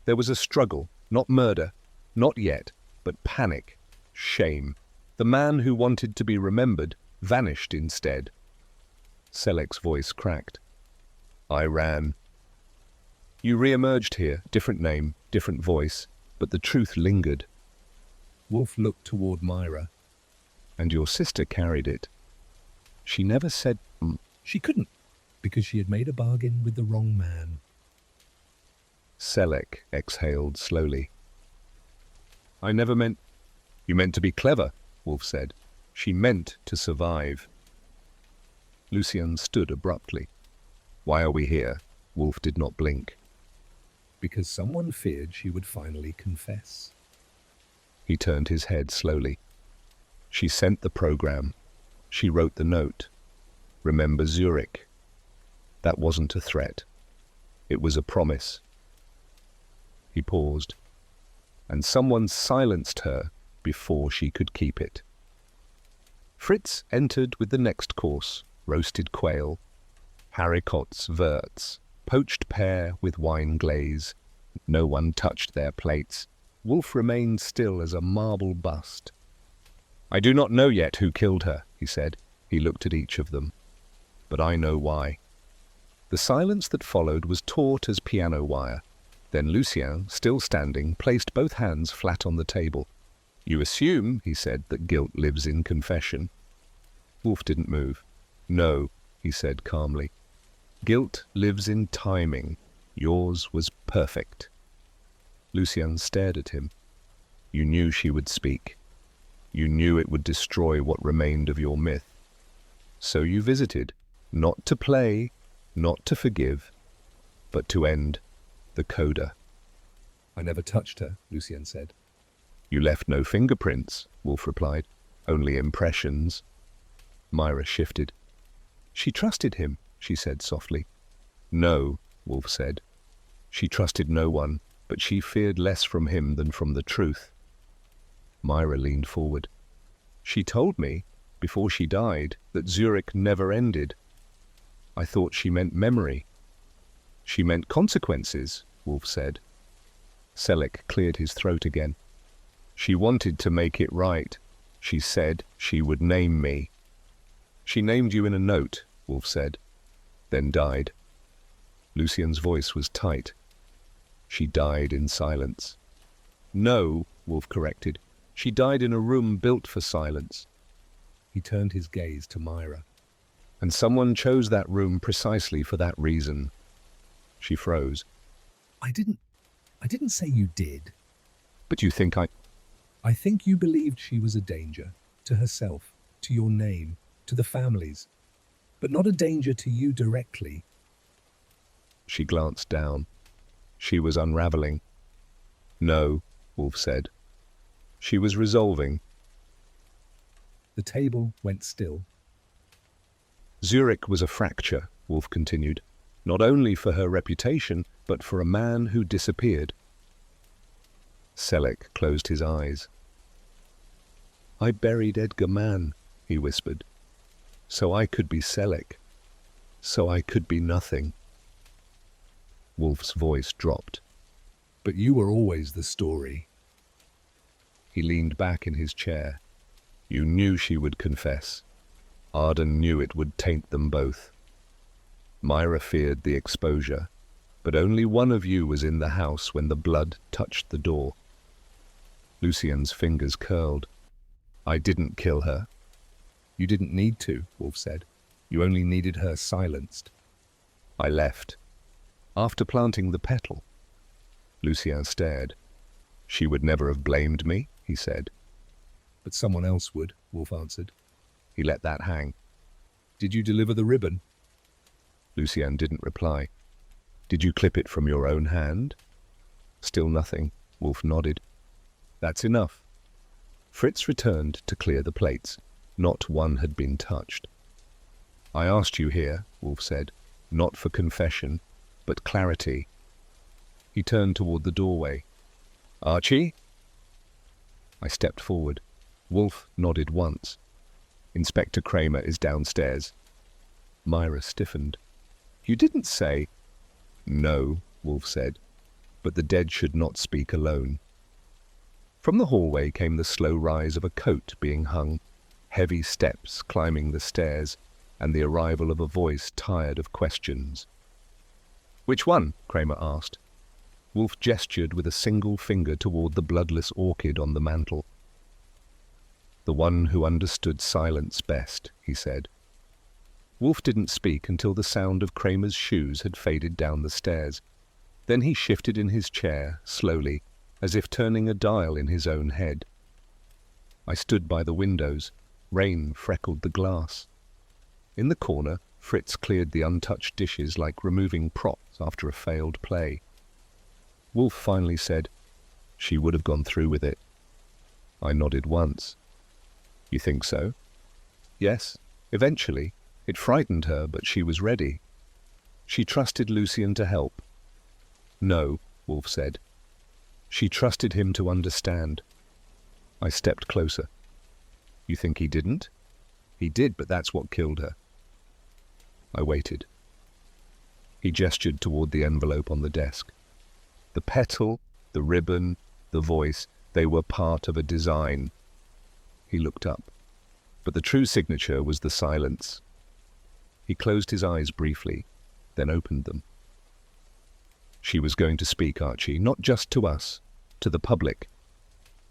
There was a struggle, not murder, not yet, but panic, shame. The man who wanted to be remembered vanished instead. Selleck's voice cracked. I ran. You re-emerged here, different name, different voice, but the truth lingered.
Wolfe looked toward Myra.
And your sister carried it. She never said...
She couldn't, because she had made a bargain with the wrong man.
Selleck exhaled slowly. I never meant... You meant to be clever, Wolfe said. She meant to survive. Lucien stood abruptly. Why are we here? Wolfe did not blink.
Because someone feared she would finally confess.
He turned his head slowly. She sent the program. She wrote the note. Remember Zurich. That wasn't a threat. It was a promise. He paused. And someone silenced her before she could keep it. Fritz entered with the next course, roasted quail, haricots verts, poached pear with wine glaze. No one touched their plates. Wolfe remained still as a marble bust. I do not know yet who killed her, he said. He looked at each of them. But I know why. The silence that followed was taut as piano wire. Then Lucien, still standing, placed both hands flat on the table. You assume, he said, that guilt lives in confession. Wolfe didn't move. No, he said calmly. Guilt lives in timing. Yours was perfect. Lucien stared at him. You knew she would speak. You knew it would destroy what remained of your myth. So you visited, not to play, Not to forgive, but to end the coda.
I never touched her, Lucien said.
You left no fingerprints, Wolfe replied. Only impressions. Myra shifted. She trusted him, she said softly. No, Wolfe said. She trusted no one, but she feared less from him than from the truth. Myra leaned forward. She told me, before she died, that Zurich never ended. I thought she meant memory. She meant consequences, Wolfe said. Selleck cleared his throat again. She wanted to make it right. She said she would name me. She named you in a note, Wolfe said, then died. Lucien's voice was tight. She died in silence. No, Wolfe corrected. She died in a room built for silence.
He turned his gaze to Myra.
And someone chose that room precisely for that reason. She froze.
I didn't say you did.
But you think
I think you believed she was a danger to herself, to your name, to the families, but not a danger to you directly.
She glanced down. She was unraveling. No, Wolfe said. She was resolving.
The table went still.
Zurich was a fracture, Wolfe continued, not only for her reputation, but for a man who disappeared. Selleck closed his eyes. I buried Edgar Mann, he whispered, so I could be Selleck, so I could be nothing. Wolfe's voice dropped.
But you were always the story.
He leaned back in his chair. You knew she would confess. Arden knew it would taint them both. Myra feared the exposure, but only one of you was in the house when the blood touched the door. Lucien's fingers curled. I didn't kill her.
You didn't need to, Wolfe said. You only needed her silenced.
I left. After planting the petal. Lucien stared. She would never have blamed me, he said.
But someone else would, Wolfe answered.
He let that hang.
Did you deliver the ribbon?
Lucien didn't reply. Did you clip it from your own hand? Still nothing. Wolfe nodded. That's enough. Fritz returned to clear the plates. Not one had been touched. I asked you here, Wolfe said, not for confession, but clarity. He turned toward the doorway. Archie? I stepped forward. Wolfe nodded once. Inspector Kramer is downstairs. Myra stiffened. You didn't say... No, Wolfe said, but the dead should not speak alone. From the hallway came the slow rise of a coat being hung, heavy steps climbing the stairs, and the arrival of a voice tired of questions. Which one? Kramer asked. Wolfe gestured with a single finger toward the bloodless orchid on the mantel. The one who understood silence best, he said. Wolfe didn't speak until the sound of Kramer's shoes had faded down the stairs. Then he shifted in his chair, slowly, as if turning a dial in his own head. I stood by the windows. Rain freckled the glass. In the corner, Fritz cleared the untouched dishes like removing props after a failed play. Wolfe finally said, She would have gone through with it. I nodded once. You think so? Yes, eventually. It frightened her, but she was ready. She trusted Lucien to help. No, Wolfe said. She trusted him to understand. I stepped closer. You think he didn't? He did, but that's what killed her. I waited. He gestured toward the envelope on the desk. The petal, the ribbon, the voice, they were part of a design. He looked up. But the true signature was the silence. He closed his eyes briefly, then opened them. She was going to speak, Archie, not just to us, to the public.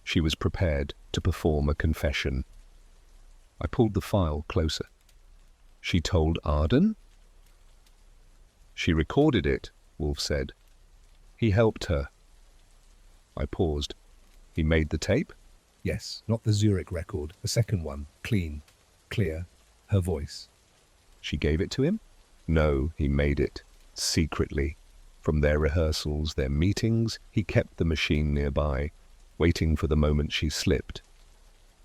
She was prepared to perform a confession. I pulled the file closer. She told Arden? She recorded it, Wolfe said. He helped her. I paused. He made the tape?
Yes, not the Zurich record, the second one, clean, clear, her voice.
She gave it to him? No, he made it, secretly. From their rehearsals, their meetings, he kept the machine nearby, waiting for the moment she slipped.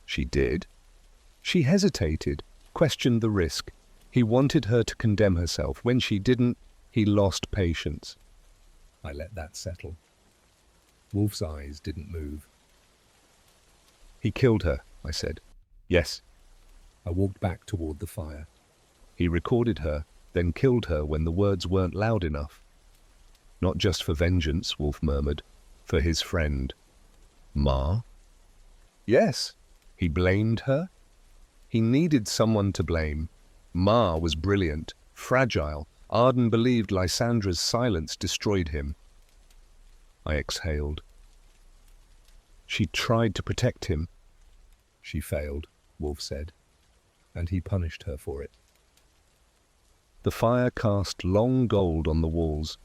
She did. She hesitated, questioned the risk. He wanted her to condemn herself. When she didn't, he lost patience.
I let that settle. Wolfe's eyes didn't move.
He killed her, I said. Yes.
I walked back toward the fire.
He recorded her, then killed her when the words weren't loud enough. Not just for vengeance, Wolfe murmured, for his friend. Ma? Yes. He blamed her? He needed someone to blame. Ma was brilliant, fragile. Arden believed Lysandra's silence destroyed him. I exhaled. She tried to protect him.
She failed, Wolfe said, and he punished her for it.
The fire cast long gold on the walls.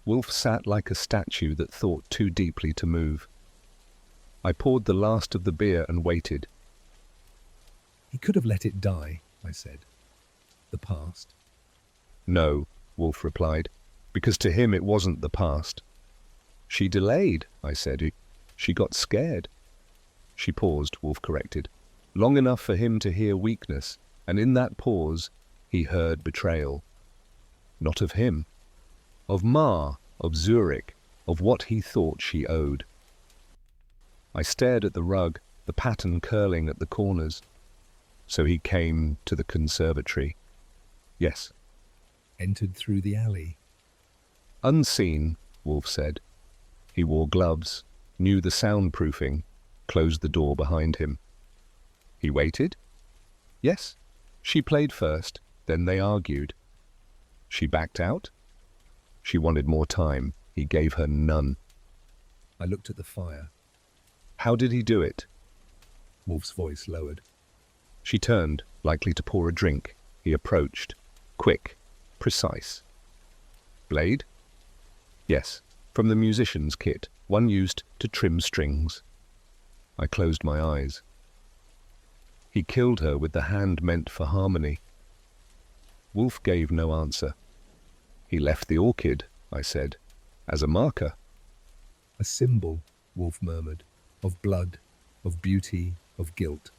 Wolfe sat like a statue that thought too deeply to move. I poured the last of the beer and waited.
He could have let it die, I said. The past.
No, Wolfe replied, because to him it wasn't the past. She delayed, I said. She got scared. She paused, Wolfe corrected, long enough for him to hear weakness, and in that pause he heard betrayal. Not of him. Of Ma, of Zurich, of what he thought she owed. I stared at the rug, the pattern curling at the corners. So he came to the conservatory. Yes.
Entered through the alley.
Unseen, Wolfe said. He wore gloves, knew the soundproofing, closed the door behind him. He waited? Yes. She played first, then they argued. She backed out? She wanted more time. He gave her none.
I looked at the fire.
How did he do it?
Wolfe's voice lowered.
She turned, likely to pour a drink. He approached. Quick, precise. Blade? Yes, from the musician's kit, one used to trim strings. I closed my eyes. He killed her with the hand meant for harmony. Wolfe gave no answer. He left the orchid, I said, as a marker.
A symbol, Wolfe murmured, of blood, of beauty, of guilt.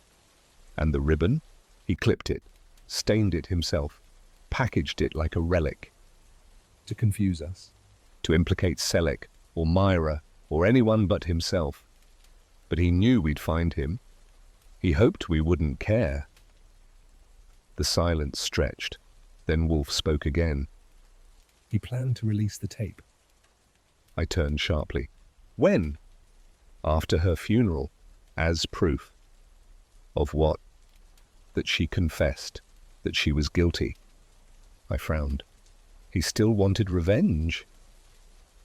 And the ribbon? He clipped it, stained it himself, packaged it like a relic.
To confuse us.
To implicate Selleck, or Myra, or anyone but himself. But he knew we'd find him. He hoped we wouldn't care. The silence stretched. Then Wolfe spoke again.
He planned to release the tape.
I turned sharply. When? After her funeral, as proof. Of what? That she confessed, that she was guilty. I frowned. He still wanted revenge.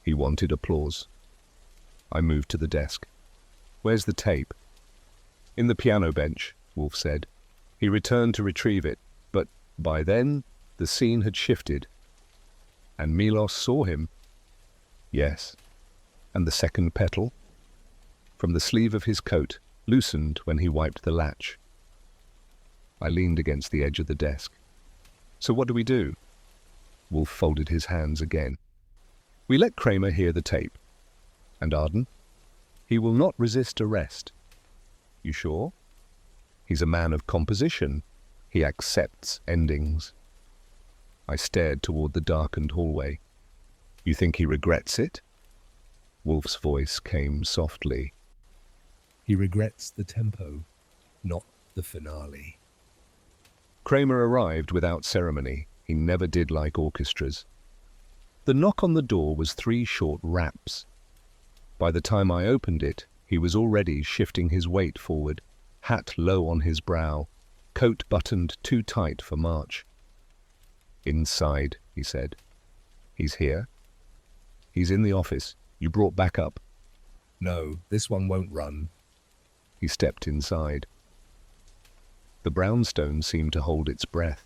He wanted applause. I moved to the desk. Where's the tape? In the piano bench, Wolfe said. He returned to retrieve it, but by then the scene had shifted. And Milos saw him. Yes. And the second petal? From the sleeve of his coat, loosened when he wiped the latch. I leaned against the edge of the desk. So what do we do? Wolfe folded his hands again. We let Kramer hear the tape. And Arden? He will not resist arrest. You sure? He's a man of composition. He accepts endings. I stared toward the darkened hallway. You think he regrets it? Wolfe's voice came softly.
He regrets the tempo, not the finale.
Kramer arrived without ceremony. He never did like orchestras. The knock on the door was 3 short raps. By the time I opened it, he was already shifting his weight forward, hat low on his brow, coat buttoned too tight for march. Inside, he said. He's here? He's in the office. You brought backup.
No, this one won't run.
He stepped inside. The brownstone seemed to hold its breath.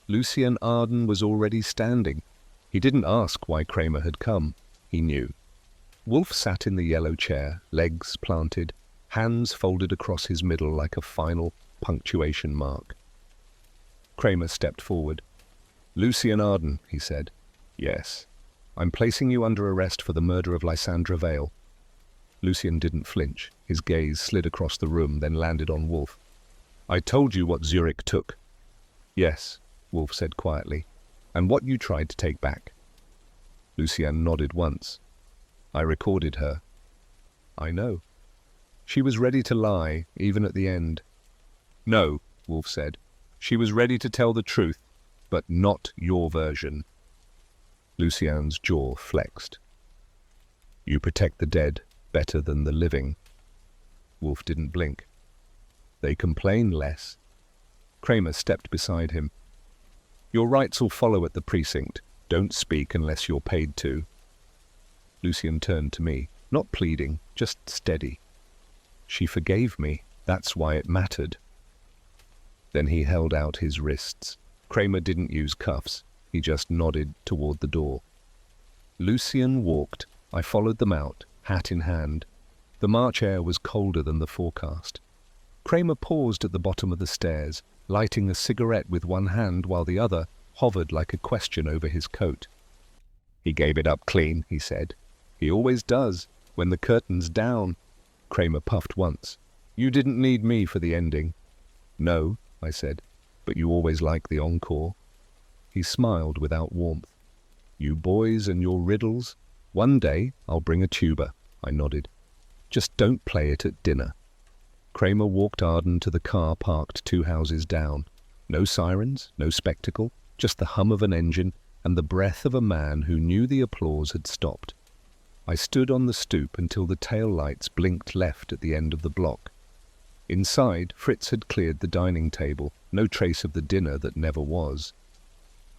Lucien Arden was already standing. He didn't ask why Kramer had come. He knew. Wolfe sat in the yellow chair, legs planted, hands folded across his middle like a final punctuation mark. Kramer stepped forward. Lucien Arden, he said. Yes. I'm placing you under arrest for the murder of Lysandra Vail. Lucien didn't flinch. His gaze slid across the room, then landed on Wolfe. I told you what Zurich took. Yes, Wolfe said quietly, and what you tried to take back. Lucien nodded once. I recorded her. I know. She was ready to lie, even at the end. No, Wolfe said. She was ready to tell the truth, but not your version. Lucien's jaw flexed. You protect the dead better than the living. Wolfe didn't blink. They complain less. Kramer stepped beside him. Your rights will follow at the precinct. Don't speak unless you're paid to. Lucien turned to me, not pleading, just steady. She forgave me. That's why it mattered. Then he held out his wrists. Kramer didn't use cuffs. He just nodded toward the door. Lucien walked. I followed them out, hat in hand. The March air was colder than the forecast. Kramer paused at the bottom of the stairs, lighting a cigarette with one hand while the other hovered like a question over his coat. He gave it up clean, he said. He always does, when the curtain's down. Kramer puffed once. You didn't need me for the ending. No, I said, but you always like the encore. He smiled without warmth. You boys and your riddles. One day I'll bring a tuba, I nodded. Just don't play it at dinner. Kramer walked Arden to the car parked 2 houses down. No sirens, no spectacle, just the hum of an engine and the breath of a man who knew the applause had stopped. I stood on the stoop until the tail lights blinked left at the end of the block. Inside, Fritz had cleared the dining table, no trace of the dinner that never was.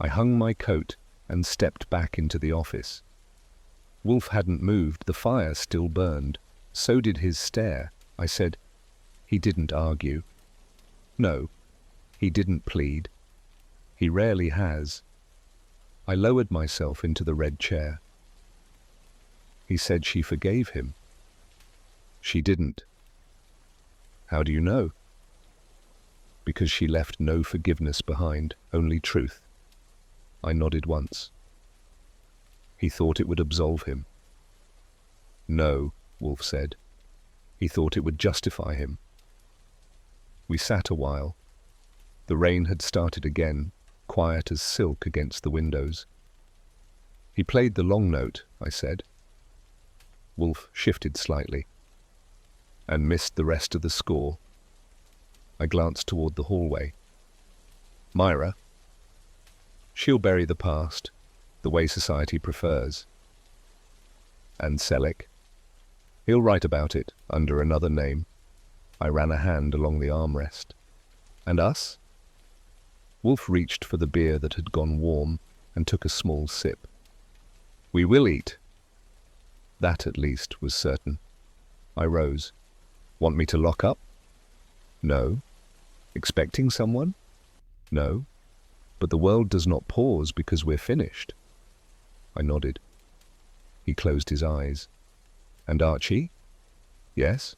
I hung my coat and stepped back into the office. Wolfe hadn't moved, the fire still burned. So did his stare. I said, he didn't argue. No, he didn't plead. He rarely has. I lowered myself into the red chair. He said she forgave him. She didn't. How do you know? Because she left no forgiveness behind, only truth. I nodded once. He thought it would absolve him. No, Wolfe said. He thought it would justify him. We sat a while. The rain had started again, quiet as silk against the windows. He played the long note, I said. Wolfe shifted slightly and missed the rest of the score. I glanced toward the hallway. Myra? She'll bury the past, the way society prefers. And Selleck? He'll write about it under another name. I ran a hand along the armrest. And us? Wolfe reached for the beer that had gone warm and took a small sip. We will eat. That, at least, was certain. I rose. Want me to lock up? No. Expecting someone? No. But the world does not pause because we're finished. I nodded. He closed his eyes. And Archie? Yes.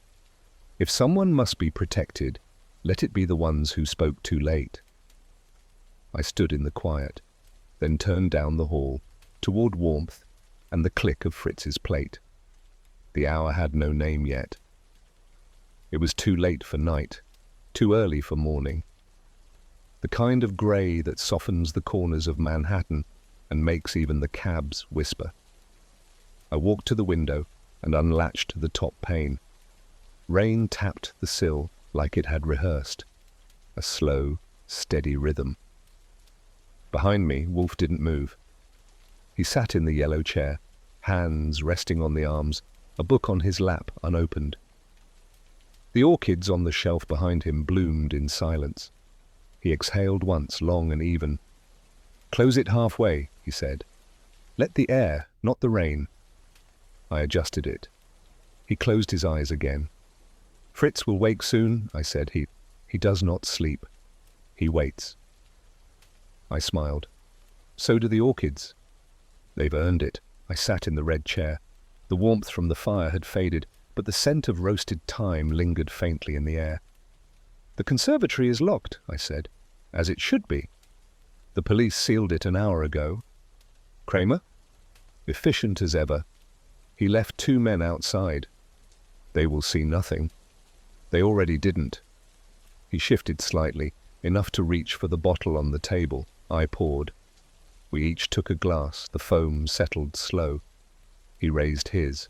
If someone must be protected, let it be the ones who spoke too late. I stood in the quiet, then turned down the hall, toward warmth and the click of Fritz's plate. The hour had no name yet. It was too late for night, too early for morning. The kind of grey that softens the corners of Manhattan and makes even the cabs whisper. I walked to the window and unlatched the top pane. Rain tapped the sill like it had rehearsed, a slow, steady rhythm. Behind me, Wolfe didn't move. He sat in the yellow chair, hands resting on the arms, a book on his lap unopened. The orchids on the shelf behind him bloomed in silence. He exhaled once, long and even. Close it halfway, he said. Let the air, not the rain. I adjusted it. He closed his eyes again. Fritz will wake soon, I said. He does not sleep. He waits. I smiled. So do the orchids. They've earned it. I sat in the red chair. The warmth from the fire had faded, but the scent of roasted thyme lingered faintly in the air. The conservatory is locked, I said, as it should be. The police sealed it an hour ago. Kramer? Efficient as ever. He left 2 men outside. They will see nothing. They already didn't. He shifted slightly, enough to reach for the bottle on the table. I poured. We each took a glass. The foam settled slow. He raised his.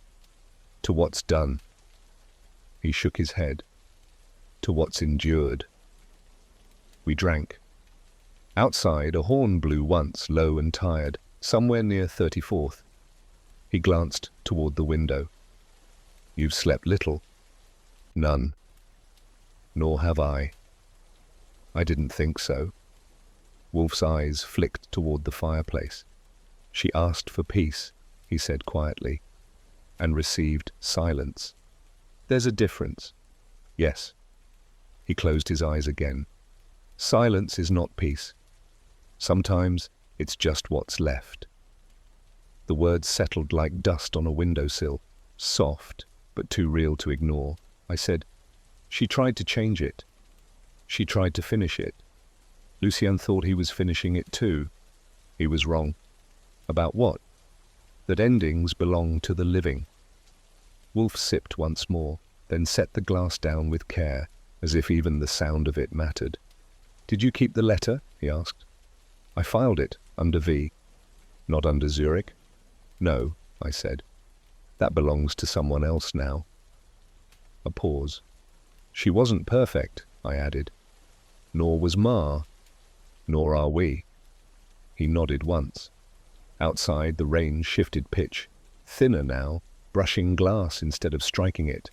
To what's done. He shook his head. To what's endured. We drank. Outside, a horn blew once, low and tired, somewhere near 34th. He glanced toward the window. You've slept little. None. Nor have I. I didn't think so. Wolfe's eyes flicked toward the fireplace. She asked for peace, he said quietly, and received silence. There's a difference. Yes. He closed his eyes again. Silence is not peace. Sometimes it's just what's left. The words settled like dust on a windowsill, soft, but too real to ignore. I said, she tried to change it. She tried to finish it. Lucien thought he was finishing it too. He was wrong. About what? That endings belong to the living. Wolfe sipped once more, then set the glass down with care, as if even the sound of it mattered. Did you keep the letter? He asked. I filed it, under V. Not under Zurich? No, I said. That belongs to someone else now. A pause. She wasn't perfect, I added. Nor was Ma. Nor are we. He nodded once. Outside, the rain shifted pitch, thinner now, brushing glass instead of striking it.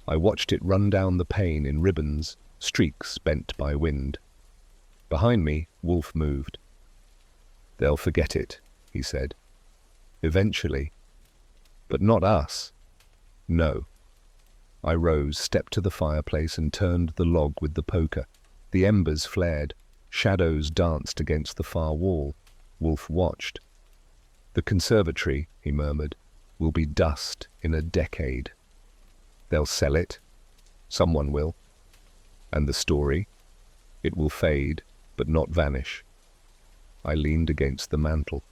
I watched it run down the pane in ribbons, streaks bent by wind. Behind me, Wolfe moved. They'll forget it, he said. Eventually. But not us. No. I rose, stepped to the fireplace and turned the log with the poker. The embers flared. Shadows danced against the far wall. Wolfe watched. The conservatory, he murmured, will be dust in a decade. They'll sell it. Someone will. And the story? It will fade, but not vanish. I leaned against the mantel.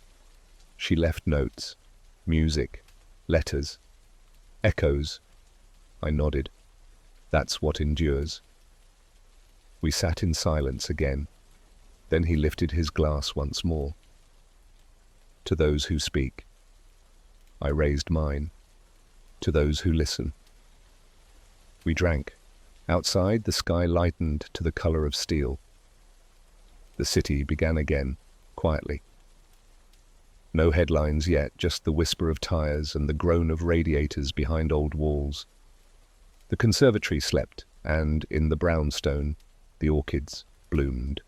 She left notes, music, letters, echoes. I nodded. That's what endures. We sat in silence again. Then he lifted his glass once more. To those who speak. I raised mine. To those who listen. We drank. Outside, the sky lightened to the color of steel. The city began again, quietly. No headlines yet, just the whisper of tires and the groan of radiators behind old walls. The conservatory slept, and in the brownstone, the orchids bloomed.